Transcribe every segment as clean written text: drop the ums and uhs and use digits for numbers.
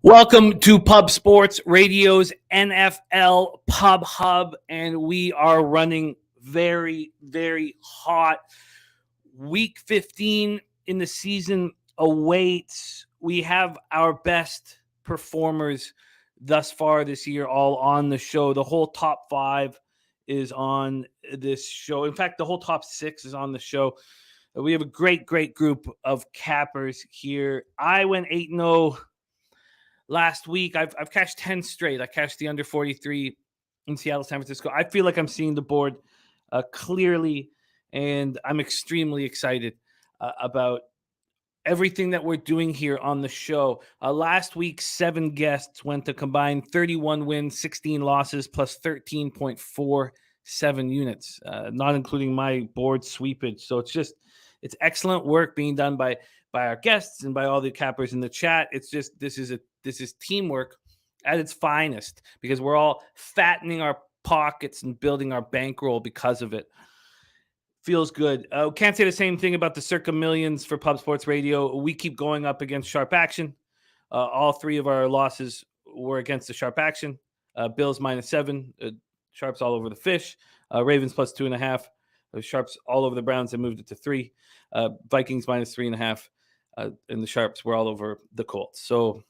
Welcome to Pub Sports Radio's NFL Pub Hub, and we are running very, very hot. Week 15 in the season awaits. We have our best performers thus far this year all on the show. The whole top 5 is on this show. In fact, the whole top 6 is on the show. We have a great group of cappers here. I went 8-0 last week. I've cashed 10 straight. I cashed the under 43 in Seattle, San Francisco. I feel like I'm seeing the board clearly, and I'm extremely excited about everything that we're doing here on the show. Last week, 7 guests went to combined 31 wins, 16 losses, plus 13.47 units, not including my board sweepage. So it's excellent work being done by our guests and by all the cappers in the chat. It's just this is teamwork at its finest, because we're all fattening our pockets and building our bankroll because of it. Feels good. Can't say the same thing about the Circa Millions for Pub Sports Radio. We keep going up against Sharp Action. All 3 of our losses were against the Sharp Action. Bills -7. Sharps all over the fish. Ravens +2.5. Sharps all over the Browns and moved it to 3. Vikings -3.5. And the Sharps were all over the Colts. So,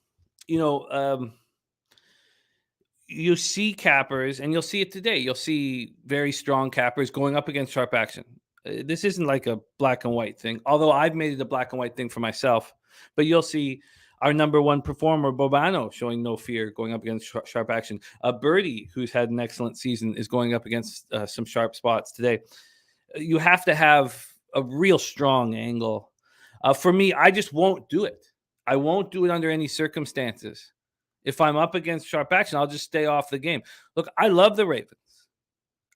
you see cappers, and you'll see it today. You'll see very strong cappers going up against Sharp Action. This isn't like a black and white thing, although I've made it a black and white thing for myself. But you'll see our number 1 performer, Bobano, showing no fear, going up against Sharp Action. Birdie, who's had an excellent season, is going up against some sharp spots today. You have to have a real strong angle. For me, I just won't do it. I won't do it under any circumstances. If I'm up against Sharp Action, I'll just stay off the game. Look, I love the Ravens.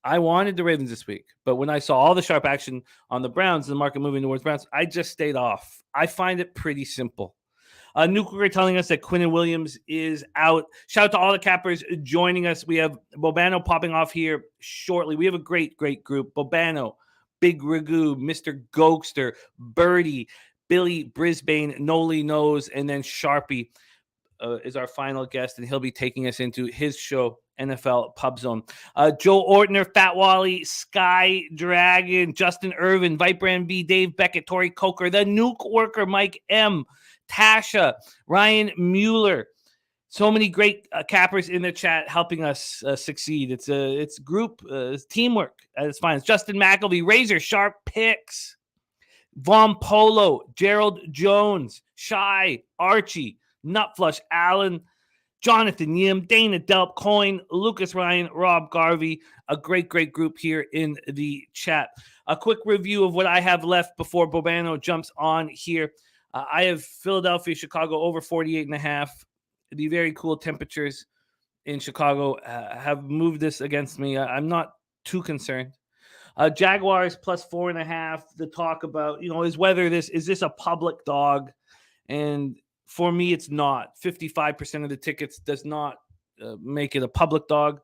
I wanted the Ravens this week, but when I saw all the Sharp Action on the Browns, the market moving towards Browns, I just stayed off. I find it pretty simple. Nuclear telling us that Quinnen Williams is out. Shout out to all the cappers joining us. We have Bobano popping off here shortly. We have a great group. Bobano, Big Ragu, Mr. Goldster, Birdie, Billy Brisbane, Noli Knows, and then Sharpie is our final guest, and he'll be taking us into his show, NFL Pub Zone. Joe Ortner, Fat Wally, Sky Dragon, Justin Irvin, Viper MB, Dave Beckett, Tori Coker, the Nuke Worker, Mike M, Tasha, Ryan Mueller. So many great cappers in the chat helping us succeed. It's group teamwork at its finest. Justin McElvey, Razor Sharp Picks, Von Polo, Gerald Jones, Shy, Archie, Nutflush, Allen, Jonathan Yim, Dana Delp, Coin, Lucas Ryan, Rob Garvey. A great group here in the chat. A quick review of what I have left before Bobano jumps on here. I have Philadelphia, Chicago over 48.5. The very cool temperatures in Chicago have moved this against me. I'm not too concerned. Jaguars +4.5. The talk about, is whether is this a public dog? And for me, it's not. 55% of the tickets does not make it a public dog.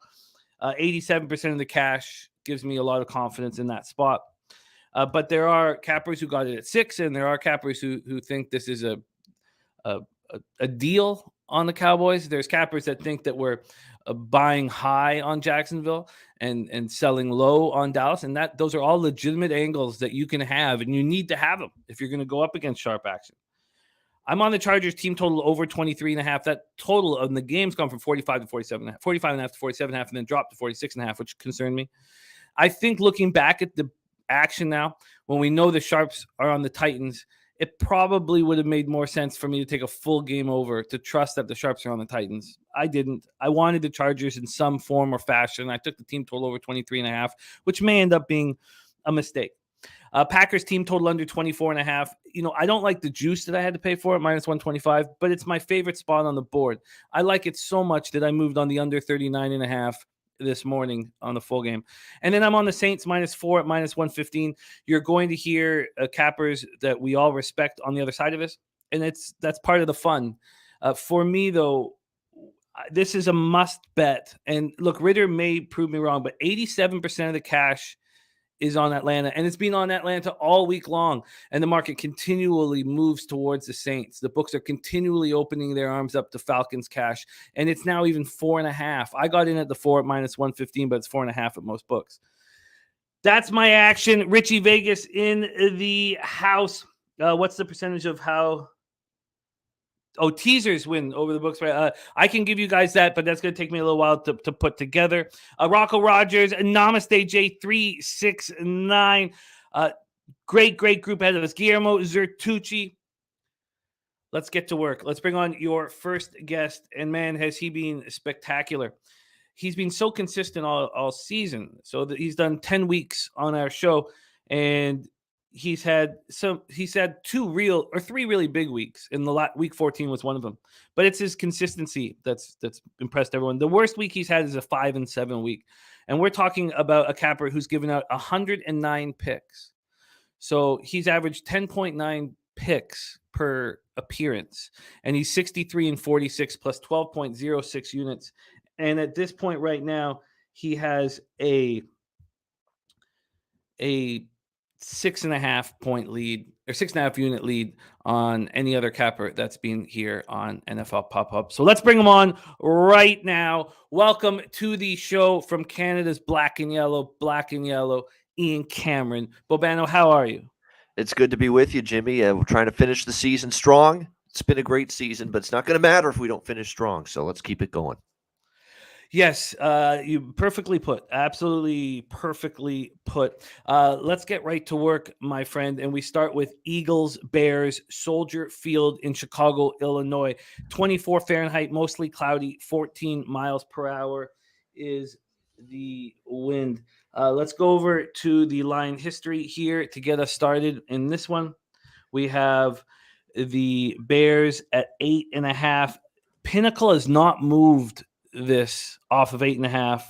87% of the cash gives me a lot of confidence in that spot. But there are cappers who got it at 6, and there are cappers who think this is a deal on the Cowboys. There's cappers that think that we're buying high on Jacksonville and selling low on Dallas, and those are all legitimate angles that you can have, and you need to have them if you're going to go up against Sharp Action. I'm on the Chargers team total over 23.5. That total of the game's gone from 45 to 47.5, 45.5 to 47.5, and then dropped to 46.5, which concerned me. I think looking back at the action now, when we know the Sharps are on the Titans, it probably would have made more sense for me to take a full game over to trust that the Sharps are on the Titans. I didn't. I wanted the Chargers in some form or fashion. I took the team total over 23.5, which may end up being a mistake. Packers team total under 24.5. I don't like the juice that I had to pay for it, -125, but it's my favorite spot on the board. I like it so much that I moved on the under 39.5 this morning on the full game. And then I'm on the Saints -4 at -115. You're going to hear cappers that we all respect on the other side of this, and that's part of the fun. For me, though, this is a must bet. And look, Ritter may prove me wrong, but 87% of the cash is on Atlanta, and it's been on Atlanta all week long, and the market continually moves towards the Saints. The books are continually opening their arms up to Falcons cash, and it's now even 4.5. I got in at the 4 at -115, but it's 4.5 at most books. That's my action. Richie Vegas in the house. What's the percentage of how... Oh, teasers win over the books, right? I can give you guys that, but that's going to take me a little while to put together. Rocco Rogers, Namaste J369. Great group ahead of us. Guillermo Zertucci. Let's get to work. Let's bring on your first guest. And man, has he been spectacular. He's been so consistent all season. So that he's done 10 weeks on our show, and he's had 3 really big weeks. In the week 14 was one of them. But it's his consistency that's impressed everyone. The worst week he's had is a 5-7 week. And we're talking about a capper who's given out 109 picks. So he's averaged 10.9 picks per appearance, and he's 63-46 plus 12.06 units. And at this point right now, he has a 6.5 point lead, or 6.5 unit lead on any other capper that's been here on NFL Pop-Up. So let's bring him on right now. Welcome to the show from Canada's Black and Yellow, Ian Cameron. Bobano, how are you? It's good to be with you, Jimmy. We're trying to finish the season strong. It's been a great season, but it's not going to matter if we don't finish strong. So let's keep it going. Yes, you perfectly put. Absolutely perfectly put. Let's get right to work, my friend. And we start with Eagles, Bears, Soldier Field in Chicago, Illinois. 24 Fahrenheit, mostly cloudy, 14 miles per hour is the wind. Let's go over to the line history here to get us started in this one. We have the Bears at 8.5. Pinnacle has not moved this off of 8.5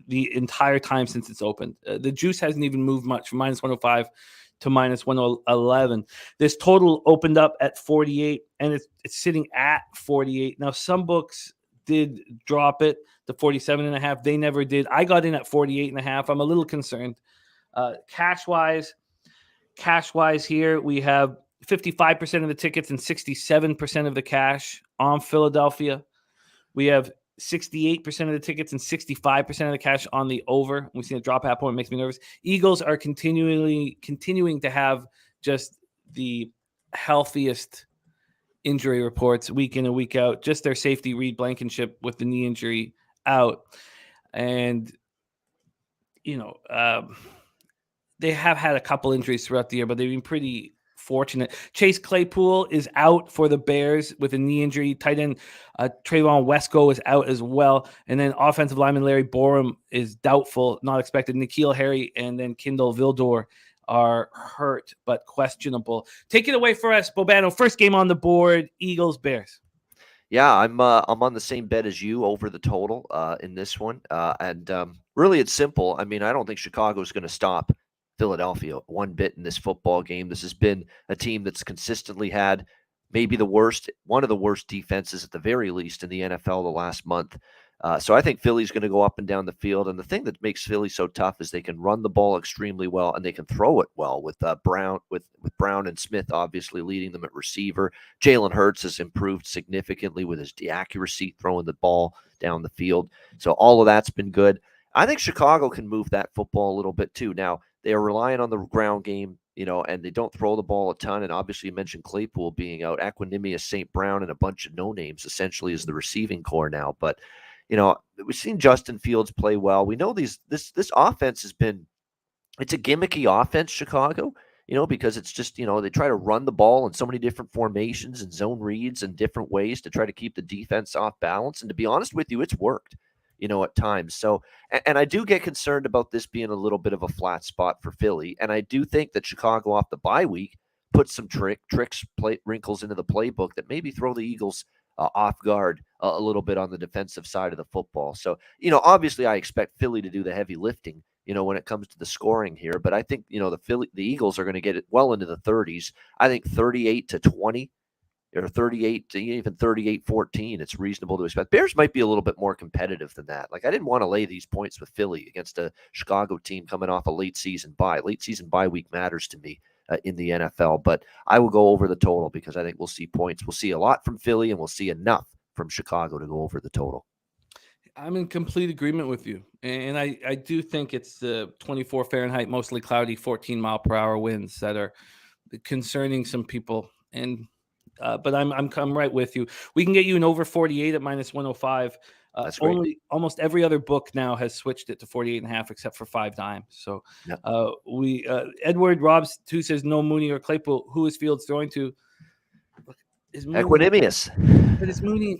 the entire time since it's opened. The juice hasn't even moved much from -105 to -111. This total opened up at 48, and it's sitting at 48. Now, some books did drop it to 47.5. They never did. I got in at 48.5. I'm a little concerned. Cash wise here, we have 55% of the tickets and 67% of the cash on Philadelphia. We have 68% of the tickets and 65% of the cash on the over. We've seen a drop half point. It makes me nervous. Eagles are continuing to have just the healthiest injury reports week in and week out. Just their safety, Reed Blankenship, with the knee injury out. And, they have had a couple injuries throughout the year, but they've been pretty fortunate. Chase Claypool is out for the Bears with a knee injury. Tight end Trayvon Wesco is out as well. And then offensive lineman Larry Borum is doubtful, not expected. N'Keal Harry and then Kindle Vildor are hurt but questionable. Take it away for us, Bobano. First game on the board, Eagles, Bears. Yeah, I'm on the same bet as you over the total in this one. And really, it's simple. I mean, I don't think Chicago is going to stop Philadelphia one bit in this football game. This has been a team that's consistently had maybe one of the worst defenses at the very least in the NFL the last month. So I think Philly's going to go up and down the field. And the thing that makes Philly so tough is they can run the ball extremely well and they can throw it well with Brown and Smith obviously leading them at receiver. Jalen Hurts has improved significantly with his accuracy throwing the ball down the field. So all of that's been good. I think Chicago can move that football a little bit too. Now, they are relying on the ground game, and they don't throw the ball a ton. And obviously, you mentioned Claypool being out. Equinemius St. Brown and a bunch of no-names essentially is the receiving core now. But, we've seen Justin Fields play well. We know this offense has been – it's a gimmicky offense, Chicago, because it's just, they try to run the ball in so many different formations and zone reads and different ways to try to keep the defense off balance. And to be honest with you, it's worked. At times. So, and I do get concerned about this being a little bit of a flat spot for Philly. And I do think that Chicago off the bye week put some wrinkles into the playbook that maybe throw the Eagles off guard a little bit on the defensive side of the football. So, obviously I expect Philly to do the heavy lifting, when it comes to the scoring here. But I think, the Eagles are going to get it well into the 30s. I think 38-20 or 38 to even 38-14. It's reasonable to expect. Bears might be a little bit more competitive than that. Like, I didn't want to lay these points with Philly against a Chicago team coming off a late season bye. Late season bye week matters to me in the NFL, but I will go over the total because I think we'll see points. We'll see a lot from Philly, and we'll see enough from Chicago to go over the total. I'm in complete agreement with you. And I do think it's the 24 Fahrenheit, mostly cloudy, 14 mile per hour winds that are concerning some people. And but I'm right with you. We can get you an over 48 at -105. That's great. Almost every other book now has switched it to 48.5 except for 5 dimes. So Yep. Edward Robs 2 says no Mooney or Claypool. Who is Fields throwing to? Is Mooney, Equanimous. but is Mooney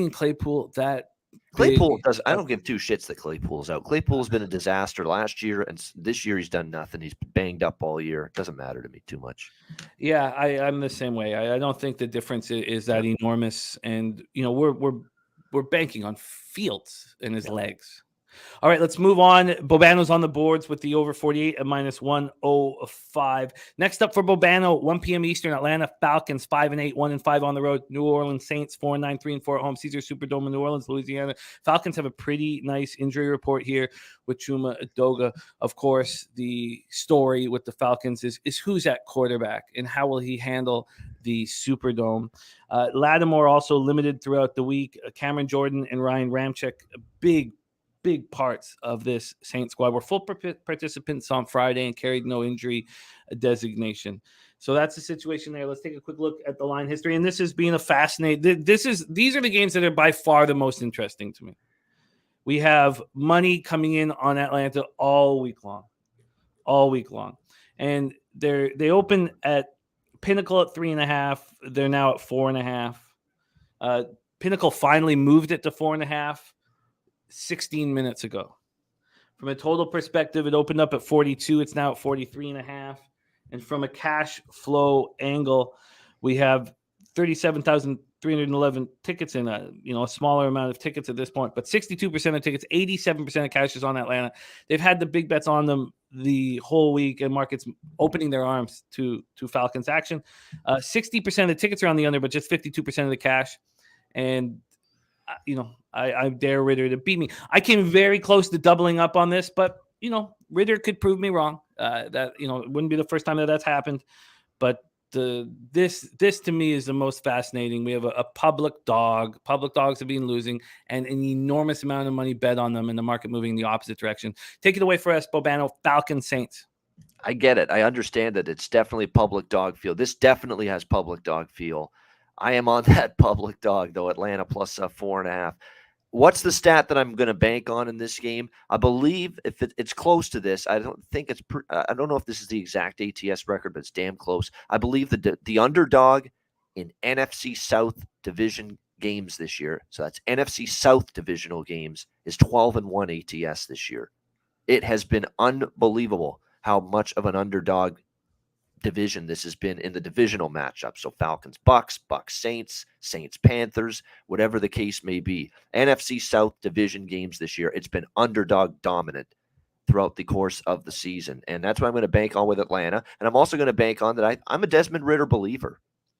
and Claypool that Claypool does. I don't give two shits that Claypool's out. Claypool's been a disaster last year, and this year he's done nothing. He's banged up all year. It doesn't matter to me too much. Yeah, I'm the same way. I don't think the difference is that enormous, and we're banking on Fields and his legs. All right, let's move on. Bobano's on the boards with the over 48 at -105. Next up for Bobano, 1 p.m. Eastern, Atlanta Falcons 5-8, 1-5 on the road. New Orleans Saints 4-9, 3-4 at home. Caesar Superdome in New Orleans, Louisiana. Falcons have a pretty nice injury report here with Chuma Edoga. Of course, the story with the Falcons is who's at quarterback and how will he handle the Superdome. Lattimore also limited throughout the week. Cameron Jordan and Ryan Ramczyk, big parts of this Saints squad, were full participants on Friday and carried no injury designation. So that's the situation there. Let's take a quick look at the line history. And this is being a fascinating. These are the games that are by far the most interesting to me. We have money coming in on Atlanta all week long, and they open at Pinnacle at 3.5. They're now at 4.5. Pinnacle finally moved it to 4.5. 16 minutes ago. From a total perspective, it opened up at 42. It's now at 43.5. And from a cash flow angle, we have 37,311 tickets in a smaller amount of tickets at this point, but 62% of tickets, 87% of cash is on Atlanta. They've had the big bets on them the whole week, and markets opening their arms to Falcons action. 60% of the tickets are on the under, but just 52% of the cash. And I dare Ritter to beat me. I came very close to doubling up on this, but Ritter could prove me wrong. That it wouldn't be the first time that's happened. But this to me is the most fascinating. We have a public dog. Public dogs have been losing, and an enormous amount of money bet on them, and the market moving in the opposite direction. Take it away for us, Bobano. Falcons Saints. I get it. I understand that it's definitely public dog feel. This definitely has public dog feel. I am on that public dog, though. Atlanta plus 4.5. What's the stat that I'm going to bank on in this game? I believe if it's close to this, I don't think it's. I don't know if this is the exact ATS record, but it's damn close. I believe the underdog in NFC South division games this year, so that's NFC South divisional games, is 12-1 ATS this year. It has been unbelievable how much of an underdog division this has been in the divisional matchup. So Falcons, Bucks Saints, Saints Panthers, whatever the case may be. NFC South division games this year, it's been underdog dominant throughout the course of the season. And that's what I'm going to bank on with Atlanta. And I'm also going to bank on that I'm a Desmond Ritter believer.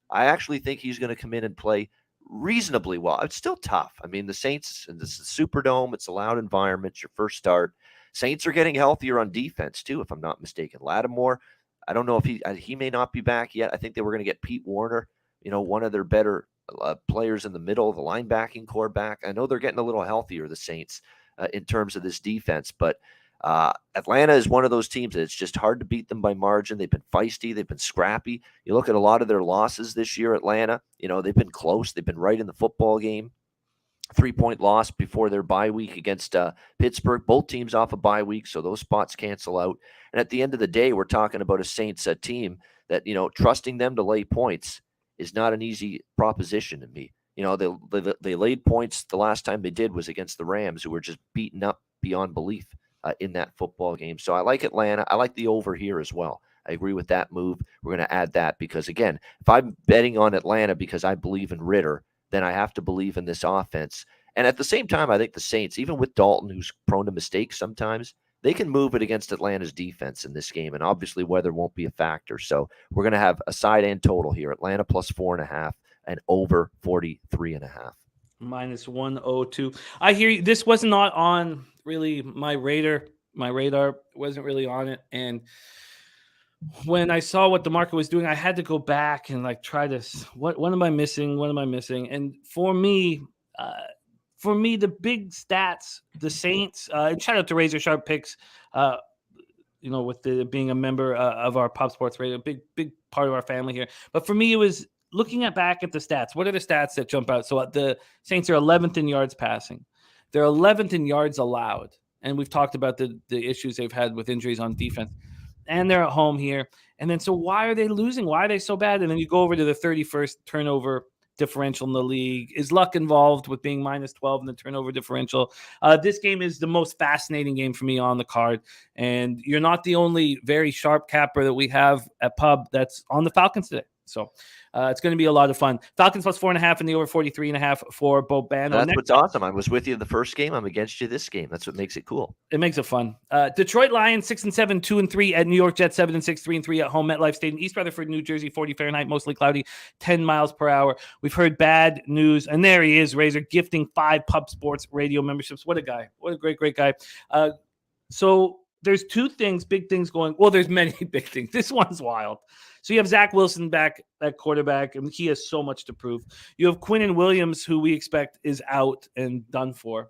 I actually think he's going to come in and play reasonably well. It's still tough. I mean, the Saints, and this is Superdome, it's a loud environment, it's your first start. Saints are getting healthier on defense too, if I'm not mistaken. Lattimore, I don't know if he may not be back yet. I think they were going to get Pete Warner, one of their better players in the middle of the linebacking core back. I know they're getting a little healthier, the Saints, in terms of this defense, but Atlanta is one of those teams that it's just hard to beat them by margin. They've been feisty. They've been scrappy. You look at a lot of their losses this year, Atlanta, they've been close. They've been right in the football game. 3-point loss before their bye week against Pittsburgh. Both teams off a bye week, so those spots cancel out. And at the end of the day, we're talking about a Saints team that, trusting them to lay points is not an easy proposition to me. They laid points the last time they did was against the Rams, who were just beaten up beyond belief in that football game. So I like Atlanta. I like the over here as well. I agree with that move. We're going to add that because, again, if I'm betting on Atlanta because I believe in Ritter, then I have to believe in this offense. And at the same time, I think the Saints, even with Dalton, who's prone to mistakes sometimes, they can move it against Atlanta's defense in this game. And obviously weather won't be a factor. So we're going to have a side and total here. Atlanta plus 4.5 and over 43.5. Minus 102. I hear you. This was not on really my radar. My radar wasn't really on it. And when I saw what the market was doing, I had to go back and like try to what am I missing? What am I missing? And for me, the big stats, the Saints, and shout out to Razor Sharp Picks, with being a member of our Pop Sports Radio, big part of our family here. But for me, it was looking back at the stats. What are the stats that jump out? So the Saints are 11th in yards passing. They're 11th in yards allowed. And we've talked about the issues they've had with injuries on defense. And they're at home here. And then so why are they losing? Why are they so bad? And then you go over to the 31st turnover differential in the league. Is luck involved with being minus 12 in the turnover differential? This game is the most fascinating game for me on the card. And you're not the only very sharp capper that we have at Pub that's on the Falcons today. So it's going to be a lot of fun. Falcons plus 4.5 and the over 43.5 for Bobano. That's what's awesome. I was with you in the first game. I'm against you this game. That's what makes it cool. It makes it fun. Detroit Lions 6-7, 2-3 at New York Jets 7-6, 3-3 at home. MetLife Stadium, East Rutherford, New Jersey, 40 Fahrenheit, mostly cloudy, 10 miles per hour. We've heard bad news, and there he is, Razor, gifting 5 Pub Sports Radio memberships. What a guy! What a great guy. So there's 2 things, big things going. Well, there's many big things. This one's wild. So you have Zach Wilson back at quarterback, and he has so much to prove. You have Quinnen Williams, who we expect is out and done for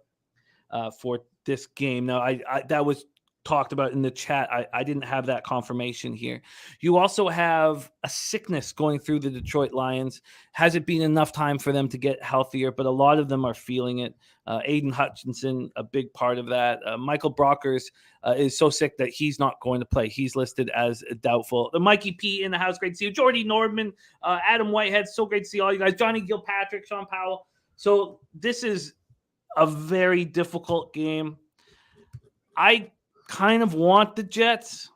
this game. Now, I that was talked about in the chat. I didn't have that confirmation here. You also have a sickness going through the Detroit Lions. Hasn't been enough time for them to get healthier, but a lot of them are feeling it. Aiden Hutchinson, a big part of that. Michael Brockers is so sick that he's not going to play. He's listed as doubtful. The Mikey P in the house, great to see you. Jordy Nordman, Adam Whitehead, so great to see all you guys. Johnny Gilpatrick, Sean Powell. So this is a very difficult game. I kind of want the Jets.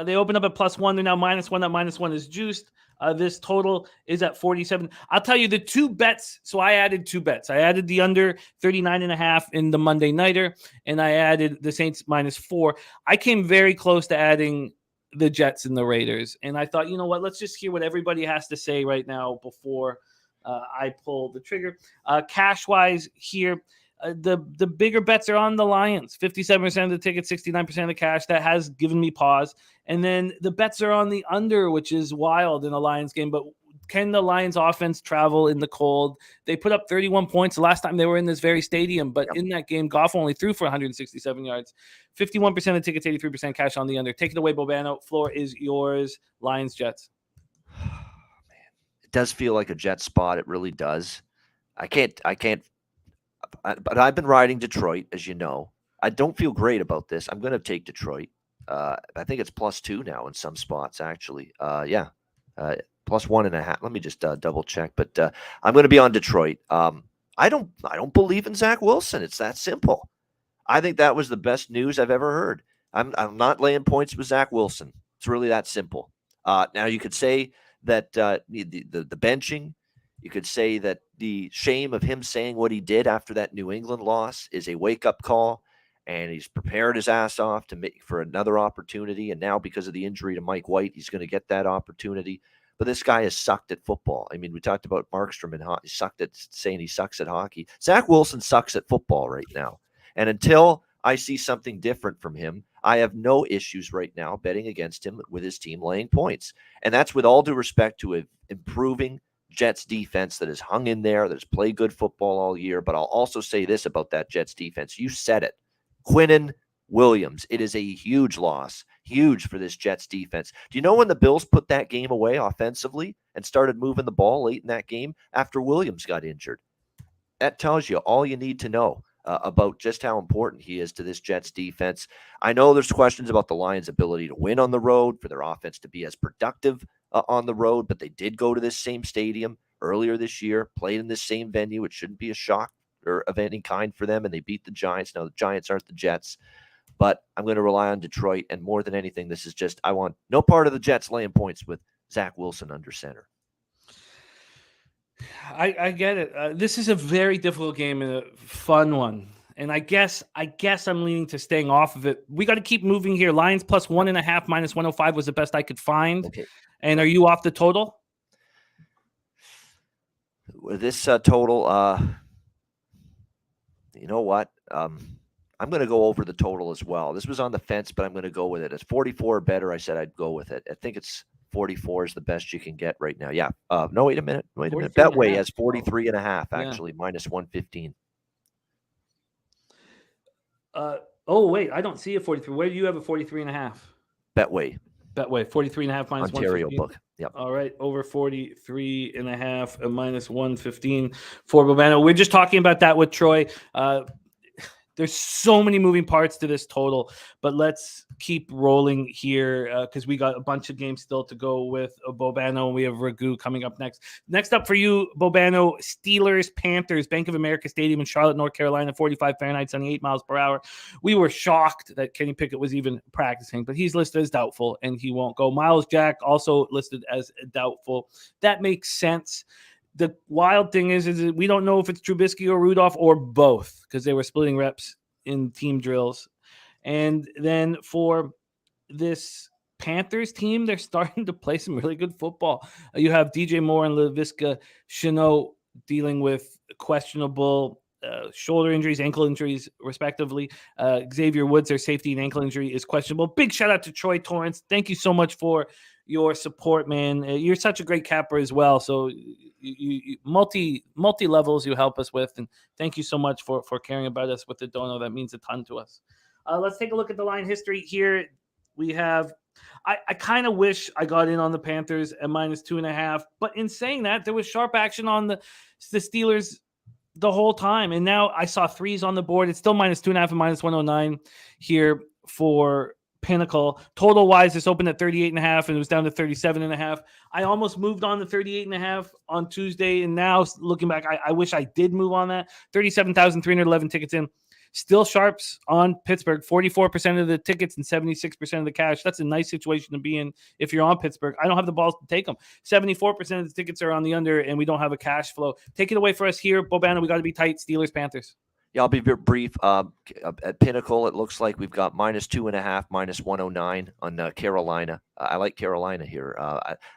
They opened up at +1. They're now -1. That -1 is juiced. This total is at 47. I'll tell you the 2 bets. So I added 2 bets. I added the under 39.5 in the Monday Nighter, and I added the Saints -4. I came very close to adding the Jets and the Raiders. And I thought, you know what? Let's just hear what everybody has to say right now before I pull the trigger. Cash-wise here, the bigger bets are on the Lions. 57% of the tickets, 69% of the cash. That has given me pause. And then the bets are on the under, which is wild in a Lions game. But can the Lions offense travel in the cold? They put up 31 points the last time they were in this very stadium. But in that game, Goff only threw for 167 yards. 51% of the tickets, 83% cash on the under. Take it away, Bobano. Floor is yours. Lions, Jets. It does feel like a Jet spot. It really does. I can't. But I've been riding Detroit, as you know. I don't feel great about this. I'm going to take Detroit. I think it's +2 now in some spots, actually. +1.5. Let me just double check. But I'm going to be on Detroit. I don't believe in Zach Wilson. It's that simple. I think that was the best news I've ever heard. I'm not laying points with Zach Wilson. It's really that simple. Now you could say that the benching. You could say that the shame of him saying what he did after that New England loss is a wake-up call, and he's prepared his ass off for another opportunity. And now, because of the injury to Mike White, he's going to get that opportunity. But this guy has sucked at football. I mean, we talked about Markstrom and he saying he sucks at hockey. Zach Wilson sucks at football right now. And until I see something different from him, I have no issues right now betting against him with his team laying points. And that's with all due respect to improving Jets defense that has hung in there, that has played good football all year. But I'll also say this about that Jets defense. You said it. Quinnen Williams. It is a huge loss. Huge for this Jets defense. Do you know when the Bills put that game away offensively and started moving the ball late in that game? After Williams got injured. That tells you all you need to know about just how important he is to this Jets defense. I know there's questions about the Lions' ability to win on the road, for their offense to be as productive on the road, but they did go to this same stadium earlier this year, played in this same venue. It shouldn't be a shock or of any kind for them, and they beat the Giants. Now, the Giants aren't the Jets, but I'm going to rely on Detroit, and more than anything, this is just, I want no part of the Jets laying points with Zach Wilson under center. I get it. This is a very difficult game and a fun one. And I guess I'm leaning to staying off of it. We got to keep moving here. Lions +1.5, -105 was the best I could find. Okay. And are you off the total? with this total, you know what? I'm going to go over the total as well. This was on the fence, but I'm going to go with it. It's 44 or better. I said I'd go with it. I think it's 44 is the best you can get right now. Yeah. No, wait a minute. Betway has 43 and a half, actually, minus 115. Oh, wait. I don't see a 43. Where do you have a 43 and a half? Betway, 43 and a half minus Ontario 115. book. Yep. All right. Over 43 and a half, minus 115 for Bobano. We're just talking about that with Troy. There's so many moving parts to this total, but let's keep rolling here because we got a bunch of games still to go with Bobano. We have Ragu coming up next. Next up for you, Bobano, Steelers, Panthers, Bank of America Stadium in Charlotte, North Carolina, 45 Fahrenheit, 78 miles per hour. We were shocked that Kenny Pickett was even practicing, but he's listed as doubtful and he won't go. Miles Jack also listed as doubtful. That makes sense. The wild thing is we don't know if it's Trubisky or Rudolph or both because they were splitting reps in team drills. And then for this Panthers team, they're starting to play some really good football. You have DJ Moore and Laviska Shenault dealing with questionable shoulder injuries, ankle injuries, respectively. Xavier Woods, their safety and ankle injury is questionable. Big shout out to Troy Torrance. Thank you so much for your support, man. You're such a great capper as well. So you multi levels you help us with, and thank you so much for caring about us with the dono. That means a ton to us. Let's take a look at the line history here. We have. I kind of wish I got in on the Panthers at minus 2.5, but in saying that, there was sharp action on the Steelers the whole time, and now I saw threes on the board. It's still minus 2.5 and minus 109 here for Pinnacle. Total wise, this opened at 38.5 and it was down to 37.5. I almost moved on to 38.5 on Tuesday, and now looking back, I wish I did move on that. 37,311 tickets in. Still sharps on Pittsburgh, 44% of the tickets and 76% of the cash. That's a nice situation to be in if you're on Pittsburgh. I don't have the balls to take them. 74% of the tickets are on the under, and we don't have a cash flow. Take it away for us here, Bobano. We got to be tight. Steelers, Panthers. Yeah, I'll be very brief. At Pinnacle, it looks like we've got minus 2.5, minus 109 on Carolina. I like Carolina here.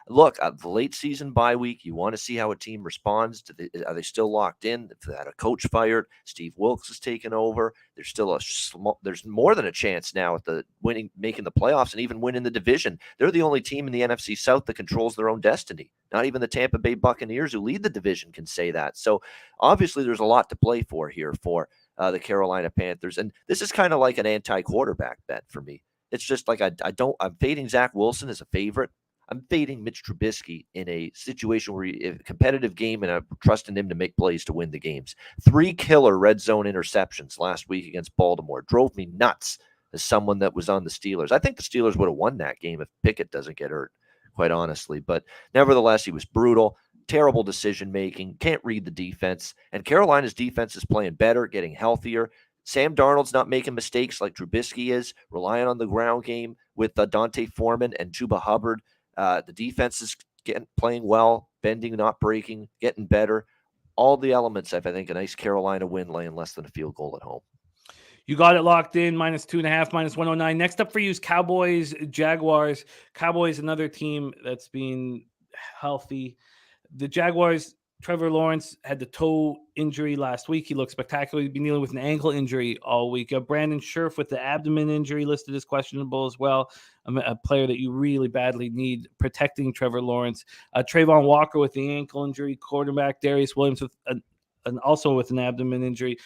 Look, the late season bye week, you want to see how a team responds. Are they still locked in? If they had a coach fired, Steve Wilkes has taken over. There's still there's more than a chance now at the making the playoffs and even winning the division. They're the only team in the NFC South that controls their own destiny. Not even the Tampa Bay Buccaneers, who lead the division, can say that. So obviously there's a lot to play for here for the Carolina Panthers. And this is kind of like an anti-quarterback bet for me. It's just like I'm fading Zach Wilson as a favorite. I'm fading Mitch Trubisky in a situation where a competitive game, and I'm trusting him to make plays to win the games. 3 killer red zone interceptions last week against Baltimore drove me nuts as someone that was on the Steelers. I think the Steelers would have won that game if Pickett doesn't get hurt, quite honestly. But nevertheless, he was brutal. Terrible decision-making, can't read the defense, and Carolina's defense is playing better, getting healthier. Sam Darnold's not making mistakes like Trubisky is, relying on the ground game with Dante Foreman and Chuba Hubbard. The defense is playing well, bending, not breaking, getting better. All the elements of, I think, a nice Carolina win laying less than a field goal at home. You got it locked in, minus 2.5, minus 109. Next up for you is Cowboys, Jaguars. Cowboys, another team that's been healthy. The Jaguars, Trevor Lawrence had the toe injury last week. He looked spectacular. He's been dealing with an ankle injury all week. Brandon Scherf with the abdomen injury listed as questionable as well. A player that you really badly need protecting Trevor Lawrence. Trayvon Walker with the ankle injury. Quarterback Darius Williams with also with an abdomen injury.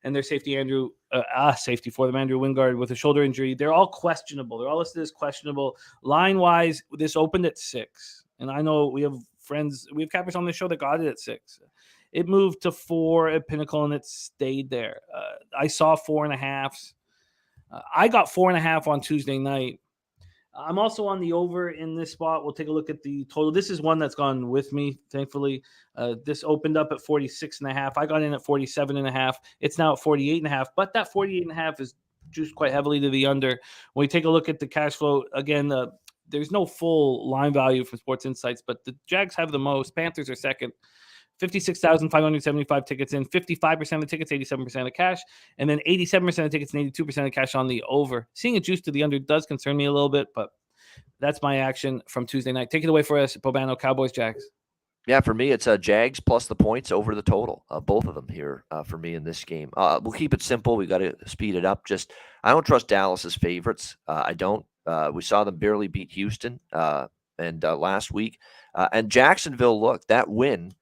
And their safety, Andrew Wingard with a shoulder injury. They're all questionable. They're all listed as questionable. Line-wise, this opened at 6. And I know we have cappers on the show that got it at 6. It moved to 4 at Pinnacle and it stayed there. I saw 4.5s. I got 4.5 on Tuesday night. I'm also on the over in this spot. We'll take a look at the total. This is one that's gone with me, thankfully. This opened up at 46.5. I got in at 47.5. It's now at 48.5, but that 48.5 is juiced quite heavily to the under. When we take a look at the cash flow, again, there's no full line value for Sports Insights, but the Jags have the most. Panthers are second. 56,575 tickets in, 55% of the tickets, 87% of the cash, and then 87% of the tickets and 82% of the cash on the over. Seeing a juice to the under does concern me a little bit, but that's my action from Tuesday night. Take it away for us, Bobano, Cowboys, Jags. Yeah, for me, it's Jags plus the points over the total. Both of them here for me in this game. We'll keep it simple. We got to speed it up. Just I don't trust Dallas as favorites. I don't. We saw them barely beat Houston and last week, and Jacksonville. Look, that win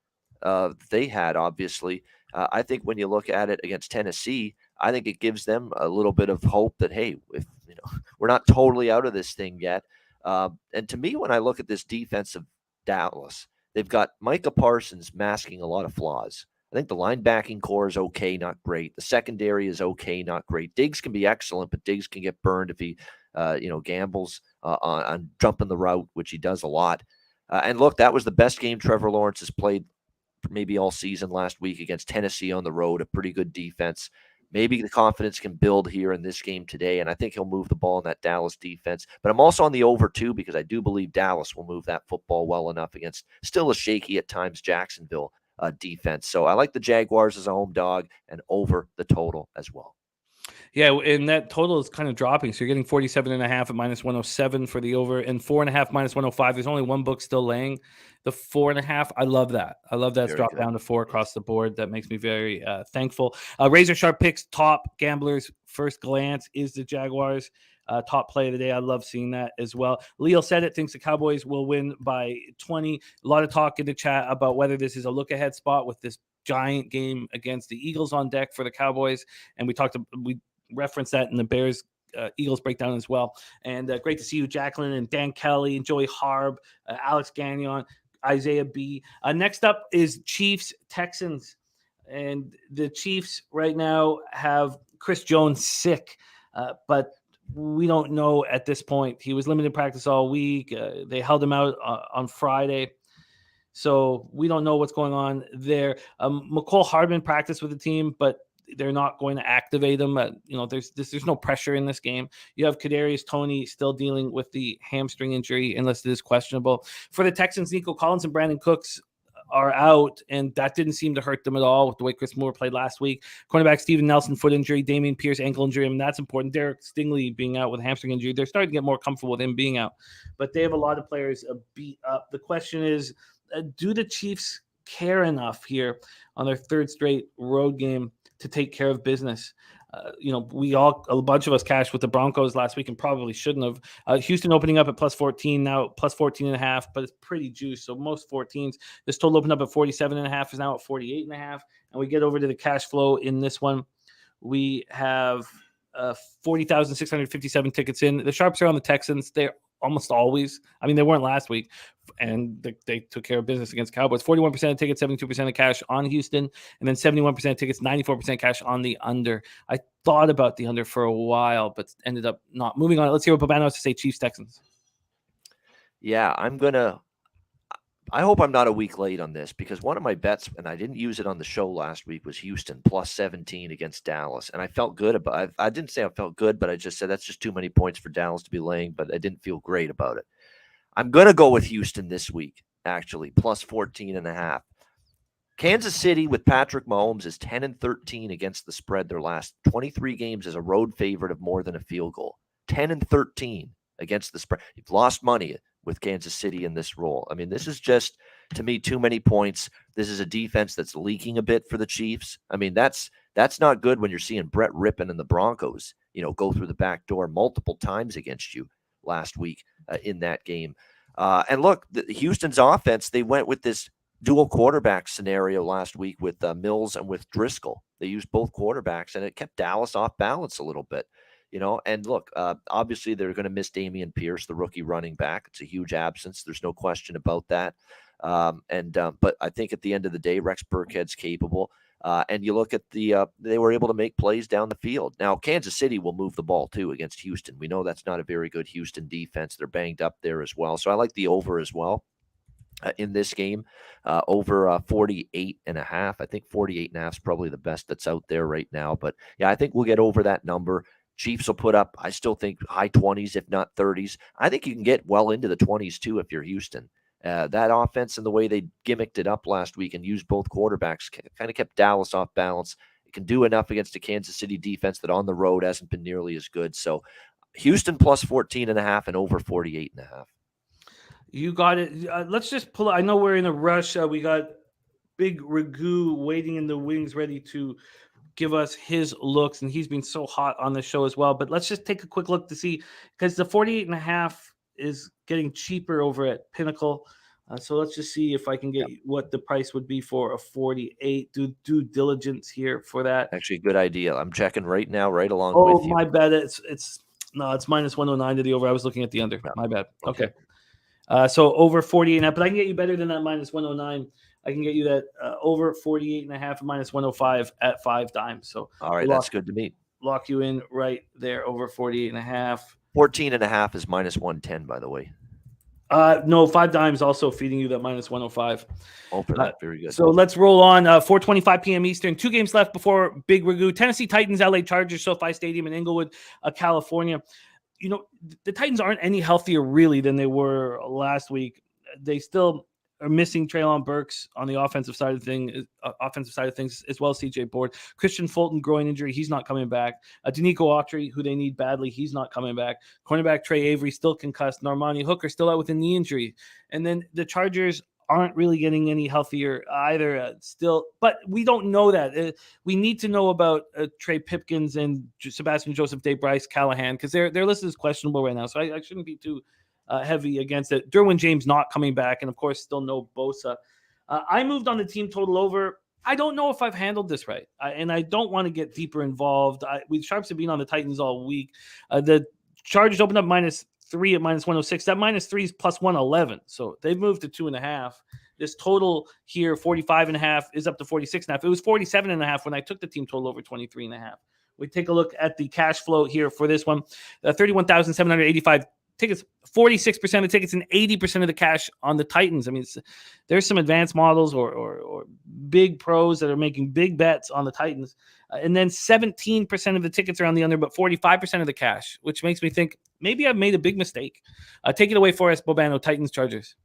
they had obviously. I think when you look at it against Tennessee, I think it gives them a little bit of hope that hey, if we're not totally out of this thing yet. And to me, when I look at this defense of Dallas. They've got Micah Parsons masking a lot of flaws. I think the linebacking core is okay, not great. The secondary is okay, not great. Diggs can be excellent, but Diggs can get burned if he, gambles on jumping the route, which he does a lot. And look, that was the best game Trevor Lawrence has played maybe all season last week against Tennessee on the road, a pretty good defense. Maybe the confidence can build here in this game today, and I think he'll move the ball in that Dallas defense. But I'm also on the over, too, because I do believe Dallas will move that football well enough against still a shaky at times Jacksonville defense. So I like the Jaguars as a home dog and over the total as well. Yeah, and that total is kind of dropping. So you're getting 47.5 at minus 107 for the over, and 4.5 minus 105. There's only one book still laying the 4.5. I love that. I love that it's dropped down to 4 across the board. That makes me very thankful. Razor Sharp picks, top gamblers first glance is the Jaguars. Top play of the day. I love seeing that as well. Leo said it, thinks the Cowboys will win by 20. A lot of talk in the chat about whether this is a look ahead spot with this giant game against the Eagles on deck for the Cowboys. And we referenced that in the Bears Eagles breakdown as well. And great to see you, Jacqueline and Dan Kelly and Joey Harb, Alex Gagnon, Isaiah B. Next up is Chiefs Texans. And the Chiefs right now have Chris Jones sick, but we don't know at this point. He was limited practice all week. They held him out on Friday. So we don't know what's going on there. McCole Hardman practiced with the team, but they're not going to activate him. There's no pressure in this game. You have Kadarius Toney still dealing with the hamstring injury, unless it is questionable. For the Texans, Nico Collins and Brandon Cooks are out, and that didn't seem to hurt them at all with the way Chris Moore played last week. Cornerback Steven Nelson, foot injury. Damian Pierce, ankle injury. I mean, that's important. Derek Stingley being out with hamstring injury. They're starting to get more comfortable with him being out, but they have a lot of players beat up. The question is, do the Chiefs care enough here on their third straight road game to take care of business? A bunch of us cashed with the Broncos last week and probably shouldn't have. Houston opening up at plus 14, now plus 14.5, but it's pretty juiced. So most 14s. This total opened up at 47.5, is now at 48.5. And we get over to the cash flow in this one. We have 40,657 tickets in. The Sharps are on the Texans. They're almost always. I mean, they weren't last week, and they took care of business against Cowboys. 41% of tickets, 72% of cash on Houston, and then 71% of tickets, 94% cash on the under. I thought about the under for a while, but ended up not moving on it. Let's hear what Babano has to say. Chiefs Texans. Yeah, I hope I'm not a week late on this because one of my bets, and I didn't use it on the show last week, was Houston plus 17 against Dallas. And I felt good about it. I didn't say I felt good, but I just said that's just too many points for Dallas to be laying, but I didn't feel great about it. I'm going to go with Houston this week, actually, plus 14.5. Kansas City with Patrick Mahomes is 10-13 against the spread their last 23 games as a road favorite of more than a field goal. 10-13 against the spread. You've lost money with Kansas City in this role. I mean, this is just, to me, too many points. This is a defense that's leaking a bit for the Chiefs. I mean, that's not good when you're seeing Brett Rippon and the Broncos, go through the back door multiple times against you last week in that game. And look, Houston's offense, they went with this dual quarterback scenario last week with Mills and with Driscoll. They used both quarterbacks, and it kept Dallas off balance a little bit. And look, obviously they're going to miss Damian Pierce, the rookie running back. It's a huge absence. There's no question about that. But I think at the end of the day, Rex Burkhead's capable. And you look at they were able to make plays down the field. Now, Kansas City will move the ball too against Houston. We know that's not a very good Houston defense. They're banged up there as well. So I like the over as well. In this game, over 48.5. I think 48.5 is probably the best that's out there right now. But yeah, I think we'll get over that number. Chiefs will put up, I still think, high 20s, if not 30s. I think you can get well into the 20s too if you're Houston. That offense and the way they gimmicked it up last week and used both quarterbacks kind of kept Dallas off balance. It can do enough against a Kansas City defense that on the road hasn't been nearly as good. So Houston plus 14.5 and over 48.5. You got it. Let's just pull. I know we're in a rush. We got Big Ragu waiting in the wings, ready to give us his looks, and he's been so hot on the show as well. But let's just take a quick look to see, because the 48.5 is getting cheaper over at Pinnacle. So let's just see if I can get what the price would be for a 48. Do due diligence here for that. Actually, good idea. I'm checking right now, right along Oh, with you. my bad. It's minus 109 to the over. I was looking at the under. Yeah. My bad. Okay. So over 48 and a half, but I can get you better than that minus 109. I can get you that over 48 and a half minus 105 at 5 dimes. So all right, that's good to me. Lock you in right there over 48 and a half. 14 and a half is minus 110, by the way. No, 5 dimes also feeding you that minus 105. Oh, for that. Very good. So let's roll on. 4:25 p.m. Eastern. 2 games left before Big Ragu. Tennessee Titans, LA Chargers, SoFi Stadium in Inglewood, California. The Titans aren't any healthier really than they were last week. They still are missing Treylon Burks on the offensive side of things, as well as CJ Board. Christian Fulton, groin injury, he's not coming back. Danico Autry, who they need badly, he's not coming back. Cornerback Trey Avery still concussed. Normani Hooker still out with a knee injury. And then the Chargers aren't really getting any healthier either still, but we don't know that. We need to know about Trey Pipkins and Sebastian Joseph Day, Bryce Callahan, because they're listed as questionable right now. So I shouldn't be too heavy against it. Derwin James not coming back, and of course still no Bosa. I moved on the team total over. I don't know if I've handled this right, and I don't want to get deeper involved. Sharps have been on the Titans all week. The Chargers opened up -3 at minus 106. That -3 is plus 111. So they've moved to 2.5. This total here, 45.5, is up to 46.5. It was 47.5 when I took the team total over 23.5. We take a look at the cash flow here for this one. 31,785 tickets, 46% of tickets, and 80% of the cash on the Titans. I mean, there's some advanced models or big pros that are making big bets on the Titans. And then 17% of the tickets are on the under, but 45% of the cash, which makes me think maybe I've made a big mistake. Take it away for us, Bobano. Titans, Chargers.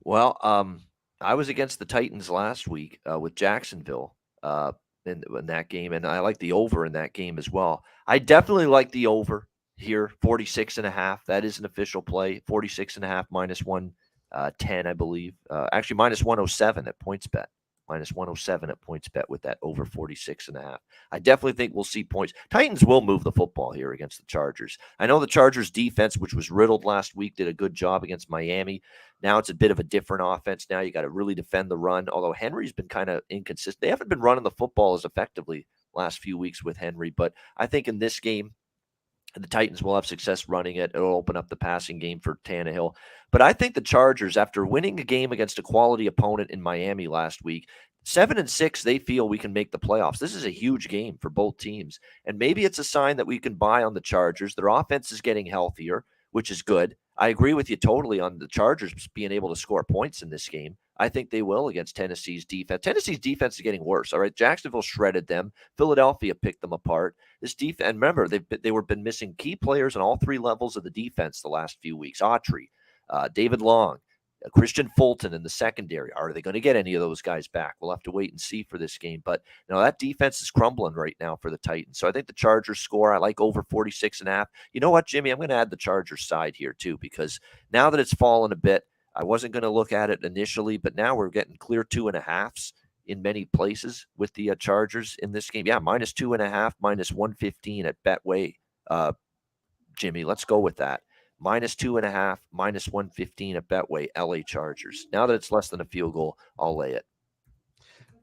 Well, I was against the Titans last week with Jacksonville in that game, and I like the over in that game as well. I definitely like the over here, 46.5. That is an official play. 46.5 minus 110, I believe. Actually, minus 107 at PointsBet. Minus 107 at PointsBet with that over 46.5. I definitely think we'll see points. Titans will move the football here against the Chargers. I know the Chargers defense, which was riddled last week, did a good job against Miami. Now it's a bit of a different offense. Now you got to really defend the run, although Henry's been kind of inconsistent. They haven't been running the football as effectively last few weeks with Henry, but I think in this game, the Titans will have success running it. It'll open up the passing game for Tannehill. But I think the Chargers, after winning a game against a quality opponent in Miami last week, 7-6, they feel we can make the playoffs. This is a huge game for both teams. And maybe it's a sign that we can buy on the Chargers. Their offense is getting healthier, which is good. I agree with you totally on the Chargers being able to score points in this game. I think they will against Tennessee's defense. Tennessee's defense is getting worse. All right, Jacksonville shredded them. Philadelphia picked them apart. This defense, and remember, they were been missing key players on all 3 levels of the defense the last few weeks. Autry, David Long, Christian Fulton in the secondary. Are they going to get any of those guys back? We'll have to wait and see for this game. But that defense is crumbling right now for the Titans. So I think the Chargers score. I like over 46.5. You know what, Jimmy? I'm going to add the Chargers side here too, because now that it's fallen a bit, I wasn't going to look at it initially, but now we're getting clear 2.5s in many places with the Chargers in this game. Yeah, minus 2.5, minus 115 at Betway. Jimmy, let's go with that. Minus 2.5, minus 115 at Betway, LA Chargers. Now that it's less than a field goal, I'll lay it.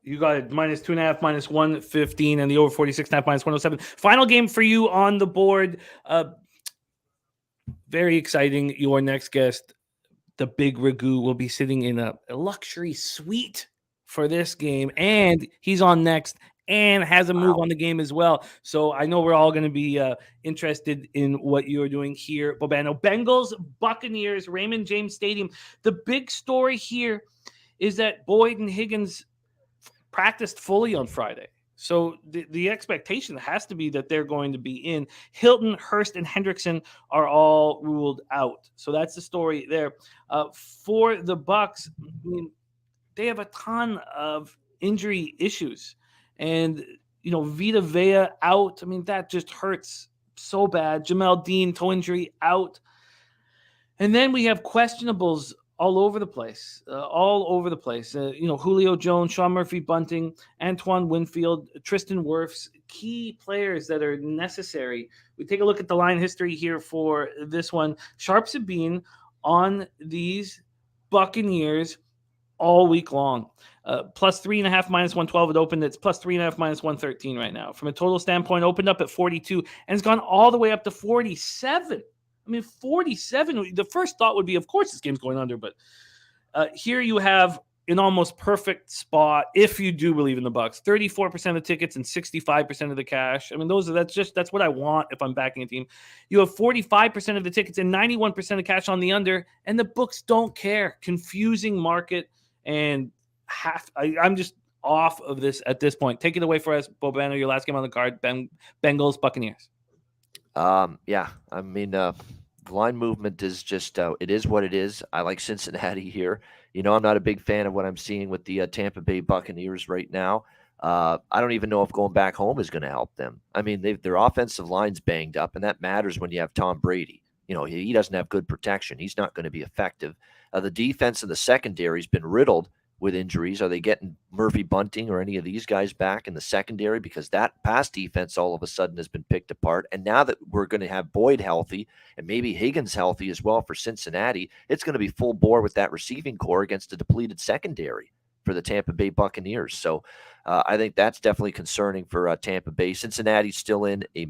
You got it. Minus 2.5, minus 115, and the over 46.5, minus 107. Final game for you on the board. Very exciting. Your next guest, the Big Ragu, will be sitting in a luxury suite for this game, and he's on next and has a move on the game as well. So I know we're all going to be interested in what you're doing here, Bobano. Bengals, Buccaneers, Raymond James Stadium. The big story here is that Boyd and Higgins practiced fully on Friday. So the expectation has to be that they're going to be in. Hilton, Hurst, and Hendrickson are all ruled out. So that's the story there. For the Bucs, I mean, they have a ton of injury issues. And, Vita Vea out. I mean, that just hurts so bad. Jamel Dean, toe injury, out. And then we have questionables all over the place. Julio Jones, Sean Murphy-Bunting, Antoine Winfield, Tristan Wirfs, key players that are necessary. We take a look at the line history here for this one. Sharps have been on these Buccaneers all week long. Plus 3.5, minus 112. It opened. It's plus 3.5, minus 113 right now. From a total standpoint, opened up at 42 and it's gone all the way up to 47. 47. The first thought would be, of course, this game's going under, but here you have an almost perfect spot if you do believe in the Bucs. 34% of the tickets and 65% of the cash. That's what I want if I'm backing a team. You have 45% of the tickets and 91% of cash on the under, and the books don't care. Confusing market, and I'm just off of this at this point. Take it away for us, Bobano. Your last game on the card: Bengals, Buccaneers. Line movement is just it is what it is. I like Cincinnati here. I'm not a big fan of what I'm seeing with the Tampa Bay Buccaneers right now. I don't even know if going back home is going to help them. Their offensive line's banged up, and that matters when you have Tom Brady. He doesn't have good protection. He's not going to be effective. The defense and the secondary's been riddled with injuries. Are they getting Murphy-Bunting or any of these guys back in the secondary? Because that pass defense all of a sudden has been picked apart. And now that we're going to have Boyd healthy and maybe Higgins healthy as well for Cincinnati, it's going to be full bore with that receiving core against a depleted secondary for the Tampa Bay Buccaneers. So I think that's definitely concerning for Tampa Bay. Cincinnati's still in a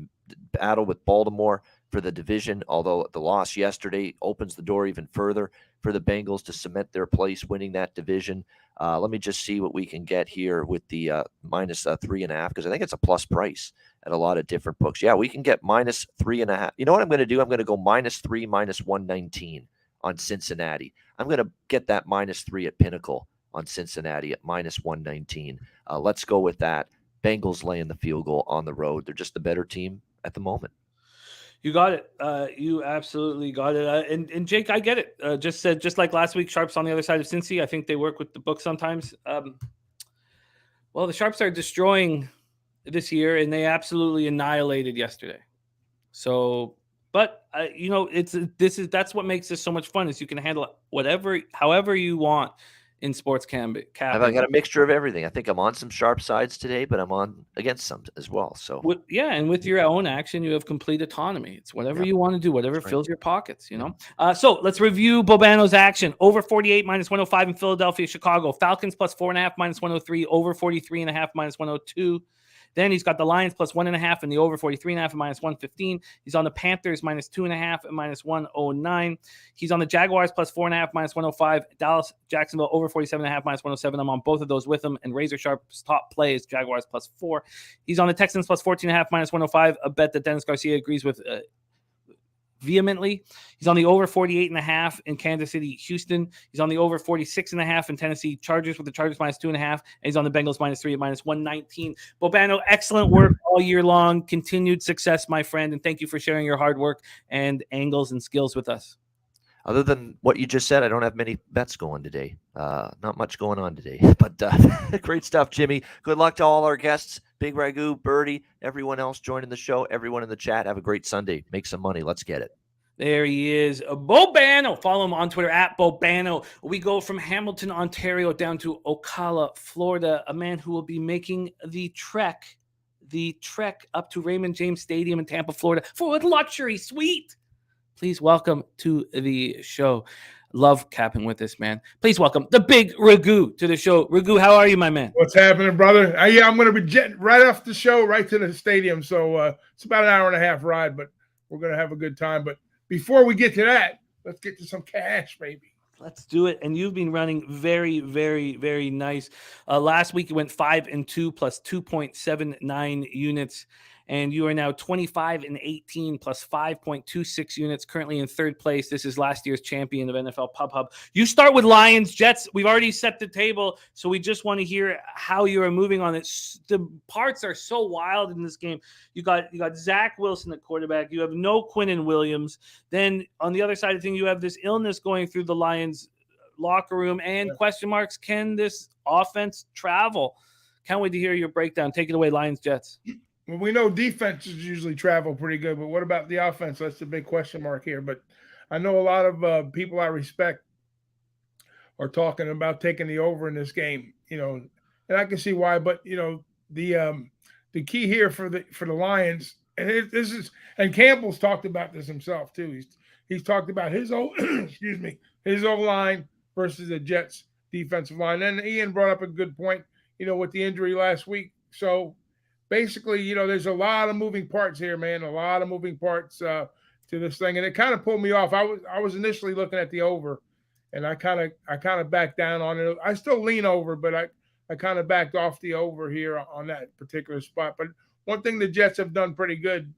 battle with Baltimore for the division, although the loss yesterday opens the door even further for the Bengals to cement their place winning that division. Let me just see what we can get here with the minus 3.5, because I think it's a plus price at a lot of different books. Yeah, we can get minus 3.5. You know what I'm going to do? I'm going to go minus 3, minus 119 on Cincinnati. I'm going to get that minus 3 at Pinnacle on Cincinnati at minus 119. Let's go with that. Bengals laying the field goal on the road. They're just the better team at the moment. You got it. You absolutely got it. And Jake, I get it. Just like last week, Sharps on the other side of Cincy. I think they work with the book sometimes. Well, the Sharps are destroying this year, and they absolutely annihilated yesterday. So, but that's what makes this so much fun, is you can handle it however you want in sports cap. I got a mixture of everything. I think I'm on some sharp sides today, but I'm on against some as well. So and with your own action, you have complete autonomy. It's whatever you want to do, whatever fills your pockets, So let's review Bobano's action. Over 48, minus 105 in Philadelphia, Chicago. Falcons plus 4.5, minus 103. Over 43.5, minus 102. Then he's got the Lions plus 1.5 and the over 43.5 and minus 115. He's on the Panthers minus 2.5 and minus 109. He's on the Jaguars plus 4.5, minus 105. Dallas, Jacksonville over 47.5, minus 107. I'm on both of those with him. And Razor Sharp's top play is Jaguars plus 4. He's on the Texans plus 14.5, minus 105. A bet that Dennis Garcia agrees with vehemently. He's on the over 48.5 in Kansas City, Houston. He's on the over 46.5 in Tennessee, Chargers, with the Chargers minus 2.5. And he's on the Bengals minus 3 at minus 119. Bobano, excellent work all year long. Continued success, my friend. And thank you for sharing your hard work and angles and skills with us. Other than what you just said, I don't have many bets going today. Not much going on today, but great stuff, Jimmy. Good luck to all our guests. Big Ragu, Birdie, everyone else joining the show, everyone in the chat. Have a great Sunday. Make some money. Let's get it. There he is, Bobano. Follow him on Twitter at Bobano. We go from Hamilton, Ontario, down to Ocala, Florida. A man who will be making the trek up to Raymond James Stadium in Tampa, Florida, for a luxury suite. Please welcome to the show. Love capping with this man. Please welcome the big Ragu to the show. Ragu, how are you, my man? What's happening, brother? I'm going to be jetting right off the show right to the stadium. So it's about an hour and a half ride, but we're going to have a good time. But before we get to that, let's get to some cash, baby. Let's do it. And you've been running very, very, very nice. Last week you went 5-2 plus 2.79 units. And you are now 25-18 plus 5.26 units, currently in third place. This is last year's champion of NFL Pub Hub. You start with Lions, Jets. We've already set the table, so we just want to hear how you are moving on it. The parts are so wild in this game. You got Zach Wilson at quarterback. You have no Quinnen Williams. Then on the other side of the thing, you have this illness going through the Lions locker room and question marks. Can this offense travel? Can't wait to hear your breakdown. Take it away, Lions, Jets. Well, we know defenses usually travel pretty good, but what about the offense? That's the big question mark here. But I know a lot of people I respect are talking about taking the over in this game, and I can see why. But the key here for the Lions, and this is, and Campbell's talked about this himself too. He's talked about his excuse me, his O-line versus the Jets defensive line. And Ian brought up a good point, with the injury last week. So basically, there's a lot of moving parts here, man. A lot of moving parts to this thing, and it kind of pulled me off. I was initially looking at the over, and I kind of backed down on it. I still lean over, but I kind of backed off the over here on that particular spot. But one thing the Jets have done pretty good,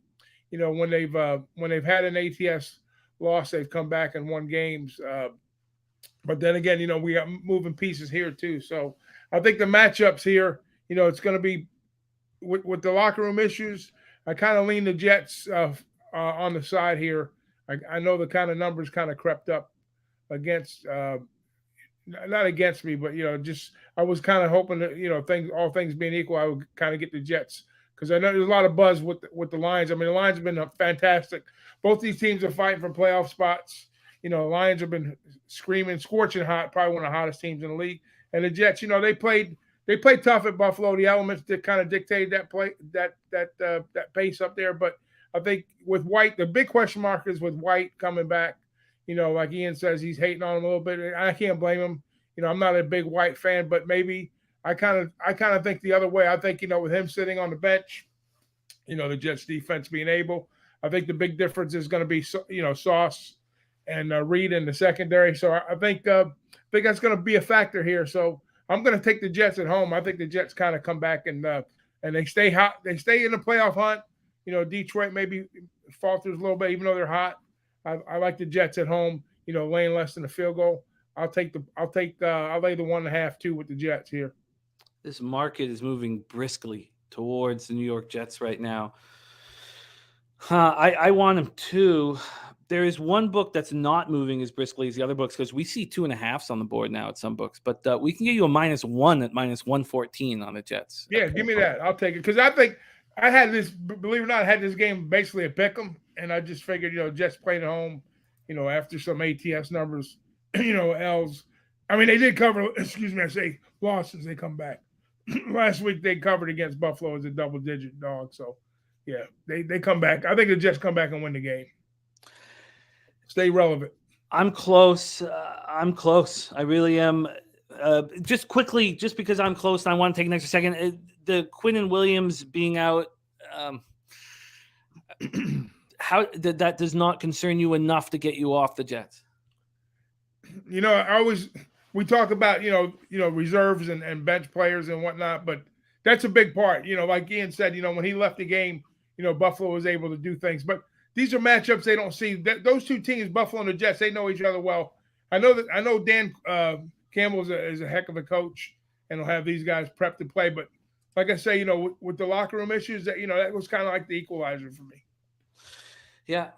when they've had an ATS loss, they've come back and won games. But then again, we got moving pieces here too. So I think the matchups here, it's going to be with the locker room issues. I kind of lean the Jets on the side here. I know the kind of numbers kind of crept up against, not against me, but just I was kind of hoping that all things being equal, I would kind of get the Jets, because I know there's a lot of buzz with the Lions. I mean, the Lions have been fantastic. Both these teams are fighting for playoff spots. The Lions have been screaming, scorching hot, probably one of the hottest teams in the league. And the Jets, they played tough at Buffalo. The elements that kind of dictated that play, that pace up there. But I think with White, the big question mark is with White coming back. Like Ian says, he's hating on him a little bit. I can't blame him. I'm not a big White fan, but maybe I kind of think the other way. I think, with him sitting on the bench, the Jets defense being able, I think the big difference is going to be, Sauce and Reed in the secondary. So I think that's going to be a factor here. So I'm going to take the Jets at home. I think the Jets kind of come back and they stay hot. They stay in the playoff hunt. Detroit maybe falters a little bit, even though they're hot. I like the Jets at home, laying less than a field goal. I'll lay the 1.5 too with the Jets here. This market is moving briskly towards the New York Jets right now. I want them to. There is one book that's not moving as briskly as the other books, because we see 2.5s on the board now at some books, but we can get you a -1 at -114 on the Jets. Yeah, give me that. I'll take it, because I think I had this. Believe it or not, I had this game basically a pick 'em, and I just figured, Jets playing at home, after some ATS numbers, L's. I mean, they did cover. Excuse me, I say losses. They come back. Last week they covered against Buffalo as a double-digit dog. So, yeah, they come back. I think the Jets come back and win the game. Stay relevant. I'm close. I really am. Just quickly, just because I'm close, and I want to take an extra second. The Quinn and Williams being out, how that does not concern you enough to get you off the Jets? We talk about reserves and bench players and whatnot, but that's a big part. Like Ian said, when he left the game, Buffalo was able to do things, but these are matchups they don't see. Those two teams, Buffalo and the Jets, they know each other well. I know Dan Campbell is a heck of a coach, and he'll have these guys prepped to play. But like I say, with the locker room issues, that was kind of like the equalizer for me. Yeah,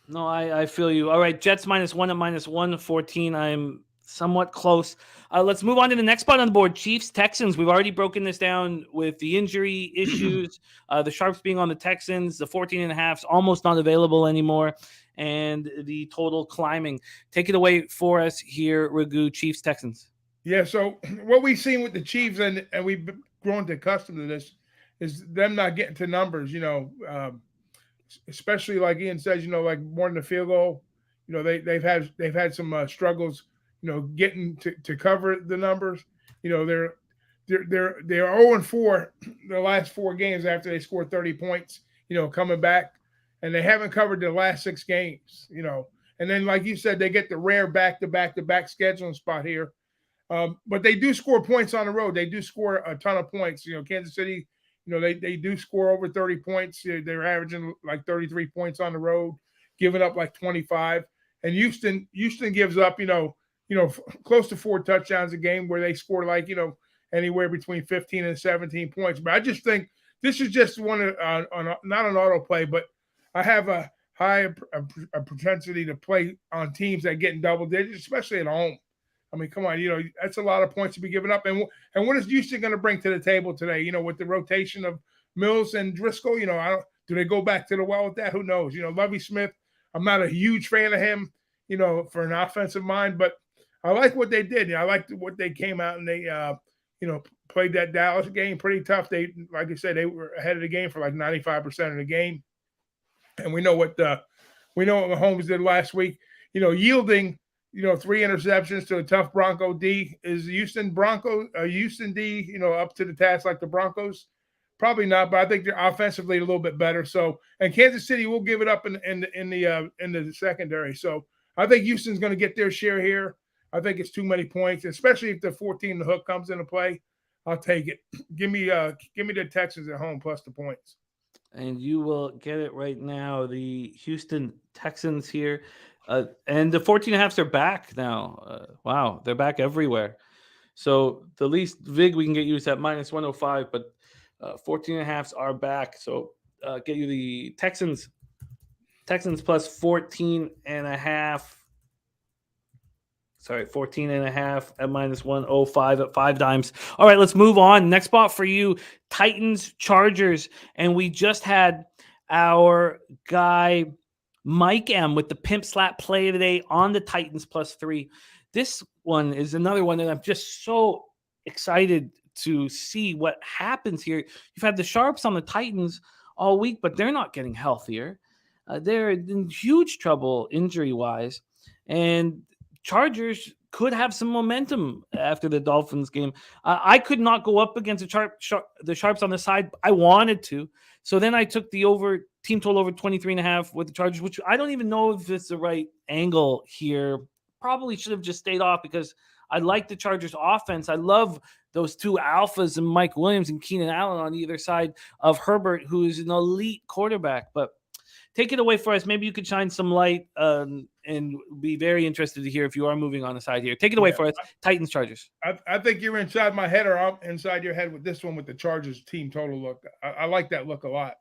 no, I feel you. All right, Jets -1 at -114. I'm somewhat close. Let's move on to the next spot on the board. Chiefs, Texans. We've already broken this down with the injury issues, the Sharps being on the Texans, the 14.5s almost not available anymore, and the total climbing. Take it away for us here, Ragu. Chiefs, Texans. Yeah, so what we've seen with the Chiefs, and we've grown accustomed to this, is them not getting to numbers, especially like Ian says, like more than a field goal. They've had some struggles, getting to cover the numbers. They're 0-4 the last 4 games after they scored 30 points, coming back, and they haven't covered the last 6 games, and then like you said, they get the rare back-to-back scheduling spot here. But they do score points on the road. They do score a ton of points. Kansas City, they do score over 30 points. They're averaging like 33 points on the road, giving up like 25. And Houston gives up, close to 4 touchdowns a game, where they score like, anywhere between 15 and 17 points. But I just think this is just one not an auto play, but I have a high propensity to play on teams that get in double digits, especially at home. I mean, come on, that's a lot of points to be given up. And what is Houston going to bring to the table today? With the rotation of Mills and Driscoll, do they go back to the well with that? Who knows? Lovie Smith, I'm not a huge fan of him. for an offensive mind. But I like what they did. I liked what they came out and they, played that Dallas game pretty tough. They, like I said, they were ahead of the game for like 95% of the game. And we know what Mahomes did last week, yielding, 3 interceptions to a tough Bronco D. Is Houston D, up to the task like the Broncos? Probably not, but I think they're offensively a little bit better. So, and Kansas City will give it up in the secondary. So I think Houston's going to get their share here. I think it's too many points, especially if the 14 the hook comes into play. I'll take it. Give me the Texans at home plus the points. And you will get it right now. The Houston Texans here. And the 14.5s are back now. Wow, they're back everywhere. So the least vig we can get you is at minus 105, but 14.5s are back. So get you the Texans plus 14.5. Sorry, 14.5 at minus 105 at 5 dimes. All right, let's move on. Next spot for you, Titans, Chargers. And we just had our guy Mike M with the pimp slap play today on the Titans plus 3. This one is another one that I'm just so excited to see what happens here. You've had the Sharps on the Titans all week, but they're not getting healthier. They're in huge trouble injury-wise. And Chargers could have some momentum after the Dolphins game. I could not go up against the Sharps on the side. I wanted to. So then I took the team total over 23.5 with the Chargers, which I don't even know if it's the right angle here. Probably should have just stayed off because I like the Chargers offense. I love those two alphas and Mike Williams and Keenan Allen on either side of Herbert, who is an elite quarterback. But take it away for us. Maybe you could shine some light and be very interested to hear if you are moving on the side here. Take it away for us. Titans, Chargers. I think you're inside my head or I'm inside your head with this one with the Chargers team total look. I like that look a lot.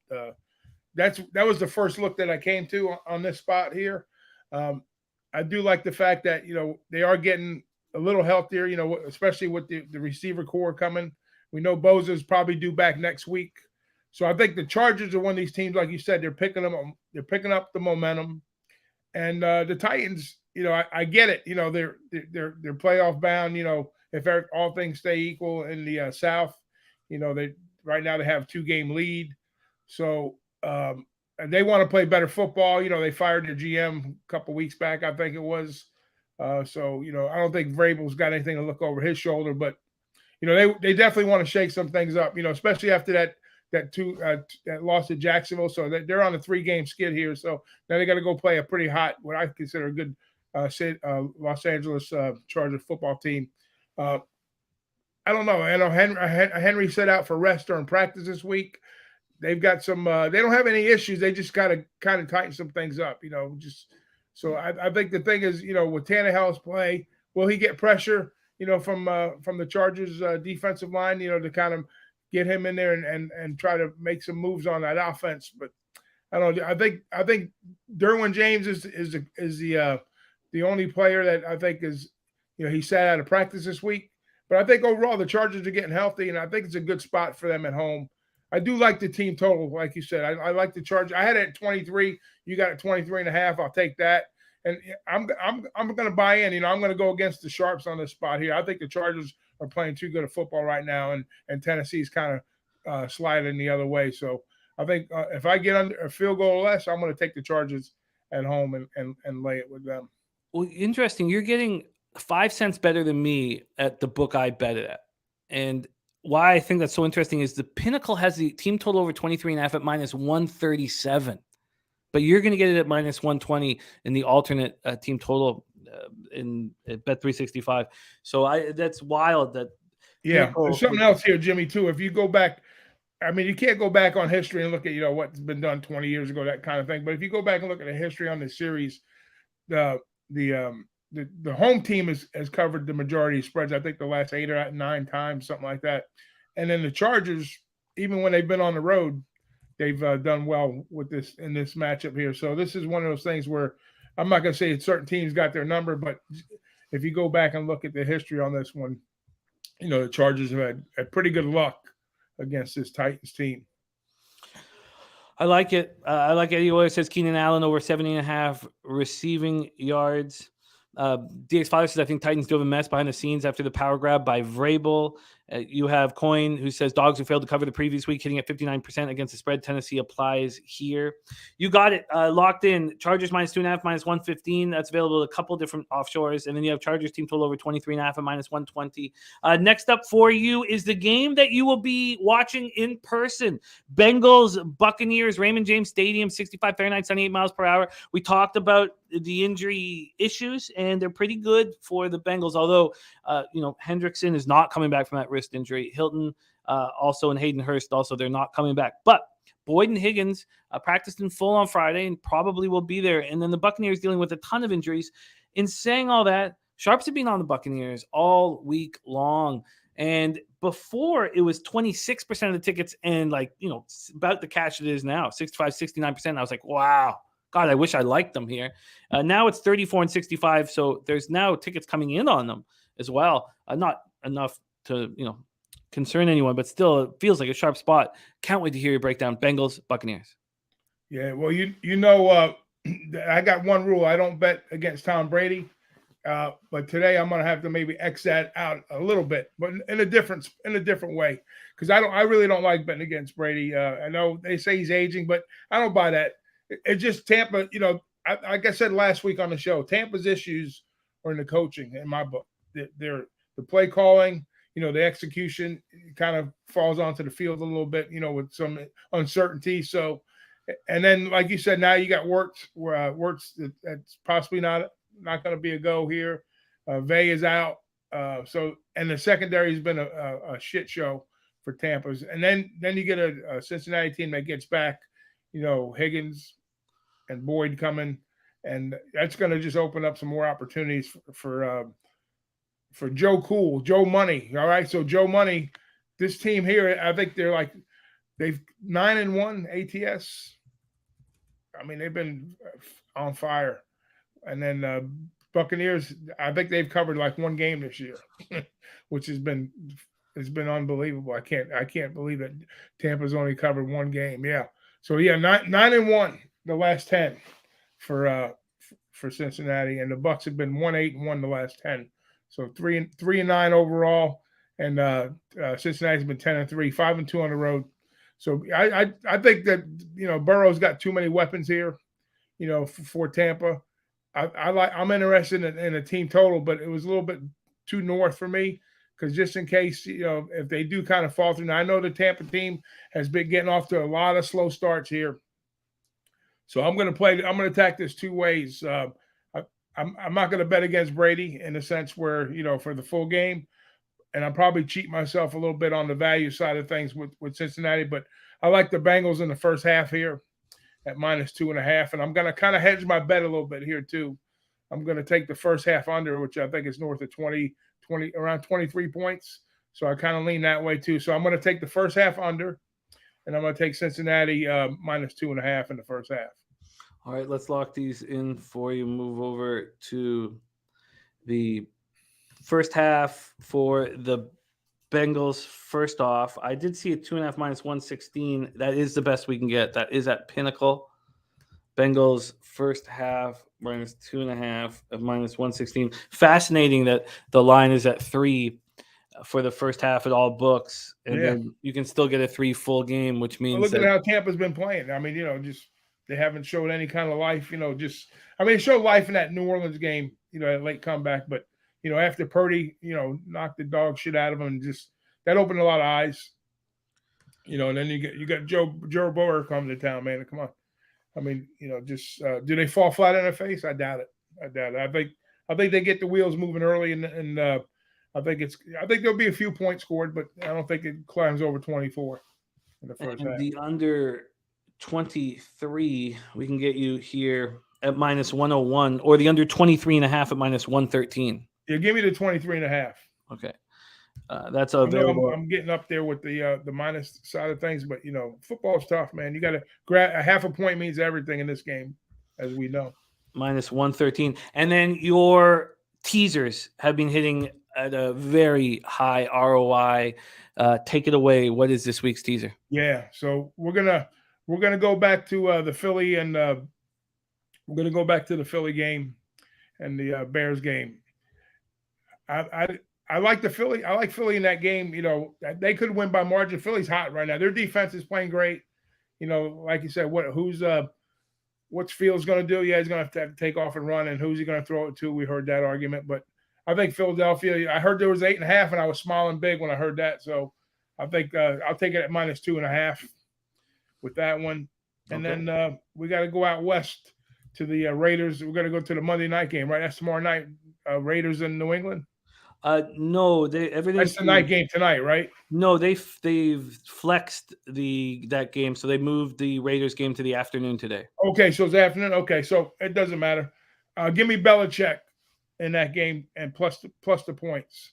That was the first look that I came to on this spot here. I do like the fact that, they are getting a little healthier, especially with the receiver core coming. We know Bosa's probably due back next week. So I think the Chargers are one of these teams, like you said, they're picking up the momentum. And the Titans, I get it. They're playoff bound. If all things stay equal in the South, they right now they have 2-game lead. So and they want to play better football. They fired their GM a couple weeks back, I think it was. So I don't think Vrabel's got anything to look over his shoulder, but they definitely want to shake some things up. Especially after that loss to Jacksonville. So they're on a 3-game skid here. So now they got to go play a pretty hot, what I consider a good Los Angeles Chargers football team. I don't know. I know Henry set out for rest during practice this week. They've got some. They don't have any issues. They just got to kind of tighten some things up. So I think the thing is, with Tannehill's play, will he get pressure? From the Chargers defensive line, to kind of get him in there and try to make some moves on that offense. But I don't know. I think Derwin James is the only player that I think is, he sat out of practice this week. But I think overall the Chargers are getting healthy, and I think it's a good spot for them at home. I do like the team total, like you said. I like the Chargers. I had it at 23. You got it 23.5. I'll take that. And I'm going to buy in. I'm going to go against the Sharps on this spot here. I think the Chargers are playing too good of football right now, and Tennessee's kind of sliding the other way. So I think if I get under a field goal or less, I'm going to take the Chargers at home and lay it with them. Well, interesting. You're getting 5 cents better than me at the book I bet it at. And why I think that's so interesting is the Pinnacle has the team total over 23.5 at minus 137. But you're going to get it at minus 120 in the alternate team total in Bet 365. So that's wild. Yeah, there's something else here, Jimmy, too. If you go back, you can't go back on history and look at what's been done 20 years ago, that kind of thing. But if you go back and look at the history on this series, the home team has covered the majority of spreads. I think the last 8 or 9 times, something like that. And then the Chargers, even when they've been on the road, they've done well with this in this matchup here. So this is one of those things where I'm not going to say certain teams got their number, but if you go back and look at the history on this one, the Chargers have had pretty good luck against this Titans team. I like it. I like Eddie Oyer says Keenan Allen over 70.5 receiving yards. DX Father says, I think Titans do have a mess behind the scenes after the power grab by Vrabel. You have Coin who says dogs who failed to cover the previous week hitting at 59% against the spread. Tennessee applies here. You got it locked in. Chargers -2.5, -115. That's available at a couple different offshores. And then you have Chargers team total over 23.5 at -120. Next up for you is the game that you will be watching in person. Bengals, Buccaneers, Raymond James Stadium, 65 Fahrenheit, 78 miles per hour. We talked about the injury issues, and they're pretty good for the Bengals. Although, Hendrickson is not coming back from that wrist injury. Hilton also, and Hayden Hurst also, they're not coming back. But Boyd and Higgins practiced in full on Friday and probably will be there. And then the Buccaneers dealing with a ton of injuries. In saying all that, Sharps have been on the Buccaneers all week long. And before it was 26% of the tickets and about the cash it is now, 65, 69%. I was like, wow, God, I wish I liked them here. Now it's 34 and 65. So there's now tickets coming in on them as well. Not enough to, concern anyone, but still it feels like a sharp spot. Can't wait to hear your breakdown. Bengals, Buccaneers. Yeah, well, I got one rule. I don't bet against Tom Brady. But today I'm gonna have to maybe X that out a little bit, but in a different way, because I really don't like betting against Brady. I know they say he's aging, but I don't buy that. It's just Tampa. Like I said last week on the show, Tampa's issues are in the coaching. In my book, they're the play calling. The execution kind of falls onto the field a little bit. With some uncertainty. So, and then like you said, now you got Wirtz. Wirtz that's possibly not going to be a go here. Vay is out. And the secondary has been a shit show for Tampa's. And then you get a Cincinnati team that gets back, Higgins and Boyd coming. And that's going to just open up some more opportunities for Joe Money. All right. So Joe Money, this team here, I think they've 9-1 ATS. I mean, they've been on fire. And then Buccaneers, I think they've covered one game this year, which has been unbelievable. I can't believe that Tampa's only covered one game. Yeah. So 9-1 the last 10 for Cincinnati, and the Bucs have been 1-8-1 the last 10. So 3-9 overall, and Cincinnati's been 10-3, 5-2 on the road. So I think that Burrow's got too many weapons here, for Tampa. I'm interested in a team total, but it was a little bit too north for me, because just in case, if they do kind of fall through. Now, I know the Tampa team has been getting off to a lot of slow starts here. So I'm going to attack this two ways. I'm not going to bet against Brady in the sense where, for the full game, and I'll probably cheat myself a little bit on the value side of things with Cincinnati, but I like the Bengals in the first half here at -2.5. And I'm going to kind of hedge my bet a little bit here too. I'm going to take the first half under, which I think is north of 20, around 23 points. So I kind of lean that way too. So I'm going to take the first half under, and I'm going to take Cincinnati -2.5 in the first half. All right, let's lock these in for you. Move over to the first half for the Bengals. First off, I did see a 2.5 -116. That is the best we can get. That is at Pinnacle. Bengals first half -2.5 of -116. Fascinating that the line is at 3 for the first half at all books, and then you can still get a 3 full game, which means look at how Tampa's been playing. I mean, just they haven't showed any kind of life. It showed life in that New Orleans game. That late comeback, but after Birdie, knocked the dog shit out of him, and just that opened a lot of eyes. And then you got Joe Burrow coming to town, man. Come on. I mean, do they fall flat on their face? I doubt it. I think they get the wheels moving early, and I think there'll be a few points scored, but I don't think it climbs over 24 in the first half. The under 23, we can get you here at -101, or the under 23.5 at -113. Yeah, give me the 23.5. Okay. That's available. I'm getting up there with the minus side of things, but football's tough, man. You got to grab a half a point means everything in this game, as we know. -113, and then your teasers have been hitting at a very high ROI. Take it away. What is this week's teaser? Yeah, so we're gonna we're going to go back to the Philly and we're going to go back to the Philly game and the Bears game. I like the Philly. I like Philly in that game. You know, they could win by margin. Philly's hot right now. Their defense is playing great. You know, like you said, what's Fields going to do? Yeah, he's going to have to take off and run. And who's he going to throw it to? We heard that argument, but I think Philadelphia. I heard there was 8.5, and I was smiling big when I heard that. So I think I'll take it at -2.5 with that one. And then we got to go out west to the Raiders. We're going to go to the Monday night game, right? That's tomorrow night. Raiders in New England. No, everything's That's the night game tonight, right? No, they've flexed that game, so they moved the Raiders game to the afternoon today. Okay, so it's afternoon. Okay, so it doesn't matter. Give me Belichick in that game and plus the points.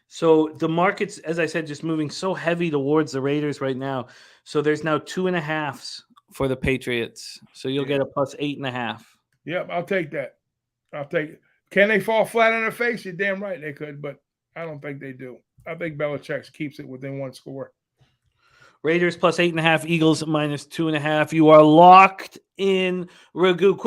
So the market's, as I said, just moving so heavy towards the Raiders right now. So there's now 2.5s for the Patriots. So you'll get a +8.5. Yep, I'll take that. I'll take it. Can they fall flat on their face? You're damn right they could, but I don't think they do. I think Belichick keeps it within one score. Raiders +8.5, Eagles -2.5. You are locked in. Ragu.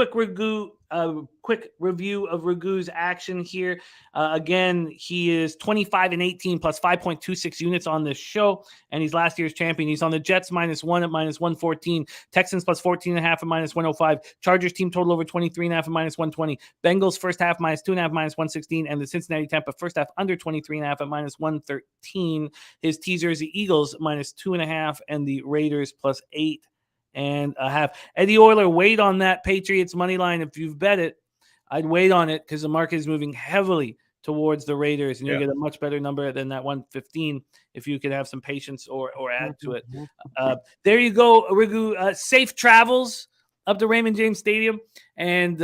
Quick review of Ragu's action here. Again, he is 25-18 plus 5.26 units on this show, and he's last year's champion. He's on the Jets -1 at -114, Texans +14.5 at -105, Chargers team total over 23.5 at -120, Bengals first half -2.5 -116, and the Cincinnati Tampa first half under 23.5 at -113. His teaser is the Eagles -2.5 and the Raiders +8.5. Eddie Euler, wait on that Patriots money line. If you've bet it, I'd wait on it because the market is moving heavily towards the Raiders, and you'll get a much better number than that 115 if you could have some patience or add to it. There you go, Ragu. Safe travels up to Raymond James Stadium, and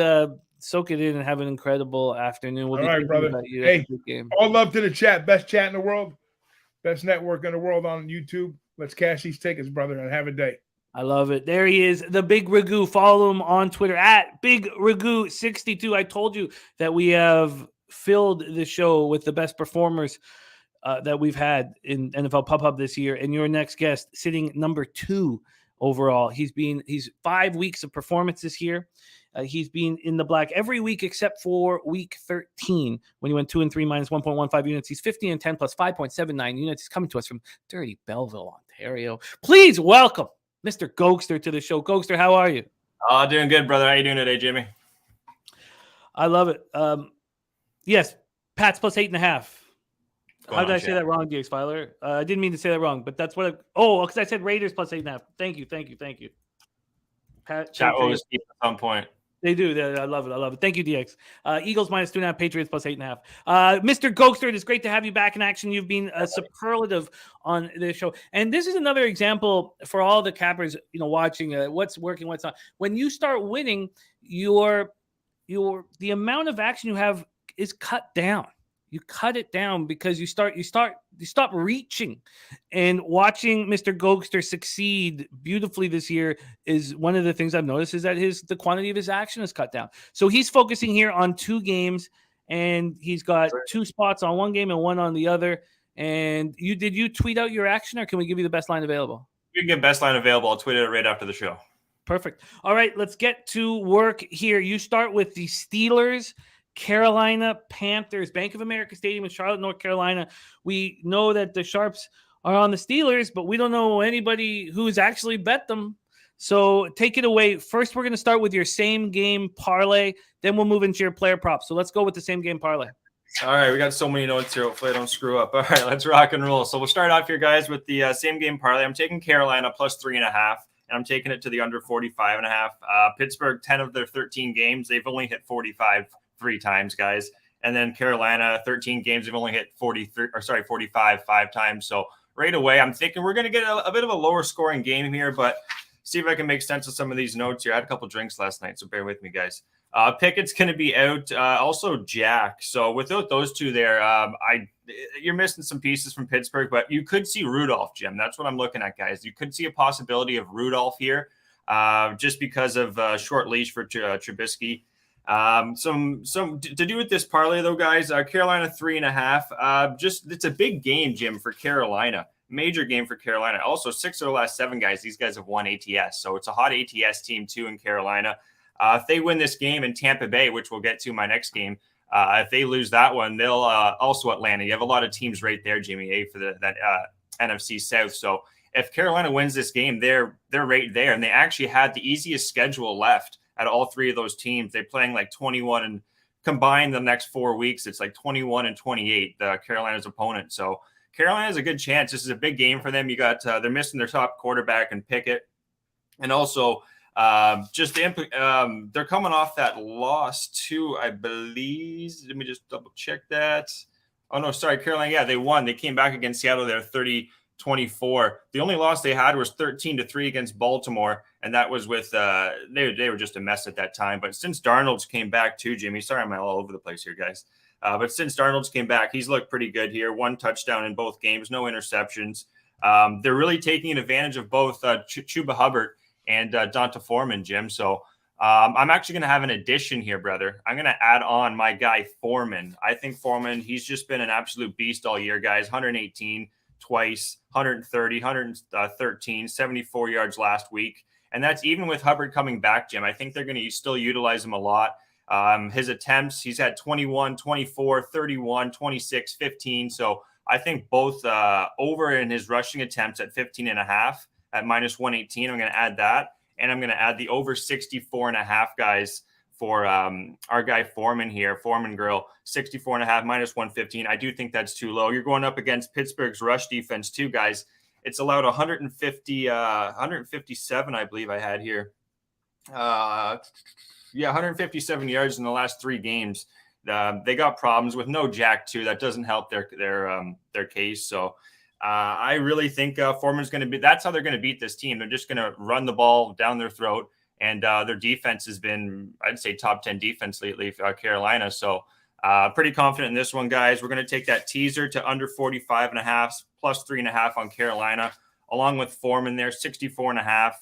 soak it in and have an incredible afternoon. We'll all right, brother. Hey, all love to the chat. Best chat in the world. Best network in the world on YouTube. Let's cash these tickets, brother, and have a day. I love it. There he is, the Big Ragu. Follow him on Twitter at Big Ragu62. I told you that we have filled the show with the best performers that we've had in NFL Pub this year. And your next guest, sitting number 2 overall. He's 5 weeks of performance this year. He's been in the black every week except for week 13 when he went 2-3 -1.15 units. He's 15-10 plus 5.79 units. He's coming to us from dirty Belleville, Ontario. Please welcome Mr. Goldster to the show. Goldster, how are you? Doing good, brother. How you doing today, Jimmy? I love it. Yes, Pats +8.5. How did I say that wrong, DX Filer? I didn't mean to say that wrong, but that's what because I said Raiders +8.5. Thank you. Chat always keep at some point. They do. I love it. Thank you, DX. Eagles -2.5, Patriots +8.5. Mr. Goldster, it is great to have you back in action. You've been superlative on this show. And this is another example for all the cappers, watching what's working, what's not. When you start winning, the amount of action you have is cut down. You cut it down because you stop reaching, and watching Mr. Goldster succeed beautifully this year is one of the things I've noticed is that the quantity of his action is cut down. So he's focusing here on 2 games, and he's got 2 spots on one game and 1 on the other. And did you tweet out your action, or can we give you the best line available? You can get best line available. I'll tweet it right after the show. Perfect. All right, let's get to work here. You start with the Steelers, Carolina Panthers, Bank of America Stadium in Charlotte, North Carolina. We know that the Sharps are on the Steelers, but we don't know anybody who's actually bet them. So take it away. First, we're going to start with your same game parlay. Then we'll move into your player props. So let's go with the same game parlay. All right, we got so many notes here. Hopefully I don't screw up. All right, let's rock and roll. So we'll start off here, guys, with the same game parlay. I'm taking Carolina +3.5, and I'm taking it to the under 45.5. Pittsburgh, 10 of their 13 games, they've only hit 45 3 times, guys. And then Carolina, 13 games, they've only hit 45 5 times. So right away, I'm thinking we're going to get a bit of a lower scoring game here, but see if I can make sense of some of these notes here. I had a couple drinks last night, so bear with me, guys. Pickett's going to be out. Also Jack. So without those 2 there, you're missing some pieces from Pittsburgh, but you could see Rudolph, Jim. That's what I'm looking at, guys. You could see a possibility of Rudolph here just because of short leash for Trubisky. Some to do with this parlay though, guys. Carolina 3.5. It's a big game, Jim, for Carolina. major game for Carolina. Also, 6 of the last 7 guys, these guys have won ATS. So it's a hot ATS team too in Carolina. If they win this game in Tampa Bay, which we'll get to my next game, if they lose that one, they'll also Atlanta. You have a lot of teams right there, Jimmy, for that NFC South. So if Carolina wins this game, they're right there. And they actually had the easiest schedule left out of all 3 of those teams. They're playing like 21 and combined the next 4 weeks. It's like 21 and 28, Carolina's opponent. So Carolina has a good chance. This is a big game for them. You got they're missing their top quarterback and Pickett. And also they're coming off that loss too, I believe. Let me just double check that. Oh, no, sorry, Carolina. Yeah, they won. They came back against Seattle. They're 30-24. The only loss they had was 13-3 against Baltimore, and that was with they were just a mess at that time. But since Darnold's came back too, Jimmy, sorry I'm all over the place here, guys. But since Darnold's came back, he's looked pretty good here. 1 touchdown in both games, no interceptions. They're really taking advantage of both Chuba Hubbard and Donta Foreman, Jim. So I'm actually going to have an addition here, brother. I'm going to add on my guy Foreman. I think Foreman, he's just been an absolute beast all year, guys. 118 twice, 130, 113, 74 yards last week. And that's even with Hubbard coming back, Jim. I think they're going to still utilize him a lot. His attempts, he's had 21, 24, 31, 26, 15. So I think both over in his rushing attempts at 15.5 at minus 118. I'm going to add that. And I'm going to add the over 64.5, guys, for our guy Foreman here. Foreman girl, 64.5 minus 115. I do think that's too low. You're going up against Pittsburgh's rush defense too, guys. It's allowed 157, I believe I had here. 157 yards in the last 3 games. They got problems with no Jack too. That doesn't help their case. So I really think Foreman's going to be. That's how they're going to beat this team. They're just going to run the ball down their throat, and their defense has been, I'd say, top 10 defense lately for Carolina. So pretty confident in this one, guys. We're going to take that teaser to under 45.5 plus 3.5 on Carolina, along with Foreman there, 64.5.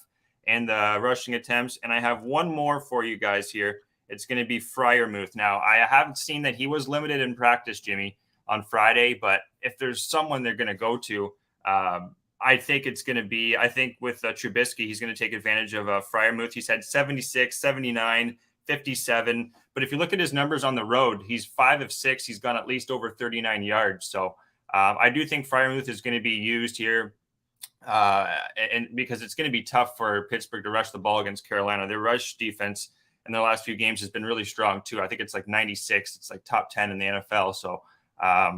And the rushing attempts. And I have one more for you guys here. It's going to be Freiermuth. Now, I haven't seen that he was limited in practice, Jimmy, on Friday. But if there's someone they're going to go to, I think it's going to be, I think with Trubisky, he's going to take advantage of Freiermuth. He's had 76, 79, 57. But if you look at his numbers on the road, he's 5 of 6. He's gone at least over 39 yards. So I do think Freiermuth is going to be used here. And because it's going to be tough for Pittsburgh to rush the ball against Carolina. Their rush defense in their last few games has been really strong too. I think it's like 96. It's like top 10 in the NFL. So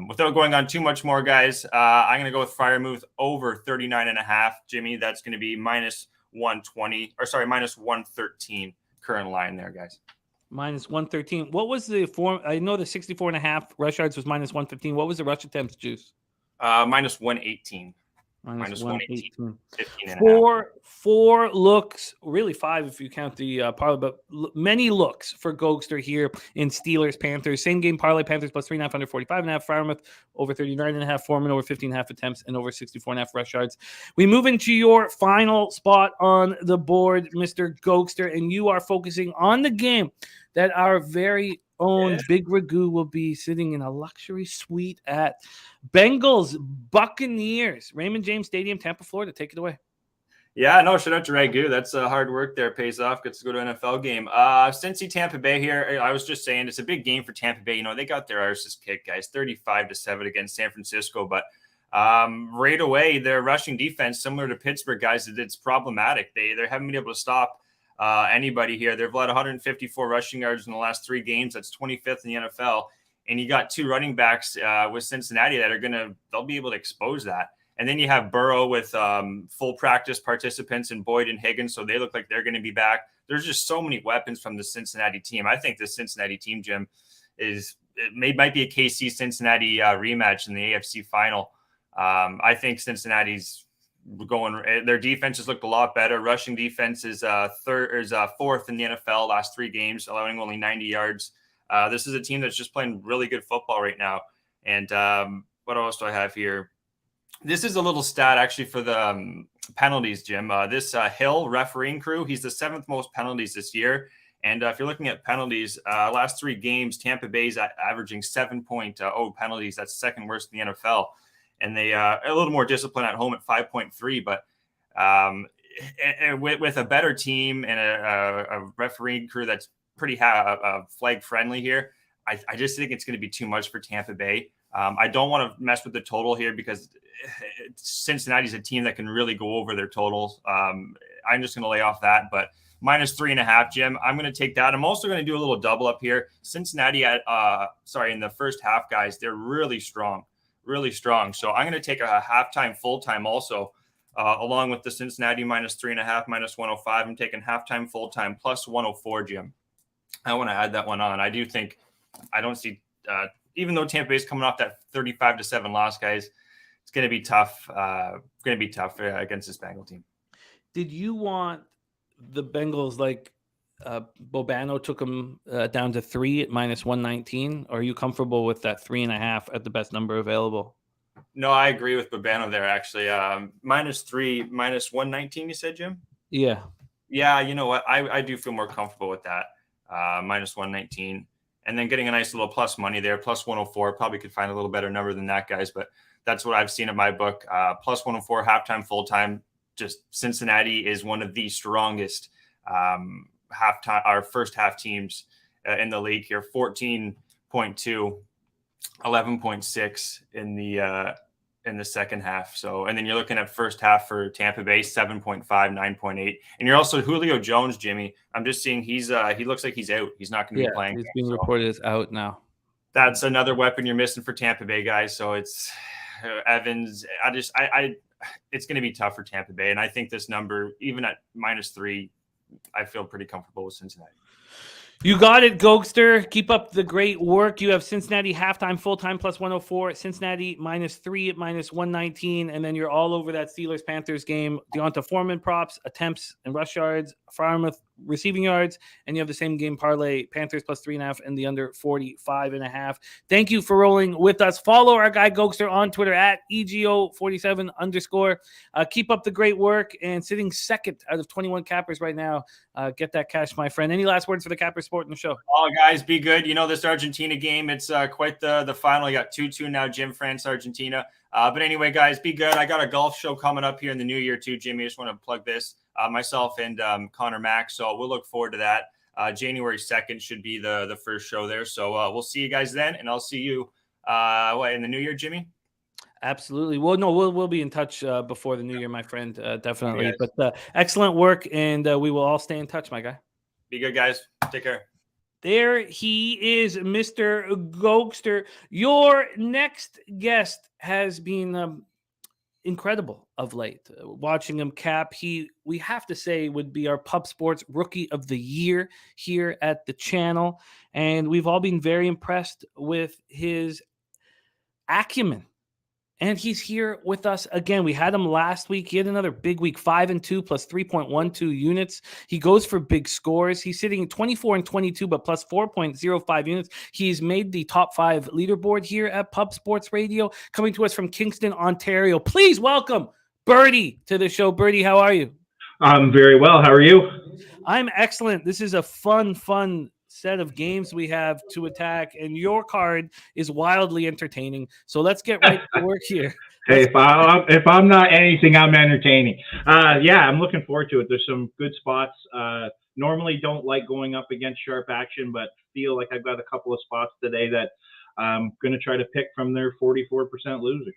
without going on too much more, guys, I'm going to go with Freiermuth over 39.5. Jimmy, that's going to be minus 113 current line there, guys. Minus 113. What was the form? I know the 64.5 rush yards was minus 115. What was the rush attempts, Juice? Minus 118. Minus 118. 15.5. Four looks, really 5 if you count the parlay, but many looks for Goldster here in Steelers Panthers. Same game parlay, Panthers plus 3.5 under 45.5. Freiermuth over 39.5. Foreman over 15.5 attempts and over 64.5 rush yards. We move into your final spot on the board, Mr. Goldster, and you are focusing on the game that our very own Big Ragu will be sitting in a luxury suite at Bengals Buccaneers, Raymond James Stadium, Tampa, Florida. Take it away. Yeah, no, shout out to Ragu. That's hard work there. Pays off. Gets to go to an NFL game. Cincy, Tampa Bay here. I was just saying it's a big game for Tampa Bay. You know, they got their arses kicked, guys, 35-7 against San Francisco. But right away, their rushing defense, similar to Pittsburgh, guys, it's problematic. They haven't been able to stop anybody here. They've led 154 rushing yards in the last 3 games. That's 25th in the NFL. And you got 2 running backs with Cincinnati that they'll be able to expose that. And then you have Burrow with full practice participants in Boyd and Higgins. So they look like they're going to be back. There's just so many weapons from the Cincinnati team. I think the Cincinnati team, Jim, might be a KC Cincinnati rematch in the AFC final. I think Cincinnati's their defense has looked a lot better. Rushing defense is 4th in the NFL last 3 games, allowing only 90 yards. This is a team that's just playing really good football right now. And what else do I have here? This is a little stat actually for the penalties, Jim. This Hill refereeing crew, he's the 7th most penalties this year. And if you're looking at penalties, last 3 games, Tampa Bay's averaging 7.0 penalties. That's 2nd worst in the NFL. and they a little more discipline at home at 5.3. But with a better team and a referee crew that's pretty flag friendly here, I just think it's going to be too much for Tampa Bay. I don't want to mess with the total here because Cincinnati's a team that can really go over their totals. I'm just going to lay off that, but -3.5, Jim. I'm going to take that. I'm also going to do a little double up here. Cincinnati in the first half, guys, they're really strong. So I'm going to take a halftime, full time also, along with the Cincinnati -3.5, -105. I'm taking halftime, full time, +104, Jim. I want to add that one on. I don't see, even though Tampa Bay is coming off that 35-7 loss, guys, it's going to be tough. Against this Bengal team. Did you want the Bengals like Bobano took them down to 3 at -119? Or are you comfortable with that 3.5 at the best number available? No, I agree with Bobano there, actually. -3, -119, you said, Jim? Yeah. Yeah, you know what? I do feel more comfortable with that. -119. And then getting a nice little plus money there, +104. Probably could find a little better number than that, guys. But that's what I've seen in my book. +104, halftime, full time. Just Cincinnati is one of the strongest halftime, our first half teams in the league here. 14.2, 11.6 in the second half. So, and then you're looking at first half for Tampa Bay, 7.5, 9.8, and you're also Julio Jones, Jimmy. I'm just seeing he looks like he's out. He's not going to be playing. He's being reported as out now. That's another weapon you're missing for Tampa Bay, guys. So it's Evans. It's going to be tough for Tampa Bay, and I think this number, even at -3, I feel pretty comfortable with Cincinnati. You got it, Goldster. Keep up the great work. You have Cincinnati halftime, full-time, +104. Cincinnati -3 at -119. And then you're all over that Steelers-Panthers game. Deonta Foreman props, attempts and rush yards, Farmouth receiving yards. And you have the same game parlay, Panthers +3.5 and the under 45.5. Thank you for rolling with us. Follow our guy Goldster on Twitter at EGO47_. Keep up the great work, and sitting second out of 21 cappers right now. Get that cash, my friend. Any last words for the capper sport in the show? Oh, guys, be good. You know, this Argentina game, it's quite the final. You got 2-2 now, Jim, France, Argentina. But anyway, guys, be good. I got a golf show coming up here in the new year too, Jimmy. I just want to plug this. Myself and Connor Mack. So we'll look forward to that. January 2nd should be the first show there. So we'll see you guys then, and I'll see you in the new year, Jimmy. Absolutely. Well, no, we'll be in touch before the new year, my friend. Definitely. Yes. But excellent work, and we will all stay in touch, my guy. Be good, guys. Take care. There he is, Mr. Goldster. Your next guest has been incredible of late. Watching him cap, we have to say would be our Pub Sports Rookie of the Year here at the channel. And we've all been very impressed with his acumen. And he's here with us again. We had him last week. He had another big week, 5-2 plus 3.12 units. He goes for big scores. He's sitting 24-22, but plus 4.05 units. He's made the top 5 leaderboard here at Pub Sports Radio. Coming to us from Kingston, Ontario. Please welcome Birdie to the show. Birdie, how are you? I'm very well. How are you? I'm excellent. This is a fun set of games we have to attack, and your card is wildly entertaining. So let's get right to work here. Hey, if I'm not anything, I'm entertaining. Yeah, I'm looking forward to it. There's some good spots. Normally don't like going up against sharp action, but feel like I've got a couple of spots today that I'm going to try to pick from their 44% losers.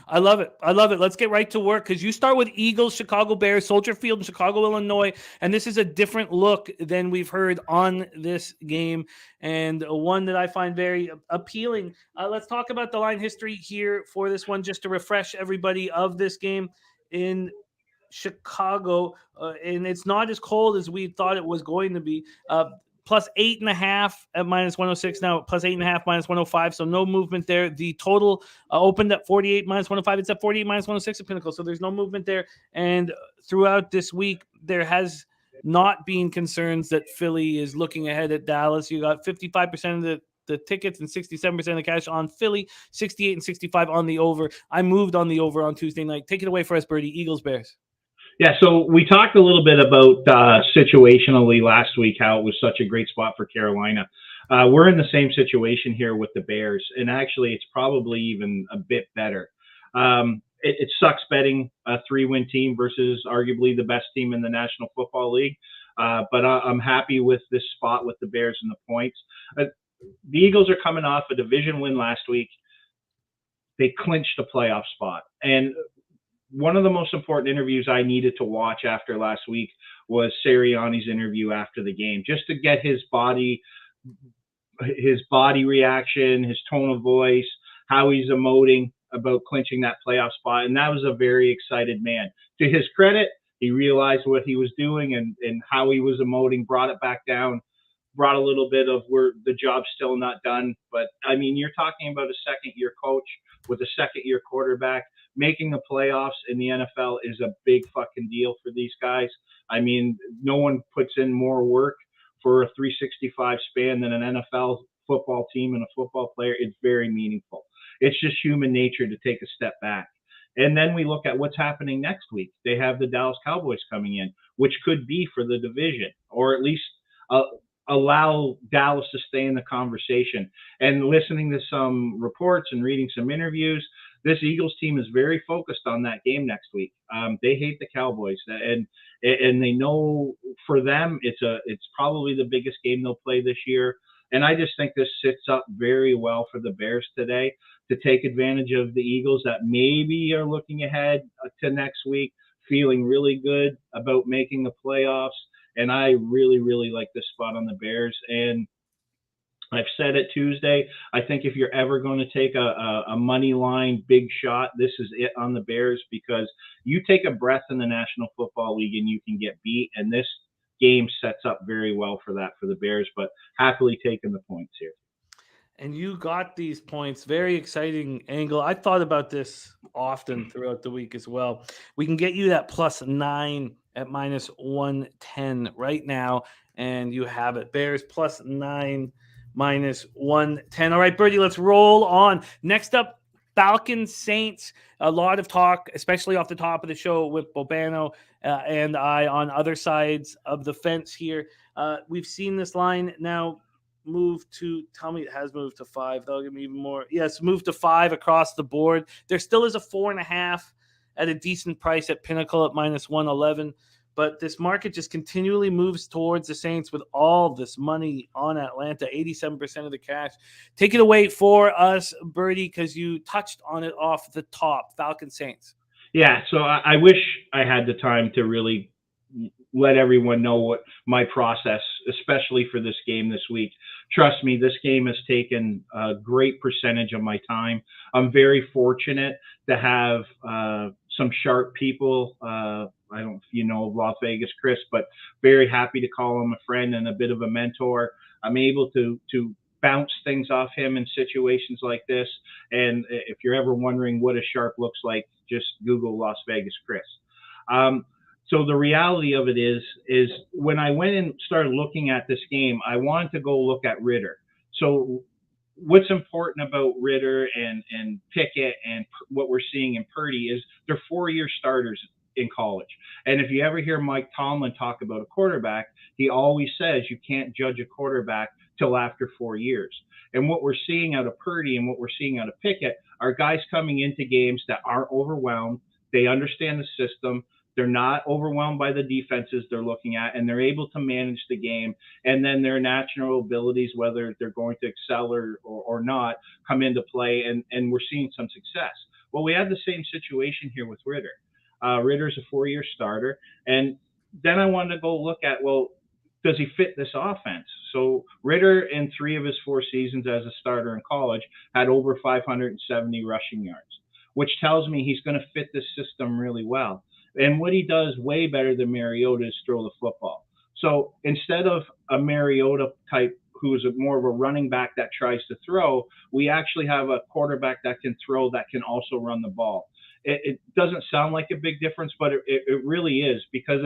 I love it. Let's get right to work, because you start with Eagles, Chicago Bears, Soldier Field in Chicago, Illinois, and this is a different look than we've heard on this game, and one that I find very appealing. Let's talk about the line history here for this one, just to refresh everybody of this game in Chicago, and it's not as cold as we thought it was going to be. Plus 8.5 at -106, now plus 8.5 -105, so no movement there. The total opened at 48 -105. It's at 48 -106 at Pinnacle, so there's no movement there. And throughout this week, there has not been concerns that Philly is looking ahead at Dallas. You got 55% of the tickets and 67% of the cash on Philly, 68 and 65 on the over. I moved on the over on Tuesday night. Take it away for us, Birdie. Eagles, Bears. Yeah, so we talked a little bit about situationally last week, how it was such a great spot for Carolina. We're in the same situation here with the Bears, and actually it's probably even a bit better. It sucks betting a 3-win team versus arguably the best team in the National Football League. But I'm happy with this spot with the Bears and the points. The Eagles are coming off a division win last week. They clinched a playoff spot. And one of the most important interviews I needed to watch after last week was Sirianni's interview after the game, just to get his body reaction, his tone of voice, how he's emoting about clinching that playoff spot. And that was a very excited man. To his credit, he realized what he was doing and how he was emoting, brought it back down, brought a little bit of where the job's still not done. But I mean, you're talking about a second-year coach with a second-year quarterback. Making the playoffs in the NFL is a big fucking deal for these guys. I mean, no one puts in more work for a 365 span than an NFL football team and a football player. It's very meaningful. It's just human nature to take a step back. And then we look at what's happening next week. They have the Dallas Cowboys coming in, which could be for the division, or at least allow Dallas to stay in the conversation. And listening to some reports and reading some interviews, this Eagles team is very focused on that game next week. They hate the Cowboys, and they know for them it's probably the biggest game they'll play this year. And I just think this sits up very well for the Bears today to take advantage of the Eagles that maybe are looking ahead to next week, feeling really good about making the playoffs. And I really, really like this spot on the Bears. And I've said it Tuesday, I think if you're ever going to take a money line big shot, this is it on the Bears, because you take a breath in the National Football League and you can get beat. And this game sets up very well for that for the Bears, but happily taking the points here. And you got these points. Very exciting angle. I thought about this often throughout the week as well. We can get you that +9 at -110 right now, and you have it. Bears +9, -110. All right, Birdie, let's roll on. Next up, Falcons, Saints. A lot of talk, especially off the top of the show with Bobano and I on other sides of the fence here. We've seen this line now move to, tell me it has moved to 5. They'll give me even more. Yes, moved to 5 across the board. There still is a 4.5 at a decent price at Pinnacle at -111. But this market just continually moves towards the Saints with all this money on Atlanta, 87% of the cash. Take it away for us, Birdie, because you touched on it off the top. Falcons, Saints. Yeah, so I wish I had the time to really let everyone know what my process, especially for this game this week. Trust me, this game has taken a great percentage of my time. I'm very fortunate to have some sharp people. I don't know if you know Las Vegas Chris, but very happy to call him a friend and a bit of a mentor. I'm able to bounce things off him in situations like this. And if you're ever wondering what a sharp looks like, just Google Las Vegas Chris. So the reality of it is when I went and started looking at this game, I wanted to go look at Ritter. So what's important about Ritter and Pickett and what we're seeing in Birdie is they're 4-year starters in college. And if you ever hear Mike Tomlin talk about a quarterback, he always says you can't judge a quarterback till after 4 years. And what we're seeing out of Birdie and what we're seeing out of Pickett are guys coming into games that aren't overwhelmed. They understand the system. They're not overwhelmed by the defenses they're looking at, and they're able to manage the game. And then their natural abilities, whether they're going to excel or not, come into play, and we're seeing some success. Well, we have the same situation here with Ritter. Ritter's a 4-year starter. And then I wanted to go look at, well, does he fit this offense? So Ritter, in 3 of his 4 seasons as a starter in college, had over 570 rushing yards, which tells me he's going to fit this system really well. And what he does way better than Mariota is throw the football. So instead of a Mariota type who is more of a running back that tries to throw, we actually have a quarterback that can throw, that can also run the ball. It doesn't sound like a big difference, but it really is, because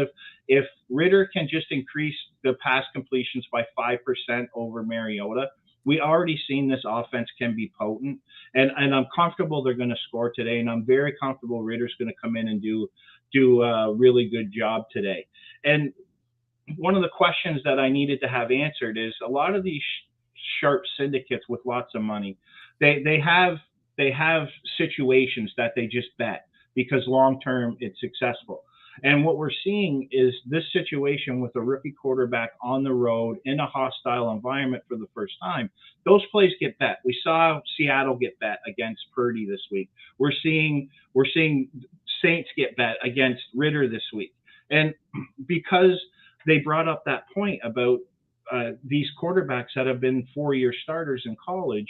if Ritter can just increase the pass completions by 5% over Mariota, we already seen this offense can be potent, and I'm comfortable they're going to score today, and I'm very comfortable Ritter's going to come in and do a really good job today. And one of the questions that I needed to have answered is a lot of these sharp syndicates with lots of money, they have they have situations that they just bet because long term it's successful. And what we're seeing is this situation with a rookie quarterback on the road in a hostile environment for the first time. Those plays get bet. We saw Seattle get bet against Birdie this week. We're seeing Saints get bet against Ritter this week. And because they brought up that point about these quarterbacks that have been 4-year starters in college,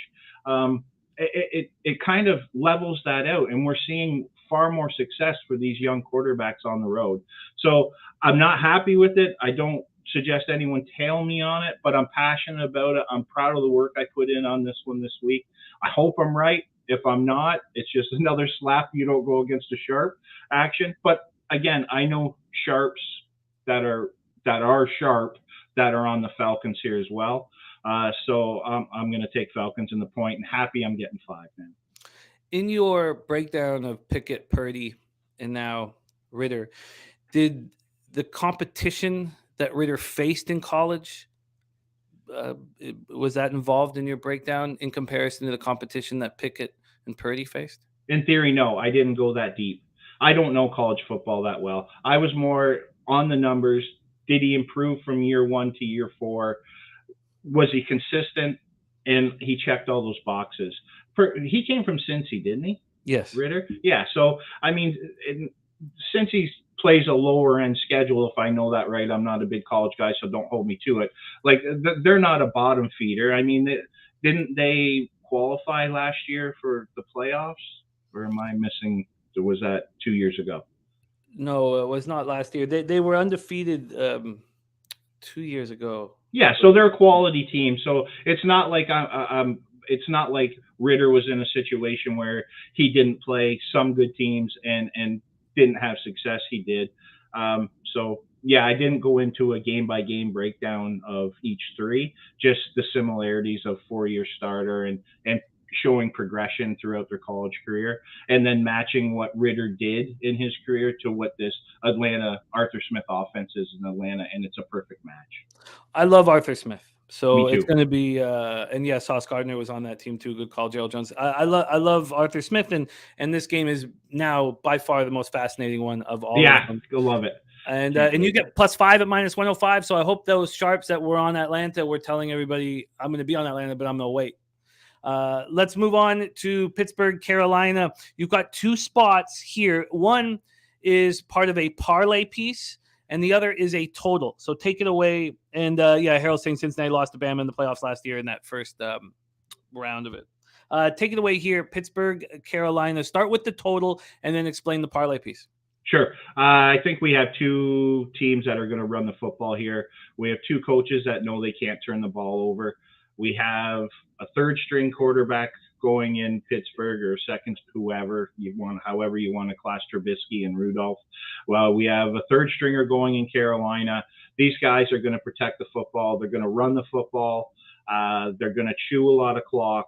it kind of levels that out, and we're seeing far more success for these young quarterbacks on the road. So I'm not happy with it. I don't suggest anyone tail me on it, but I'm passionate about it. I'm proud of the work I put in on this one this week. I hope I'm right. If I'm not, it's just another slap. You don't go against a sharp action. But again, I know sharps that are sharp that are on the Falcons here as well. So I'm going to take Falcons in the point, and happy I'm getting 5 now. In your breakdown of Pickett, Purdy, and now Ritter, did the competition that Ritter faced in college, was that involved in your breakdown in comparison to the competition that Pickett and Purdy faced? In theory, no. I didn't go that deep. I don't know college football that well. I was more on the numbers. Did he improve from year 1 to year 4? Was he consistent? And he checked all those boxes. He came from Cincy, didn't he? Yes. Ritter? Yeah. So, I mean, Cincy plays a lower end schedule, if I know that right. I'm not a big college guy, so don't hold me to it. Like, they're not a bottom feeder. I mean, didn't they qualify last year for the playoffs? Or am I missing? Was that 2 years ago? No, it was not last year. They were undefeated 2 years ago. Yeah, so they're a quality team. So it's not like it's not like Ritter was in a situation where he didn't play some good teams and didn't have success. He did. So yeah, I didn't go into a game by game breakdown of each 3, just the similarities of 4-year starter and showing progression throughout their college career, and then matching what Ritter did in his career to what this Atlanta Arthur Smith offense is in Atlanta, and it's a perfect match. I love Arthur Smith, so Me too. it's going to be and yeah, Sauce Gardner was on that team too. Good call, Gerald Jones. I love Arthur Smith, and this game is now by far the most fascinating one of all. Yeah, of them. I love it. And you get +5 at -105. So I hope those sharps that were on Atlanta were telling everybody I'm going to be on Atlanta, but I'm going to wait. Let's move on to Pittsburgh, Carolina. You've got 2 spots here. One is part of a parlay piece, and the other is a total. So take it away. And yeah, Harold's saying Cincinnati lost to Bama in the playoffs last year in that first round of it. Take it away here, Pittsburgh, Carolina. Start with the total and then explain the parlay piece. Sure. I think we have 2 teams that are going to run the football here. We have 2 coaches that know they can't turn the ball over. We have a 3rd-string quarterback going in Pittsburgh, or second, however you want to class Trubisky and Rudolph. Well, we have a 3rd-stringer going in Carolina. These guys are going to protect the football. They're going to run the football. They're going to chew a lot of clock.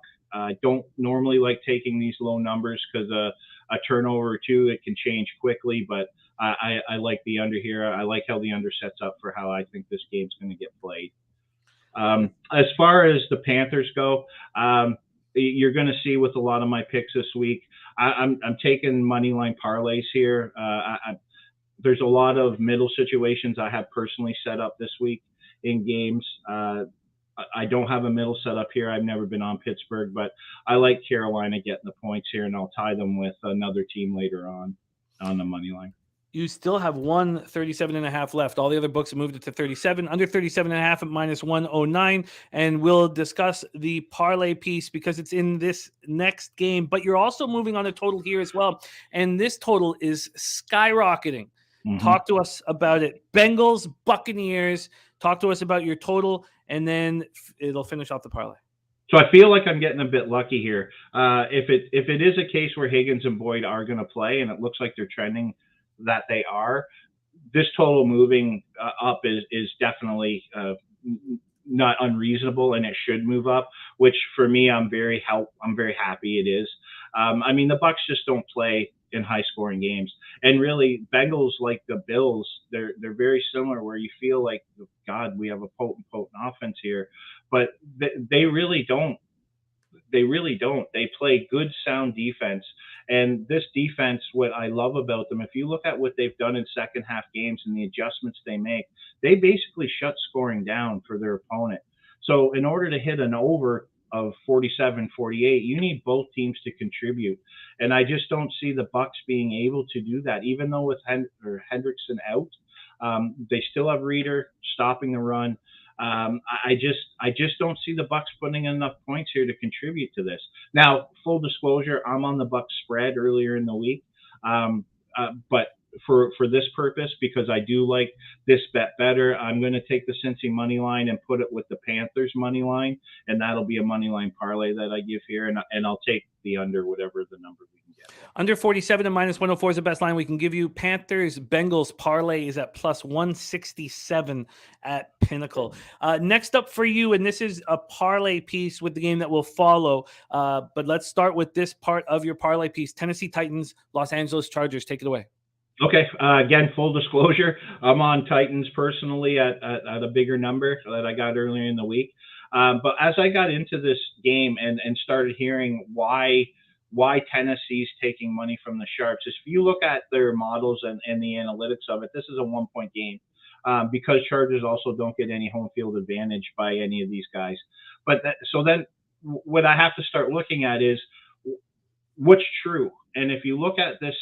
Don't normally like taking these low numbers because a turnover or 2, it can change quickly, but I like the under here. I like how the under sets up for how I think this game's going to get played. As far as the Panthers go, you're going to see with a lot of my picks this week, I'm taking money line parlays here. There's a lot of middle situations I have personally set up this week in games. I don't have a middle set up here. I've never been on Pittsburgh, but I like Carolina getting the points here, and I'll tie them with another team later on the money line. You still have 137.5 left. All the other books have moved it to 37, under 37.5 at -109. And we'll discuss the parlay piece because it's in this next game. But you're also moving on a total here as well. And this total is skyrocketing. Mm-hmm. Talk to us about it. Bengals, Buccaneers. Talk to us about your total, and then it'll finish off the parlay. So I feel like I'm getting a bit lucky here. If it is a case where Higgins and Boyd are going to play, and it looks like they're trending that they are, this total moving up is definitely not unreasonable, and it should move up, which for me, I'm very happy it is. I mean, the Bucs just don't play in high scoring games, and really Bengals, like the Bills, they're very similar, where you feel like, God, we have a potent offense here, but they really don't. they really don't. They play good, sound defense. And this defense, what I love about them, if you look at what they've done in second half games and the adjustments they make, they basically shut scoring down for their opponent. So in order to hit an over of 47, 48, you need both teams to contribute. And I just don't see the Bucs being able to do that, even though with Hendrickson out. They still have Reader stopping the run. I just don't see the Bucs putting enough points here to contribute to this. Now, full disclosure, I'm on the Bucs spread earlier in the week, but for this purpose, because I do like this bet better, I'm going to take the Cincy money line and put it with the Panthers money line, and that'll be a money line parlay that I give here, and I'll take the under whatever the number we can get. Under 47 and minus 104 is the best line we can give you. Panthers Bengals parlay is at plus 167 at Pinnacle. Next up for you, and this is a parlay piece with the game that will follow, but let's start with this part of your parlay piece. Tennessee Titans, Los Angeles Chargers. Take it away. Okay. Again, full disclosure, I'm on Titans personally at a bigger number that I got earlier in the week. But as I got into this game and started hearing why Tennessee's taking money from the Sharps, if you look at their models and the analytics of it, this is a 1-point game because Chargers also don't get any home field advantage by any of these guys. But so then what I have to start looking at is what's true. And if you look at this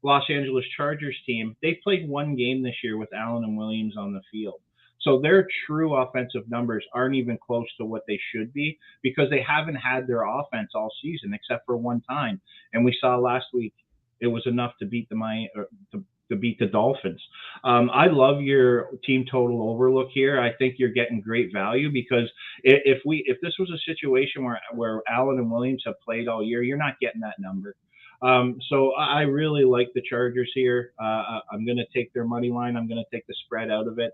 Los Angeles Chargers team, they played one game this year with Allen and Williams on the field. So their true offensive numbers aren't even close to what they should be because they haven't had their offense all season except for one time. And we saw last week it was enough to beat to beat the Dolphins. I love your team total overlook here. I think you're getting great value because if this was a situation where Allen and Williams have played all year, you're not getting that number. So I really like the Chargers here. I'm going to take their money line. I'm going to take the spread out of it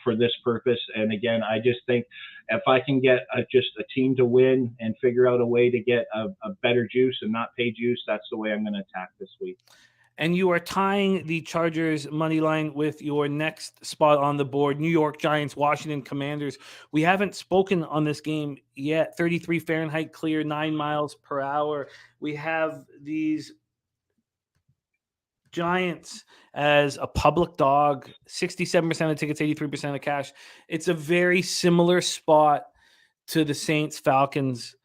for this purpose. And again, I just think if I can get just a team to win and figure out a way to get a better juice and not pay juice, that's the way I'm going to attack this week. And you are tying the Chargers money line with your next spot on the board, New York Giants, Washington Commanders. We haven't spoken on this game yet. 33 Fahrenheit clear, 9 miles per hour. We have these Giants as a public dog, 67% of tickets, 83% of cash. It's a very similar spot to the Saints Falcons.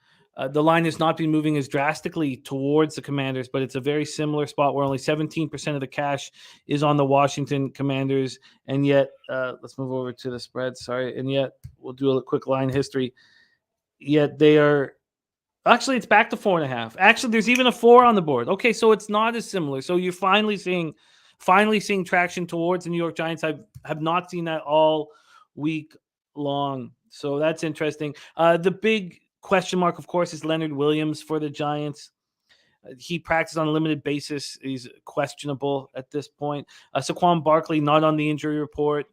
The line has not been moving as drastically towards the Commanders, but it's a very similar spot where only 17% of the cash is on the Washington Commanders. And yet, let's move over to the spread. Sorry. And yet, we'll do a quick line history. Yet they are actually, it's back to 4.5. Actually, there's even a 4 on the board. Okay, so it's not as similar. So you're finally seeing traction towards the New York Giants. I have not seen that all week long. So that's interesting. The big question mark, of course, is Leonard Williams for the Giants. He practiced on a limited basis. He's questionable at this point. Saquon Barkley not on the injury report.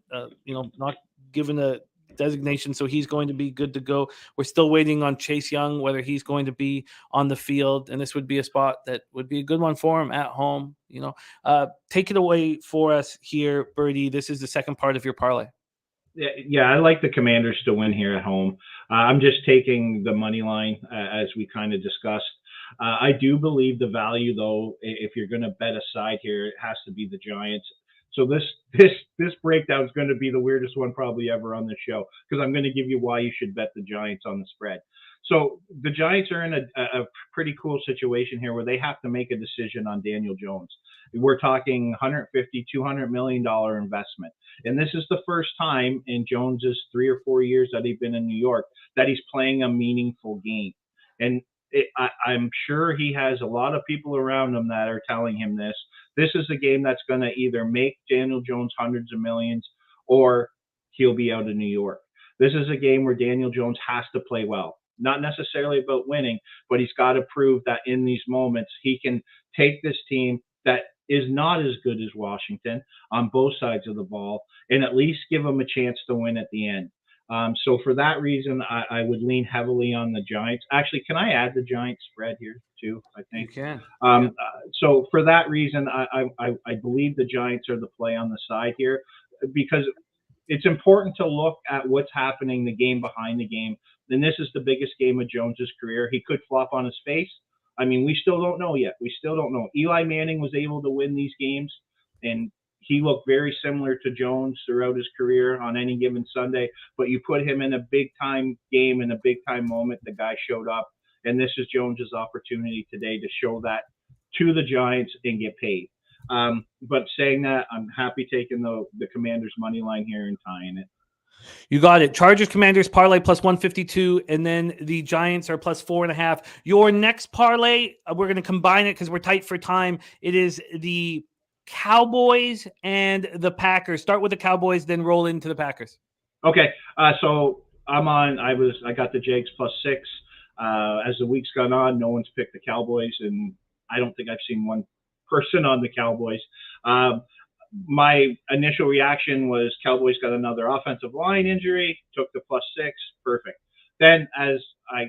Not given a designation, so he's going to be good to go. We're still waiting on Chase Young, whether he's going to be on the field, and this would be a spot that would be a good one for him at home. Take it away for us here, Birdie. This is the second part of your parlay. Yeah, I like the Commanders to win here at home. I'm just taking the money line as we kind of discussed. I do believe the value, though, if you're going to bet a side here, it has to be the Giants. So this breakdown is going to be the weirdest one probably ever on the show because I'm going to give you why you should bet the Giants on the spread. So the Giants are in a pretty cool situation here where they have to make a decision on Daniel Jones. We're talking $150, $200 million investment. And this is the first time in Jones's 3 or 4 years that he's been in New York that he's playing a meaningful game. And I'm sure he has a lot of people around him that are telling him this. This is a game that's going to either make Daniel Jones hundreds of millions or he'll be out of New York. This is a game where Daniel Jones has to play well. Not necessarily about winning, but he's got to prove that in these moments he can take this team that is not as good as Washington on both sides of the ball and at least give them a chance to win at the end. So for that reason, I would lean heavily on the Giants. Actually, can I add the Giants spread here too? I think you can. So for that reason, I believe the Giants are the play on the side here because it's important to look at what's happening, the game behind the game, then this is the biggest game of Jones's career. He could flop on his face. I mean, we still don't know yet. We still don't know. Eli Manning was able to win these games, and he looked very similar to Jones throughout his career on any given Sunday. But you put him in a big-time game, in a big-time moment, the guy showed up. And this is Jones's opportunity today to show that to the Giants and get paid. But saying that, I'm happy taking the Commanders' money line here and tying it. You got it. Chargers, Commanders, parlay plus 152, and then the Giants are plus 4.5. Your next parlay, we're going to combine it because we're tight for time. It is the Cowboys and the Packers. Start with the Cowboys, then roll into the Packers. Okay, so I got the Jags plus 6. As the week's gone on, no one's picked the Cowboys, and I don't think I've seen one person on the Cowboys. My initial reaction was Cowboys got another offensive line injury, took the plus 6, perfect. Then as I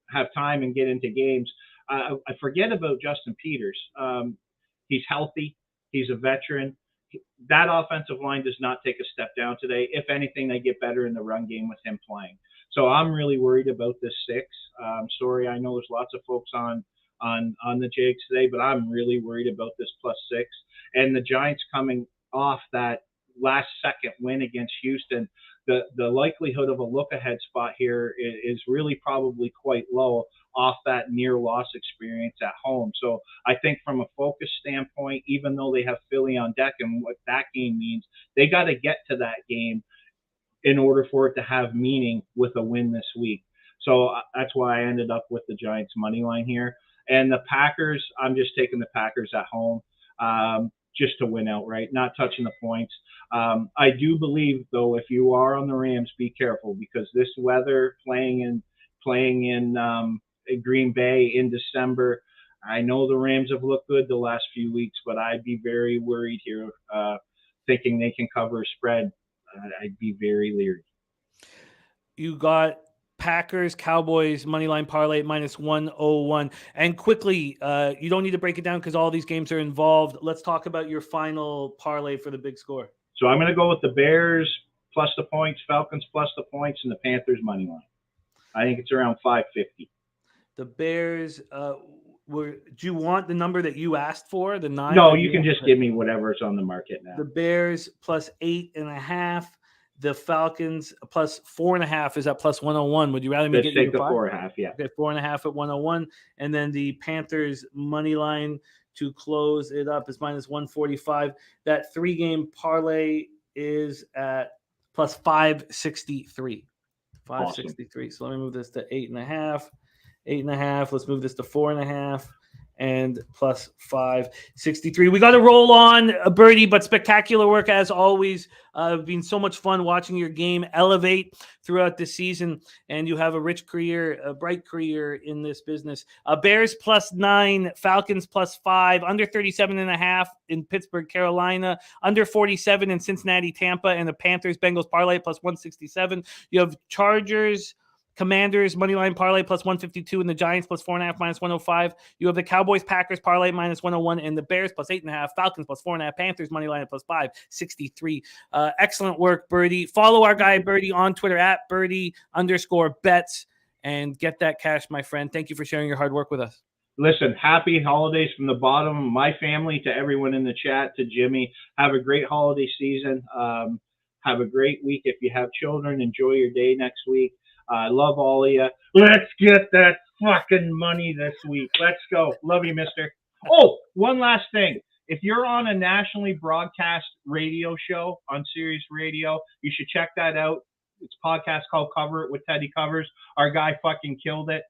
have time and get into games, I forget about Justin Peters. He's healthy. He's a veteran. That offensive line does not take a step down today. If anything, they get better in the run game with him playing. So I'm really worried about this 6. Sorry, I know there's lots of folks on the Jags today, but I'm really worried about this plus 6. And the Giants coming off that last second win against Houston, the likelihood of a look-ahead spot here is really probably quite low off that near loss experience at home. So I think from a focus standpoint, even though they have Philly on deck and what that game means, they got to get to that game in order for it to have meaning with a win this week. So that's why I ended up with the Giants money line here. And the Packers, I'm just taking the Packers at home just to win outright, not touching the points. I do believe, though, if you are on the Rams, be careful because this weather playing in Green Bay in December, I know the Rams have looked good the last few weeks, but I'd be very worried here thinking they can cover a spread. I'd be very leery. You got Packers, Cowboys, moneyline parlay minus 101. And quickly, you don't need to break it down because all these games are involved. Let's talk about your final parlay for the big score. So I'm going to go with the Bears plus the points, Falcons plus the points, and the Panthers money line. I think it's around 550. The Bears, do you want the number that you asked for, the 9? No, you can just give me whatever's on the market now. The Bears plus 8.5. The Falcons plus 4.5 is at plus 101. Would you rather me get you the 4.5? Yeah. Okay, 4.5 at 101, and then the Panthers money line to close it up is minus 145. That 3-game parlay is at plus 563. 563. Awesome. So let me move this to 8.5. 8.5. Let's move this to 4.5. And plus 563. We got to roll on, Birdie, but spectacular work as always. Been so much fun watching your game elevate throughout the season, and you have a rich career, a bright career in this business. Bears plus 9, Falcons plus 5, under 37.5 in Pittsburgh, Carolina, under 47 in Cincinnati, Tampa, and the Panthers Bengals parlay plus 167. You have Chargers, Commanders moneyline parlay plus 152, and the Giants plus 4.5 minus 105. You have the Cowboys Packers parlay minus 101, and the Bears plus 8.5, Falcons plus 4.5, Panthers moneyline plus 563. Excellent work, Birdie. Follow our guy Birdie on Twitter at Birdie_bets and get that cash, my friend. Thank you for sharing your hard work with us. Listen, happy holidays from the bottom of my family to everyone in the chat, to Jimmy. Have a great holiday season. Have a great week. If you have children, enjoy your day next week. I love all of you. Let's get that fucking money this week. Let's go. Love you, mister. Oh, one last thing. If you're on a nationally broadcast radio show on Sirius Radio, you should check that out. It's a podcast called Cover It with Teddy Covers. Our guy fucking killed it.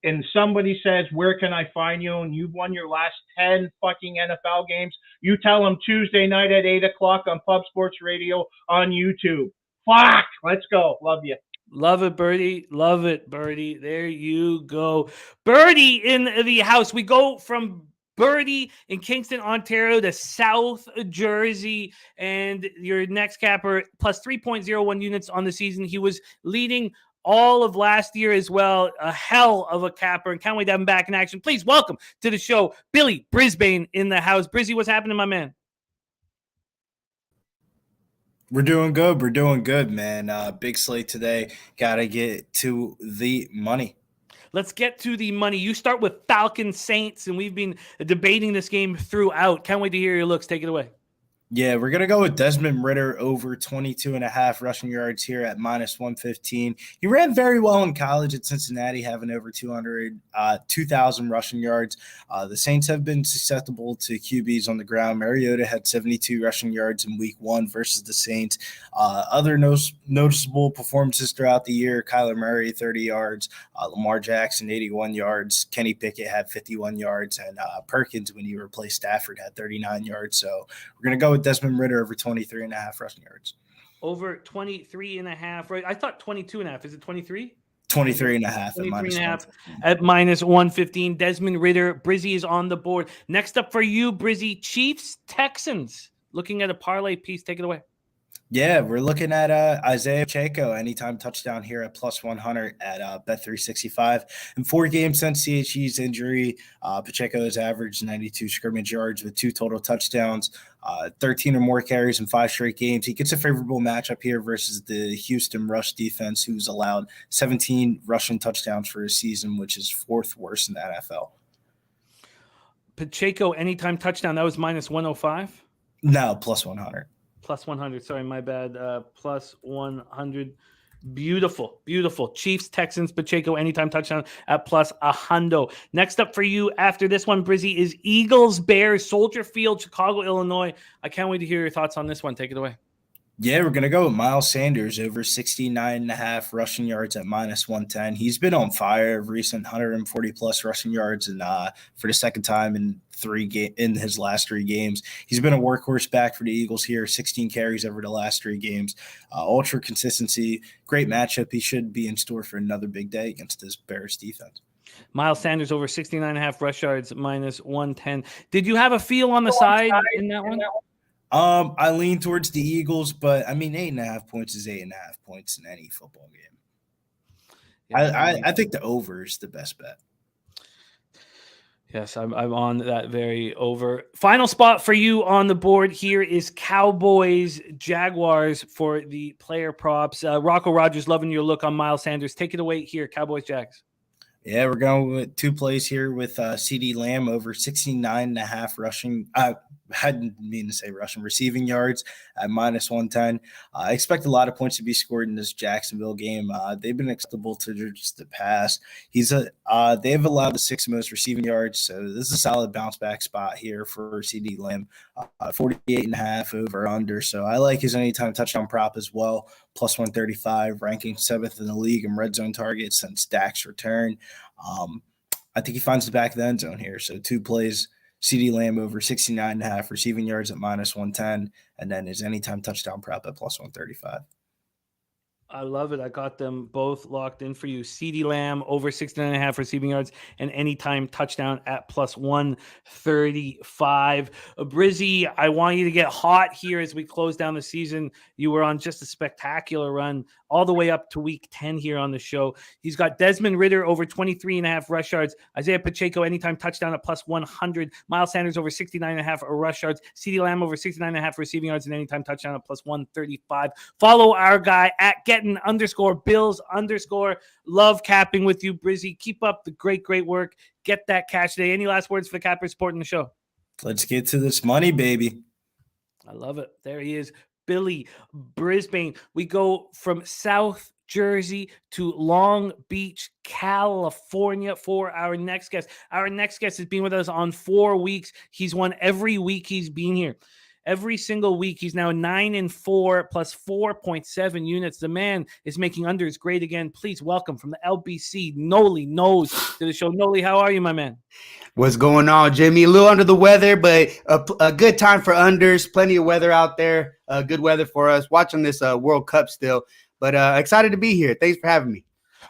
And somebody says, where can I find you? And you've won your last 10 fucking NFL games. You tell them Tuesday night at 8 o'clock on Pub Sports Radio on YouTube. Fuck. Let's go. Love you. Love it, Birdie. Love it, Birdie. There you go. Birdie in the house. We go from Birdie in Kingston, Ontario to South Jersey. And your next capper plus 3.01 units on the season. He was leading all of last year as well. A hell of a capper. And can't wait to have him back in action. Please welcome to the show, Billy Brisbane in the house. Brizzy, what's happening, my man? We're doing good. We're doing good, man. Big slate today. Got to get to the money. Let's get to the money. You start with Falcons Saints, and we've been debating this game throughout. Can't wait to hear your looks. Take it away. Yeah, we're going to go with Desmond Ridder over 22.5 rushing yards here at minus 115. He ran very well in college at Cincinnati, having over 2,000 rushing yards. The Saints have been susceptible to QBs on the ground. Mariota had 72 rushing yards in week 1 versus the Saints. Other noticeable performances throughout the year, Kyler Murray, 30 yards, Lamar Jackson, 81 yards, Kenny Pickett had 51 yards, and Perkins, when he replaced Stafford, had 39 yards. So we're going to go with Desmond Ridder over 23.5 rushing yards. Over 23.5, right? I thought 22.5. Is it 23? 23.5 at minus 115. Desmond Ridder. Brizzy is on the board. Next up for you, Brizzy, Chiefs, Texans. Looking at a parlay piece. Take it away. Yeah, we're looking at Isaiah Pacheco anytime touchdown here at plus 100 at Bet365. In 4 games since CHE's injury, Pacheco has averaged 92 scrimmage yards with 2 total touchdowns, 13 or more carries in 5 straight games. He gets a favorable matchup here versus the Houston rush defense, who's allowed 17 rushing touchdowns for a season, which is 4th worst in the NFL. Pacheco anytime touchdown. That was minus 105? No, plus 100. Plus 100. Sorry, my bad. Plus 100. Beautiful. Beautiful. Chiefs, Texans, Pacheco, anytime touchdown at plus 100. Next up for you after this one, Brizzy, is Eagles, Bears, Soldier Field, Chicago, Illinois. I can't wait to hear your thoughts on this one. Take it away. Yeah, we're going to go with Miles Sanders over 69.5 rushing yards at minus 110. He's been on fire of recent, 140-plus rushing yards, and for the second time in his last 3 games. He's been a workhorse back for the Eagles here, 16 carries over the last 3 games. Ultra consistency, great matchup. He should be in store for another big day against this Bears defense. Miles Sanders over 69.5 rush yards, minus 110. Did you have a feel on the side in that one? I lean towards the Eagles, but I mean, 8.5 points is 8.5 points in any football game. Yeah, I think the over is the best bet. Yes, I'm on that very over. Final spot for you on the board here is Cowboys, Jaguars for the player props. Rocco Rogers, loving your look on Miles Sanders. Take it away here, Cowboys, Jags. Yeah, we're going with 2 plays here with CD Lamb over 69.5 rushing. I didn't mean to say rushing, receiving yards at minus 110. I expect a lot of points to be scored in this Jacksonville game. They've been acceptable to just the pass. They've allowed the 6th most receiving yards, so this is a solid bounce back spot here for CD Lamb. 48.5 over under. So I like his anytime touchdown prop as well. Plus 135, ranking 7th in the league in red zone targets since Dak's return. I think he finds the back of the end zone here. So 2 plays. CD Lamb over 69.5 receiving yards at minus 110, and then his anytime touchdown prop at plus 135. I love it. I got them both locked in for you. CD Lamb over 69.5 receiving yards and anytime touchdown at plus 135. Brizzy, I want you to get hot here as we close down the season. You were on just a spectacular run all the way up to week 10 here on the show. He's got Desmond Ridder over 23.5 rush yards. Isaiah Pacheco anytime touchdown at plus 100. Miles Sanders over 69.5 rush yards. CD Lamb over 69.5 receiving yards and anytime touchdown at plus 135. Follow our guy at Gettin_Bills_. Love capping with you, Brizzy. Keep up the great work. Get that cash today. Any last words for the cappers supporting the show? Let's get to this money, baby. I love it. There he is. Billy, Brisbane. We go from South Jersey to Long Beach, California for our next guest. Our next guest has been with us on 4 weeks. He's won every week he's been here. Every single week, he's now 9-4 plus 4.7 units. The man is making unders great again. Please welcome from the LBC, Noli Knows to the show. Noli, how are you, my man? What's going on, Jimmy? A little under the weather, but a good time for unders. Plenty of weather out there. Good weather for us. Watching this World Cup still, but excited to be here. Thanks for having me.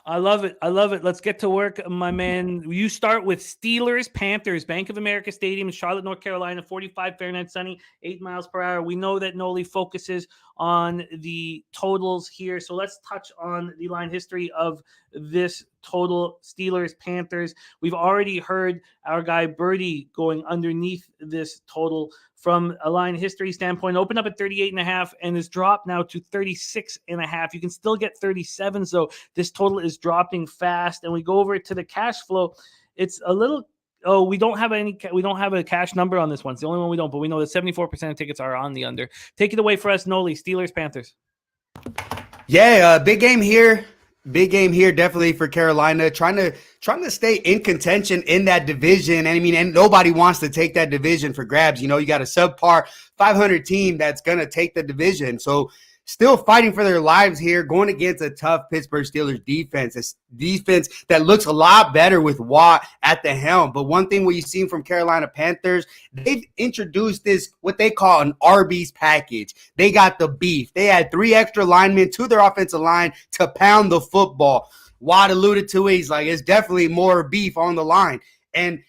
I love it. Let's get to work, my man. You start with Steelers, Panthers, Bank of America Stadium in Charlotte, North Carolina, 45 Fahrenheit sunny, 8 miles per hour. We know that Noli focuses on the totals here. So let's touch on the line history of this total. Steelers, Panthers. We've already heard our guy Birdie going underneath this total from a line history standpoint. Opened up at 38.5 and is dropped now to 36.5. You can still get 37, so this total is dropping fast. And we go over to the cash flow. It's a little. Oh, we don't have a cash number on this one. It's the only one we don't, but we know that 74% of tickets are on the under. Take it away for us, Noli. Steelers, Panthers. Yeah, big game here. Big game here, definitely for Carolina. Trying to stay in contention in that division. And nobody wants to take that division for grabs. You got a subpar 500 team that's gonna take the division. So still fighting for their lives here, going against a tough Pittsburgh Steelers defense. A defense that looks a lot better with Watt at the helm. But one thing we've seen from Carolina Panthers, they've introduced this, what they call an Arby's package. They got the beef. They had 3 extra linemen to their offensive line to pound the football. Watt alluded to it. He's like, it's definitely more beef on the line. And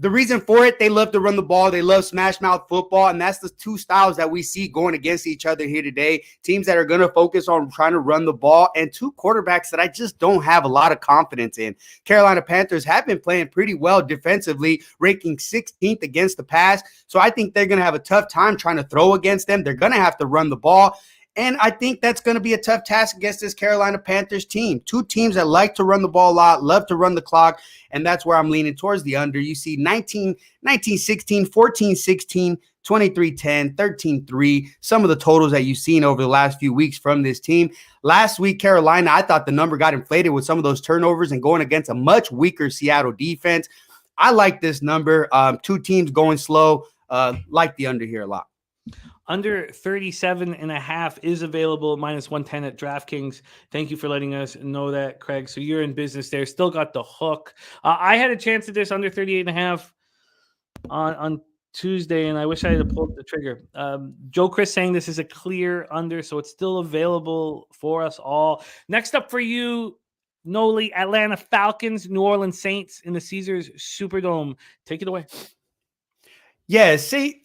the reason for it, they love to run the ball. They love smash mouth football, and that's the two styles that we see going against each other here today. Teams that are going to focus on trying to run the ball, and 2 quarterbacks that I just don't have a lot of confidence in. Carolina Panthers have been playing pretty well defensively, ranking 16th against the pass, so I think they're going to have a tough time trying to throw against them. They're going to have to run the ball. And I think that's going to be a tough task against this Carolina Panthers team. 2 teams that like to run the ball a lot, love to run the clock, and that's where I'm leaning towards the under. You see 19-16, 14-16, 23-10, 13-3, some of the totals that you've seen over the last few weeks from this team. Last week, Carolina, I thought the number got inflated with some of those turnovers and going against a much weaker Seattle defense. I like this number. 2 teams going slow. Like the under here a lot. Under 37.5 is available, -110 at DraftKings. Thank you for letting us know that, Craig. So you're in business there. Still got the hook. I had a chance at this under 38.5 on Tuesday, and I wish I had pulled the trigger. Joe Chris saying this is a clear under, so it's still available for us all. Next up for you, Noli, Atlanta Falcons, New Orleans Saints in the Caesars Superdome. Take it away. Yeah, see,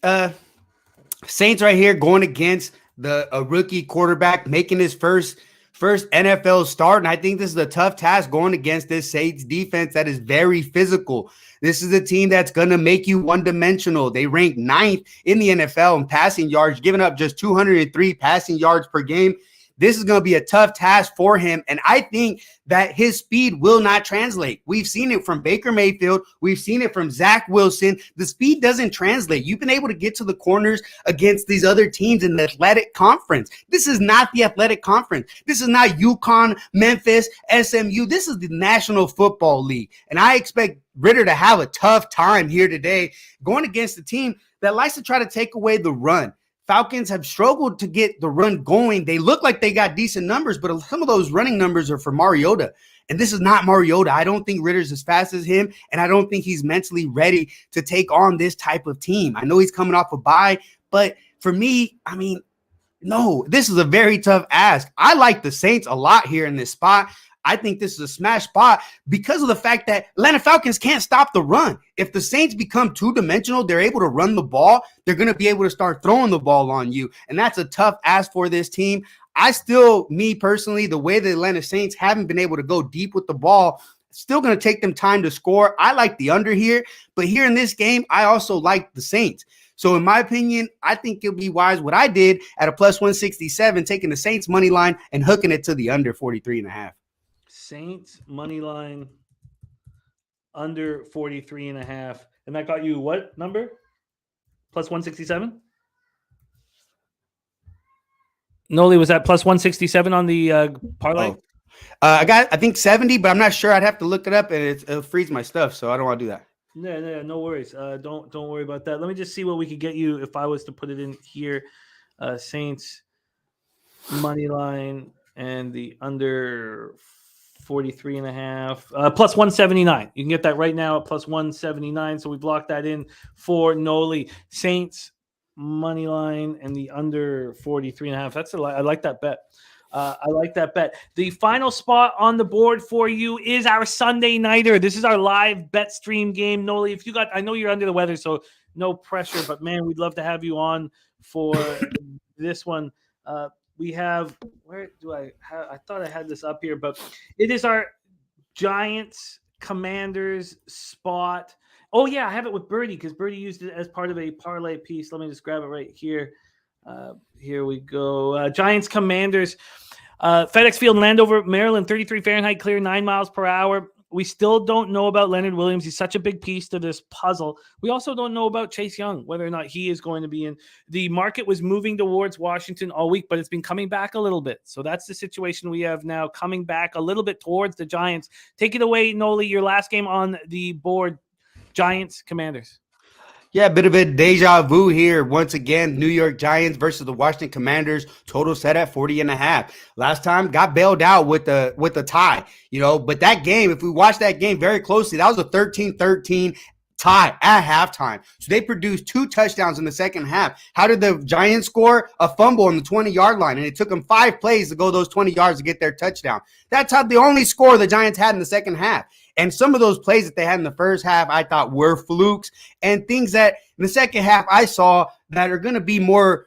Saints right here going against a rookie quarterback making his first NFL start. And I think this is a tough task going against this Saints defense that is very physical. This is a team that's going to make you one-dimensional. They rank 9th in the NFL in passing yards, giving up just 203 passing yards per game. This is going to be a tough task for him, and I think that his speed will not translate. We've seen it from Baker Mayfield. We've seen it from Zach Wilson. The speed doesn't translate. You've been able to get to the corners against these other teams in the athletic conference. This is not the athletic conference. This is not UConn, Memphis, SMU. This is the National Football League, and I expect Ritter to have a tough time here today going against a team that likes to try to take away the run. Falcons have struggled to get the run going. They look like they got decent numbers, but some of those running numbers are for Mariota. And this is not Mariota. I don't think Ritter's as fast as him, and I don't think he's mentally ready to take on this type of team. I know he's coming off a bye, but for me, no, this is a very tough ask. I like the Saints a lot here in this spot. I think this is a smash spot because of the fact that Atlanta Falcons can't stop the run. If the Saints become 2-dimensional, they're able to run the ball, they're going to be able to start throwing the ball on you. And that's a tough ask for this team. Me personally, the way the Atlanta Saints haven't been able to go deep with the ball, still going to take them time to score. I like the under here, but here in this game, I also like the Saints. So in my opinion, I think it'll be wise what I did at a +167, taking the Saints money line and hooking it to the under 43.5. Saints money line under 43.5. And that got you what number? +167? Noli, was that +167 on the parlay? I think 70, but I'm not sure. I'd have to look it up, and it'll freeze my stuff, so I don't want to do that. No worries. Don't worry about that. Let me just see what we could get you if I was to put it in here. Saints money line and the under 43.5 +179. You can get that right now at +179. So we've locked that in for Noli. Saints money line and the under 43.5. I like that bet. I like that bet. The final spot on the board for you is our Sunday nighter. This is our live bet stream game. Noli, I know you're under the weather, so no pressure, but man, we'd love to have you on for this one. We have, where do I thought I had this up here, but it is our Giants, Commanders spot. Oh, yeah, I have it with Birdie because Birdie used it as part of a parlay piece. Let me just grab it right here. Here we go. Giants, Commanders. FedEx Field, Landover, Maryland, 33 Fahrenheit, clear, 9 miles per hour. We still don't know about Leonard Williams. He's such a big piece to this puzzle. We also don't know about Chase Young, whether or not he is going to be in. The market was moving towards Washington all week, but it's been coming back a little bit. So that's the situation we have now, coming back a little bit towards the Giants. Take it away, Noli, your last game on the board. Giants, Commanders. Yeah, a bit of a deja vu here. Once again, New York Giants versus the Washington Commanders. Total set at 40.5. Last time got bailed out with the tie, but that game, if we watch that game very closely, that was a 13-13 tie at halftime. So they produced 2 touchdowns in the second half. How did the Giants score? A fumble on the 20-yard line, and it took them 5 plays to go those 20 yards to get their touchdown. That's how the only score the Giants had in the second half. And some of those plays that they had in the first half, I thought were flukes, and things that in the second half I saw that are going to be more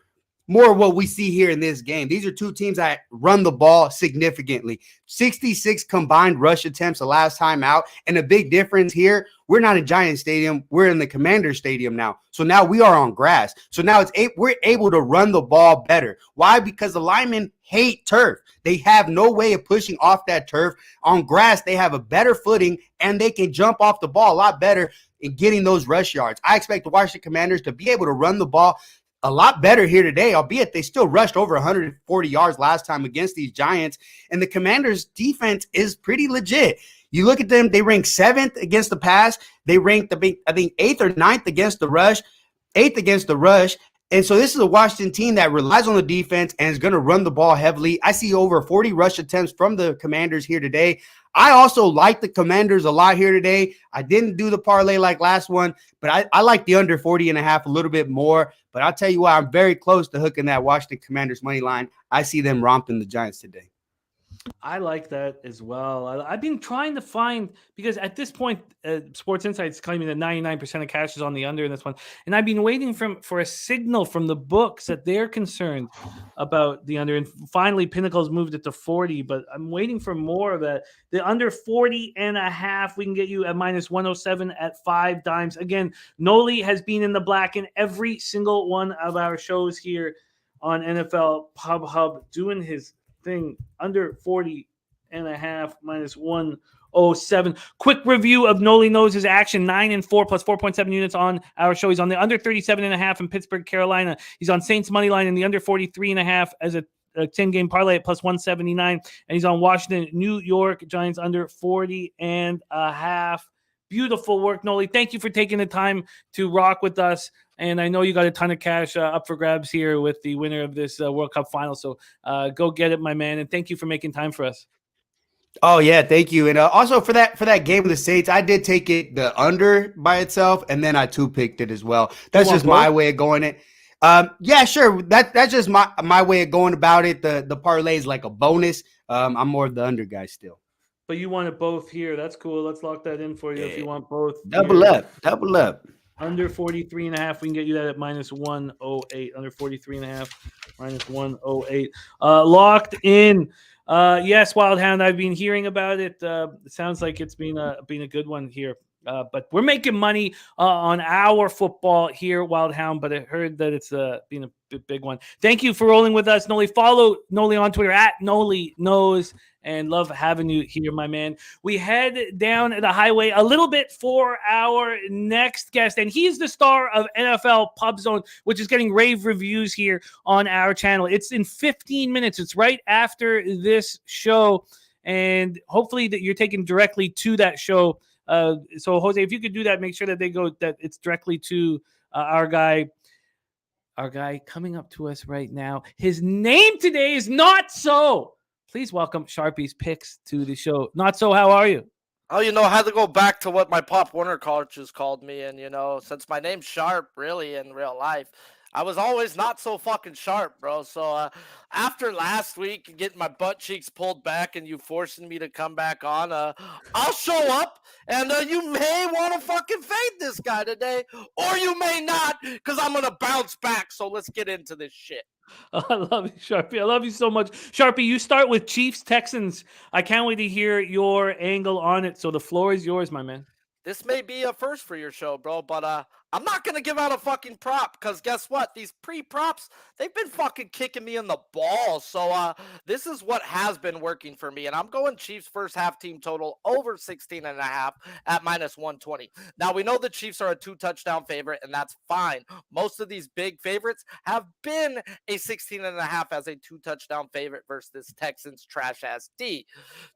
what we see here in this game. These are 2 teams that run the ball significantly. 66 combined rush attempts the last time out. And a big difference here, we're not in Giant Stadium. We're in the Commander Stadium now. So now we are on grass. So now we're able to run the ball better. Why? Because the linemen hate turf. They have no way of pushing off that turf. On grass, they have a better footing, and they can jump off the ball a lot better in getting those rush yards. I expect the Washington Commanders to be able to run the ball a lot better here today, albeit they still rushed over 140 yards last time against these Giants. And the Commanders' defense is pretty legit. You look at them, they rank 7th against the pass. They ranked, I think, 8th or 9th against the rush, 8th against the rush. And so this is a Washington team that relies on the defense and is going to run the ball heavily. I see over 40 rush attempts from the Commanders here today. I also like the Commanders a lot here today. I didn't do the parlay like last one, but I like the under 40.5 a little bit more. But I'll tell you what, I'm very close to hooking that Washington Commanders money line. I see them romping the Giants today. I like that as well. I've been trying to find, because at this point, Sports Insight's claiming that 99% of cash is on the under in this one. And I've been waiting for a signal from the books that they're concerned about the under. And finally, Pinnacle's moved it to 40, but I'm waiting for more of that. The under 40.5, we can get you at minus 107 at 5 dimes. Again, Noli has been in the black in every single one of our shows here on NFL Pub Hub, doing his thing. Under 40.5 minus 107. Quick review of Noli Knows his action. 9-4 plus 4.7 units on our show. He's on the under 37.5 in Pittsburgh, Carolina. He's on Saints money line in the under 43.5 as a 10-game parlay at plus 179. And he's on Washington, New York Giants under 40.5. Beautiful work, Noli. Thank you for taking the time to rock with us. And I know you got a ton of cash up for grabs here with the winner of this World Cup final. So go get it, my man. And thank you for making time for us. Oh, yeah, thank you. And also for that game with the Saints, I did take it the under by itself, and then I 2-picked it as well. That's just my way of going it. Yeah, sure. That's just my way of going about it. The parlay is like a bonus. I'm more of the under guy still. But you want it both here. That's cool. Let's lock that in for you if you want both. Double up. Under 43.5, we can get you that at minus 108. Under 43.5, minus 108. Locked in. Yes, Wild Hound. I've been hearing about it. It sounds like it's been a good one here. But we're making money on our football here, Wild Hound. But I heard that it's been a big one. Thank you for rolling with us, Noli. Follow Noli on Twitter at Noli Knows. And love having you here, my man. We head down the highway a little bit for our next guest. And he's the star of NFL Pub Zone, which is getting rave reviews here on our channel. It's in 15 minutes. It's right after this show. And hopefully that you're taken directly to that show. So, Jose, if you could do that, make sure that that it's directly to our guy coming up to us right now. His name today is Not So. Please welcome Sharpie's picks to the show. Not So, how are you? Oh, I had to go back to what my Pop Warner coaches called me. And, since my name's Sharp, really, in real life, I was always not so fucking sharp, bro. So after last week, getting my butt cheeks pulled back and you forcing me to come back on, I'll show up and you may want to fucking fade this guy today, or you may not, because I'm gonna bounce back. So let's get into this shit. Oh, I love you, Sharpie. I love you so much. Sharpie, you start with Chiefs, Texans. I can't wait to hear your angle on it. So the floor is yours, my man. This may be a first for your show, bro, but I'm not going to give out a fucking prop because guess what? These pre-props, they've been fucking kicking me in the balls. So this is what has been working for me. And I'm going Chiefs first half team total over 16.5 at -120. Now, we know the Chiefs are a 2-touchdown favorite, and that's fine. Most of these big favorites have been a 16.5 as a 2-touchdown favorite versus this Texans trash-ass D.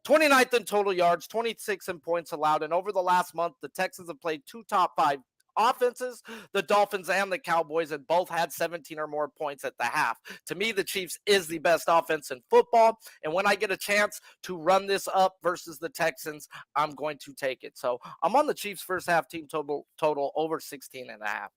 29th in total yards, 26 in points allowed. And over the last month, the Texans have played 2 top 5 offenses, the Dolphins and the Cowboys, and both had 17 or more points at the half. To me, the Chiefs is the best offense in football, and when I get a chance to run this up versus the Texans, I'm going to take it. So I'm on the Chiefs first half team total over 16.5.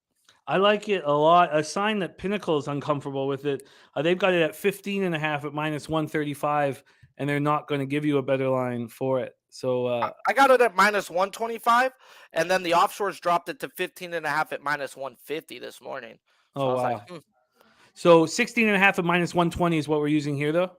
I like it a lot. A sign that Pinnacle is uncomfortable with it. They've got it at 15.5 at -135, and they're not going to give you a better line for it. So I got it at -125, and then the offshores dropped it to 15.5 at -150 this morning. So oh, I was wow. like, So 16.5 at -120 is what we're using here, though.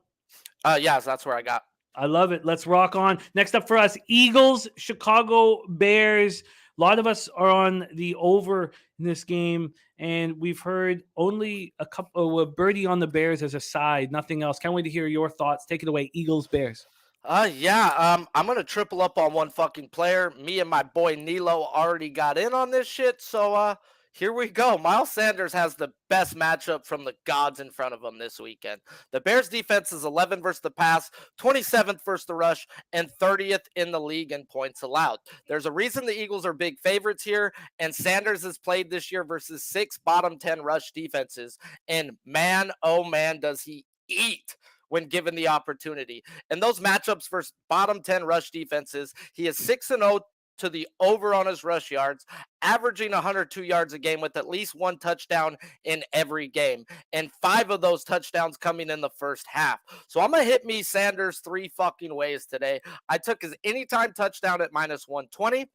yeah, so that's where I got. I love it. Let's rock on. Next up for us, Eagles, Chicago Bears. A lot of us are on the over in this game, and we've heard only a couple of Birdie on the Bears as a side, nothing else. Can't wait to hear your thoughts. Take it away, Eagles, Bears. I'm going to triple up on one fucking player. Me and my boy Nilo already got in on this shit, so here we go. Miles Sanders has the best matchup from the gods in front of him this weekend. The Bears defense is 11 versus the pass, 27th versus the rush, and 30th in the league in points allowed. There's a reason the Eagles are big favorites here, and Sanders has played this year versus 6 bottom 10 rush defenses, and man, oh man, does he eat when given the opportunity. And those matchups versus bottom 10 rush defenses, he is 6-0 to the over on his rush yards, averaging 102 yards a game with at least 1 touchdown in every game. And 5 of those touchdowns coming in the first half. So I'm going to hit me Sanders 3 fucking ways today. I took his anytime touchdown at -120.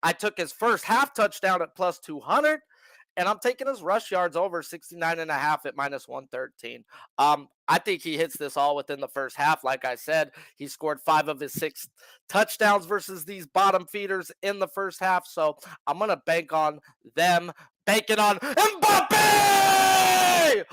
I took his first half touchdown at +200. And I'm taking his rush yards over 69.5 at -113. I think he hits this all within the first half. Like I said, he scored 5 of his 6 touchdowns versus these bottom feeders in the first half. So I'm going to bank on them, banking on Mbappe! I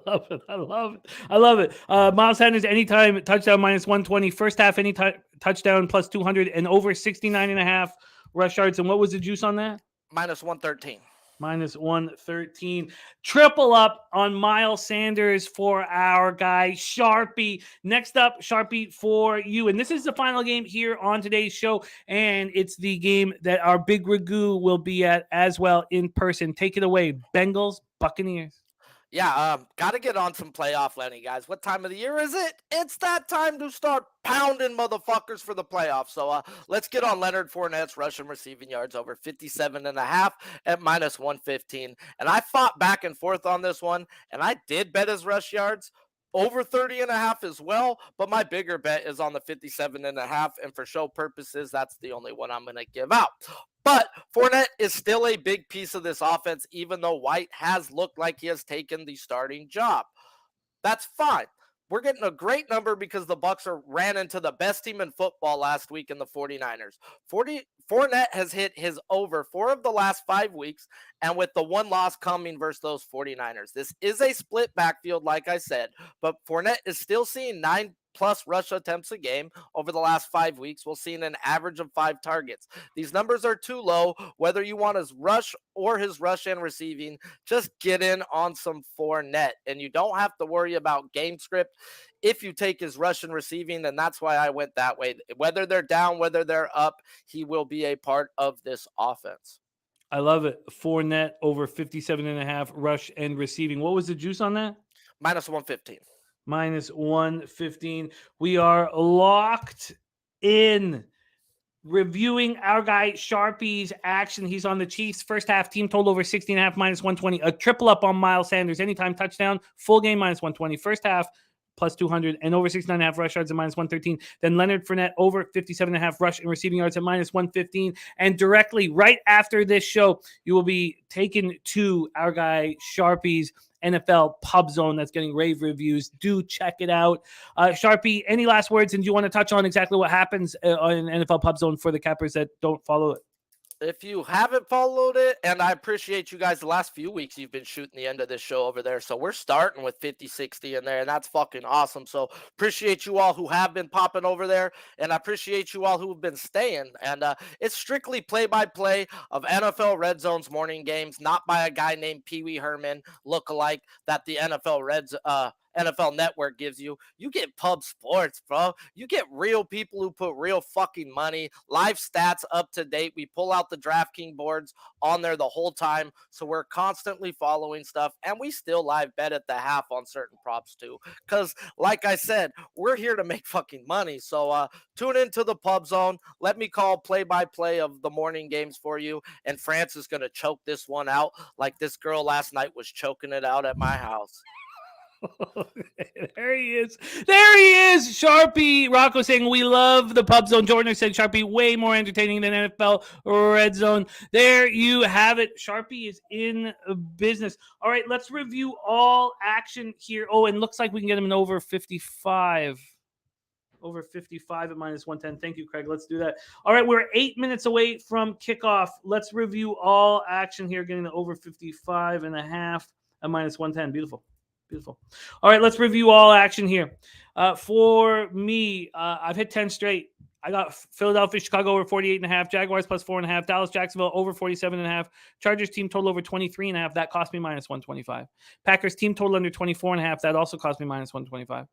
love it. I love it. I love it. Miles Sanders, anytime touchdown -120. First half, any touchdown +200 and over 69.5 rush yards. And what was the juice on that? -113. -113. Triple up on Miles Sanders for our guy, Sharpie. Next up, Sharpie, for you. And this is the final game here on today's show. And it's the game that our big Ragu will be at as well in person. Take it away, Bengals, Buccaneers. Yeah, got to get on some playoff Lenny, guys. What time of the year is it? It's that time to start pounding motherfuckers for the playoffs. So let's get on Leonard Fournette's rushing receiving yards over 57.5 at -115. And I fought back and forth on this one, and I did bet his rush yards over 30.5 as well, but my bigger bet is on the 57.5, and for show purposes, that's the only one I'm going to give out. But Fournette is still a big piece of this offense, even though White has looked like he has taken the starting job. That's fine. We're getting a great number because the Bucs ran into the best team in football last week in the 49ers. Fournette has hit his over 4 of the last 5 weeks, and with the 1 loss coming versus those 49ers. This is a split backfield, like I said, but Fournette is still seeing 9+ rush attempts a game over the last 5 weeks. We'll see an average of 5 targets. These numbers are too low. Whether you want his rush or his rush and receiving, just get in on some Fournette, and you don't have to worry about game script if you take his rush and receiving, and that's why I went that way. Whether they're down, whether they're up, he will be a part of this offense. I love it. Fournette over 57.5 rush and receiving. What was the juice on that? -115. -115. We are locked in. reviewing our guy Sharpie's action. He's on the Chiefs. First half team total over 16.5 minus 120. A triple up on Miles Sanders. Anytime touchdown, full game minus 120. First half plus 200 and over 69.5 rush yards at minus 113. Then Leonard Fournette over 57.5 rush and receiving yards at minus 115. And directly right after this show, you will be taken to our guy Sharpie's NFL Pub Zone that's getting rave reviews. Do check it out. Sharpie, any last words? And do you want to touch on exactly what happens on NFL Pub Zone for the cappers that don't follow it? If you haven't followed it, and I appreciate you guys the last few weeks, you've been shooting the end of this show over there. So we're starting with 50-60 in there, and that's fucking awesome. So appreciate you all who have been popping over there, and I appreciate you all who have been staying. And it's strictly play-by-play of NFL Red Zone's morning games, not by a guy named Pee Wee Herman lookalike that the NFL Network gives you. You get pub sports, bro. You get real people who put real fucking money, live stats up to date. We pull out the DraftKings boards on there the whole time. So we're constantly following stuff, and we still live bet at the half on certain props too. Because like I said, we're here to make fucking money. So tune into the Pub Zone. Let me call play-by-play of the morning games for you. And France is going to choke this one out like this girl last night was choking it out at my house. There he is. There he is. Sharpie. Rocco saying we love the Pub Zone. Jordan said Sharpie way more entertaining than NFL Red Zone. There you have it. Sharpie is in business. All right, let's review all action here. Oh, and looks like we can get him an over 55. Over 55 at minus 110. Thank you, Craig. Let's do that. All right, we're 8 minutes away from kickoff. Let's review all action here, getting the over 55.5 at minus 110. Beautiful. Beautiful. All right, let's review all action here. For me, I've hit 10 straight. I got Philadelphia, Chicago over 48.5, Jaguars plus 4.5, Dallas, Jacksonville over 47.5, Chargers team total over 23.5. That cost me minus 125. Packers team total under 24.5. That also cost me minus 125.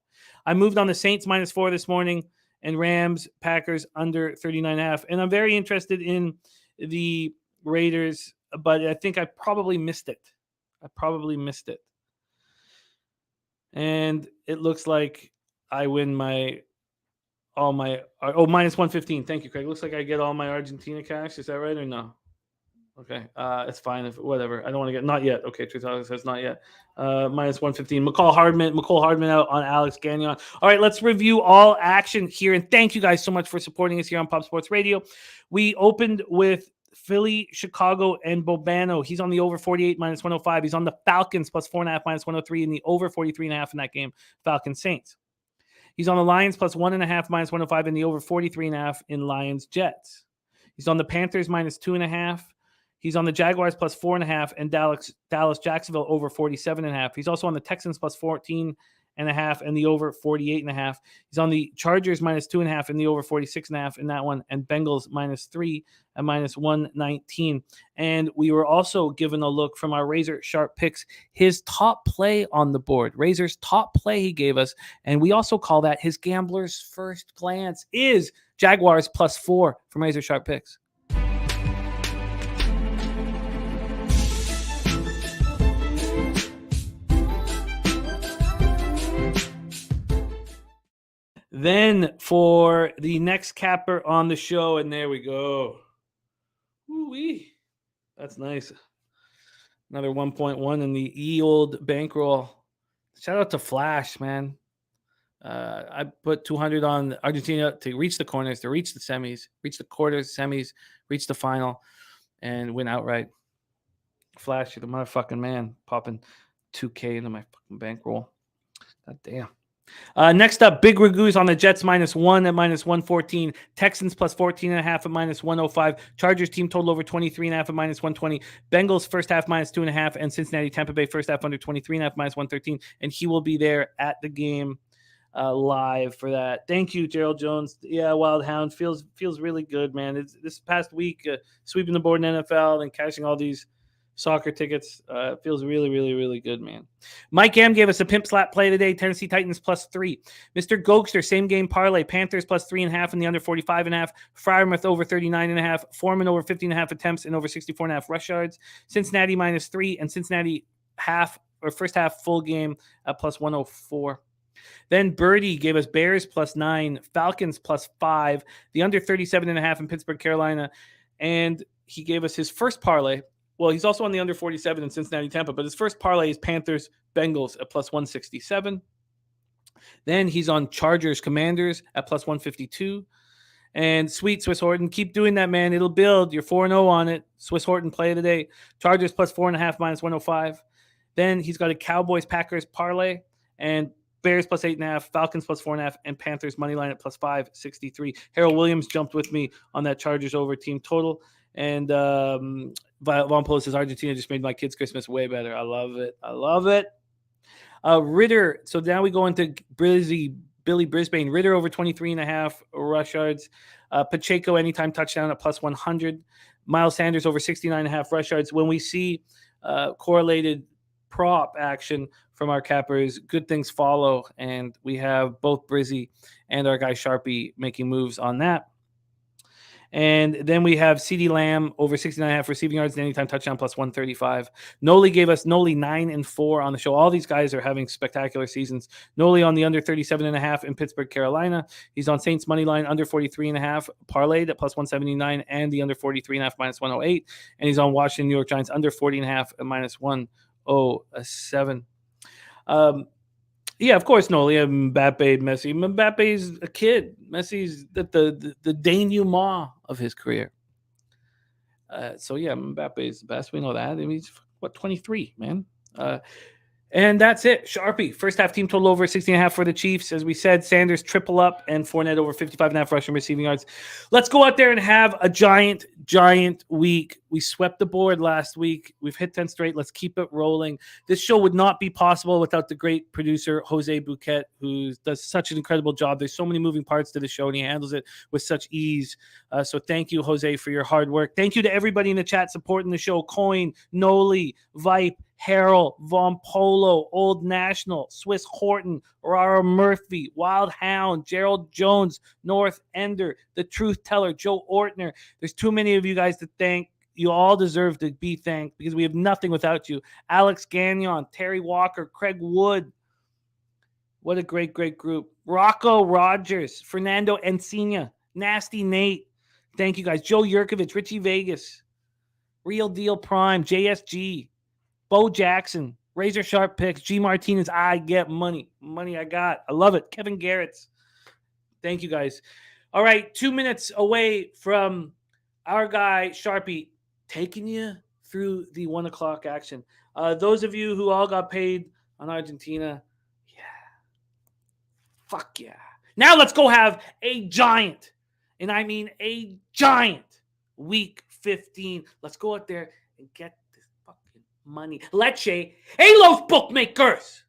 I moved on the Saints minus 4 this morning and Rams, Packers under 39.5. And I'm very interested in the Raiders, but I think I probably missed it. And it looks like I win minus 115. Thank you, Craig. Looks like I get all my Argentina cash. Is that right or no? Okay. It's fine. Whatever. I don't want to get, not yet. Okay. 2000 says not yet. Minus 115. McCall Hardman out on Alex Gagnon. All right. Let's review all action here. And thank you guys so much for supporting us here on Pop Sports Radio. We opened with Philly, Chicago, and Bobano. He's on the over 48 minus 105. He's on the Falcons plus 4.5 minus 103 and the over 43.5 in that game. Falcons Saints. He's on the Lions plus 1.5 minus 105 and the over 43.5 in Lions Jets. He's on the Panthers minus 2.5. He's on the Jaguars plus 4.5 and Dallas Jacksonville over 47.5. He's also on the Texans plus 14.5 and the over 48.5. He's on the Chargers minus 2.5 and the over 46.5 in that one, and Bengals minus 3 and minus 119. And we were also given a look from our Razor Sharp picks, his top play on the board. Razor's top play he gave us, and we also call that his gambler's first glance, is Jaguars plus 4 from Razor Sharp picks. Then for the next capper on the show, and there we go. Woo-wee. That's nice. Another 1.1 in the old bankroll. Shout out to Flash, man. I put 200 on Argentina to reach the corners, to reach the semis, reach the quarters, semis, reach the final, and win outright. Flash, you're the motherfucking man. Popping 2K into my fucking bankroll. God damn. Next up, Big Ragu's on the Jets minus 1 at minus 114. Texans plus 14.5 at minus 105. Chargers team total over 23.5 at minus 120. Bengals first half minus 2.5. And Cincinnati Tampa Bay first half under 23.5 minus 113. And he will be there at the game live for that. Thank you, Gerald Jones. Yeah, Wild Hound feels really good, man. It's this past week sweeping the board in NFL and cashing all these soccer tickets. Feels really, really, really good, man. Mike M gave us a pimp slap play today. Tennessee Titans plus 3. Mr. Goldster, same game parlay. Panthers plus 3.5 and the under 45.5. Frymouth over 39.5. Foreman over 15.5 attempts and over 64.5 rush yards. Cincinnati minus 3 and Cincinnati half or first half full game at plus 104. Then Birdie gave us Bears +9, Falcons +5, the under 37.5 in Pittsburgh, Carolina. And he gave us his first parlay. Well, he's also on the under 47 in Cincinnati, Tampa, but his first parlay is Panthers, Bengals at +167. Then he's on Chargers, Commanders at +152. And sweet Swiss Horton, keep doing that, man. It'll build. You're 4-0 on it. Swiss Horton play of the day. Chargers +4.5 -105. Then he's got a Cowboys, Packers parlay and Bears +8.5, Falcons +4.5, and Panthers money line at +563. Harold Williams jumped with me on that Chargers over team total. And Von Polo says Argentina just made my kids' Christmas way better. I love it. I love it. Ritter. So now we go into Billy Brisbane. Ritter over 23.5 rush yards. Pacheco anytime touchdown at +100. Miles Sanders over 69.5 rush yards. When we see correlated prop action from our cappers, good things follow, and we have both Brizzy and our guy Sharpie making moves on that. And then we have CD Lamb over 69.5 receiving yards and anytime touchdown +135. Noli gave us 9-4 on the show. All these guys are having spectacular seasons. Noli on the under 37.5 in Pittsburgh, Carolina. He's on Saints money line under 43.5 parlayed at +179 and the under 43.5 -108. And he's on Washington, New York Giants under 40.5 at -107. Yeah, of course, Noli, Mbappe, Messi. Mbappe's a kid. Messi's the denouement of his career. So, yeah, Mbappe's the best. We know that. I mean, he's, 23, man. And that's it. Sharpie, first half team total over 16.5 for the Chiefs. As we said, Sanders triple up and Fournette over 55.5 rushing receiving yards. Let's go out there and have a giant week. We swept the board last week. We've hit 10 straight. Let's keep it rolling. This show would not be possible without the great producer, Jose Bouquet, who does such an incredible job. There's so many moving parts to the show, and he handles it with such ease. So thank you, Jose, for your hard work. Thank you to everybody in the chat supporting the show. Coin, Noli, Vipe, Harold, Von Polo, Old National, Swiss Horton, Rara Murphy, Wild Hound, Gerald Jones, North Ender, The Truth Teller, Joe Ortner. There's too many of you guys to thank. You all deserve to be thanked because we have nothing without you. Alex Gagnon, Terry Walker, Craig Wood. What a great group. Rocco Rogers, Fernando Encina, Nasty Nate. Thank you guys. Joe Yurkovich, Richie Vegas, Real Deal Prime, JSG, Bo Jackson, Razor Sharp Picks, G Martinez. I get money. Money I got. I love it. Kevin Garrett's. Thank you guys. All right, 2 minutes away from our guy Sharpie taking you through the 1 o'clock action. Those of you who all got paid on Argentina, yeah. Fuck yeah. Now let's go have a giant, and I mean a giant, week 15. Let's go out there and get this fucking money. Leche, hey, los bookmakers.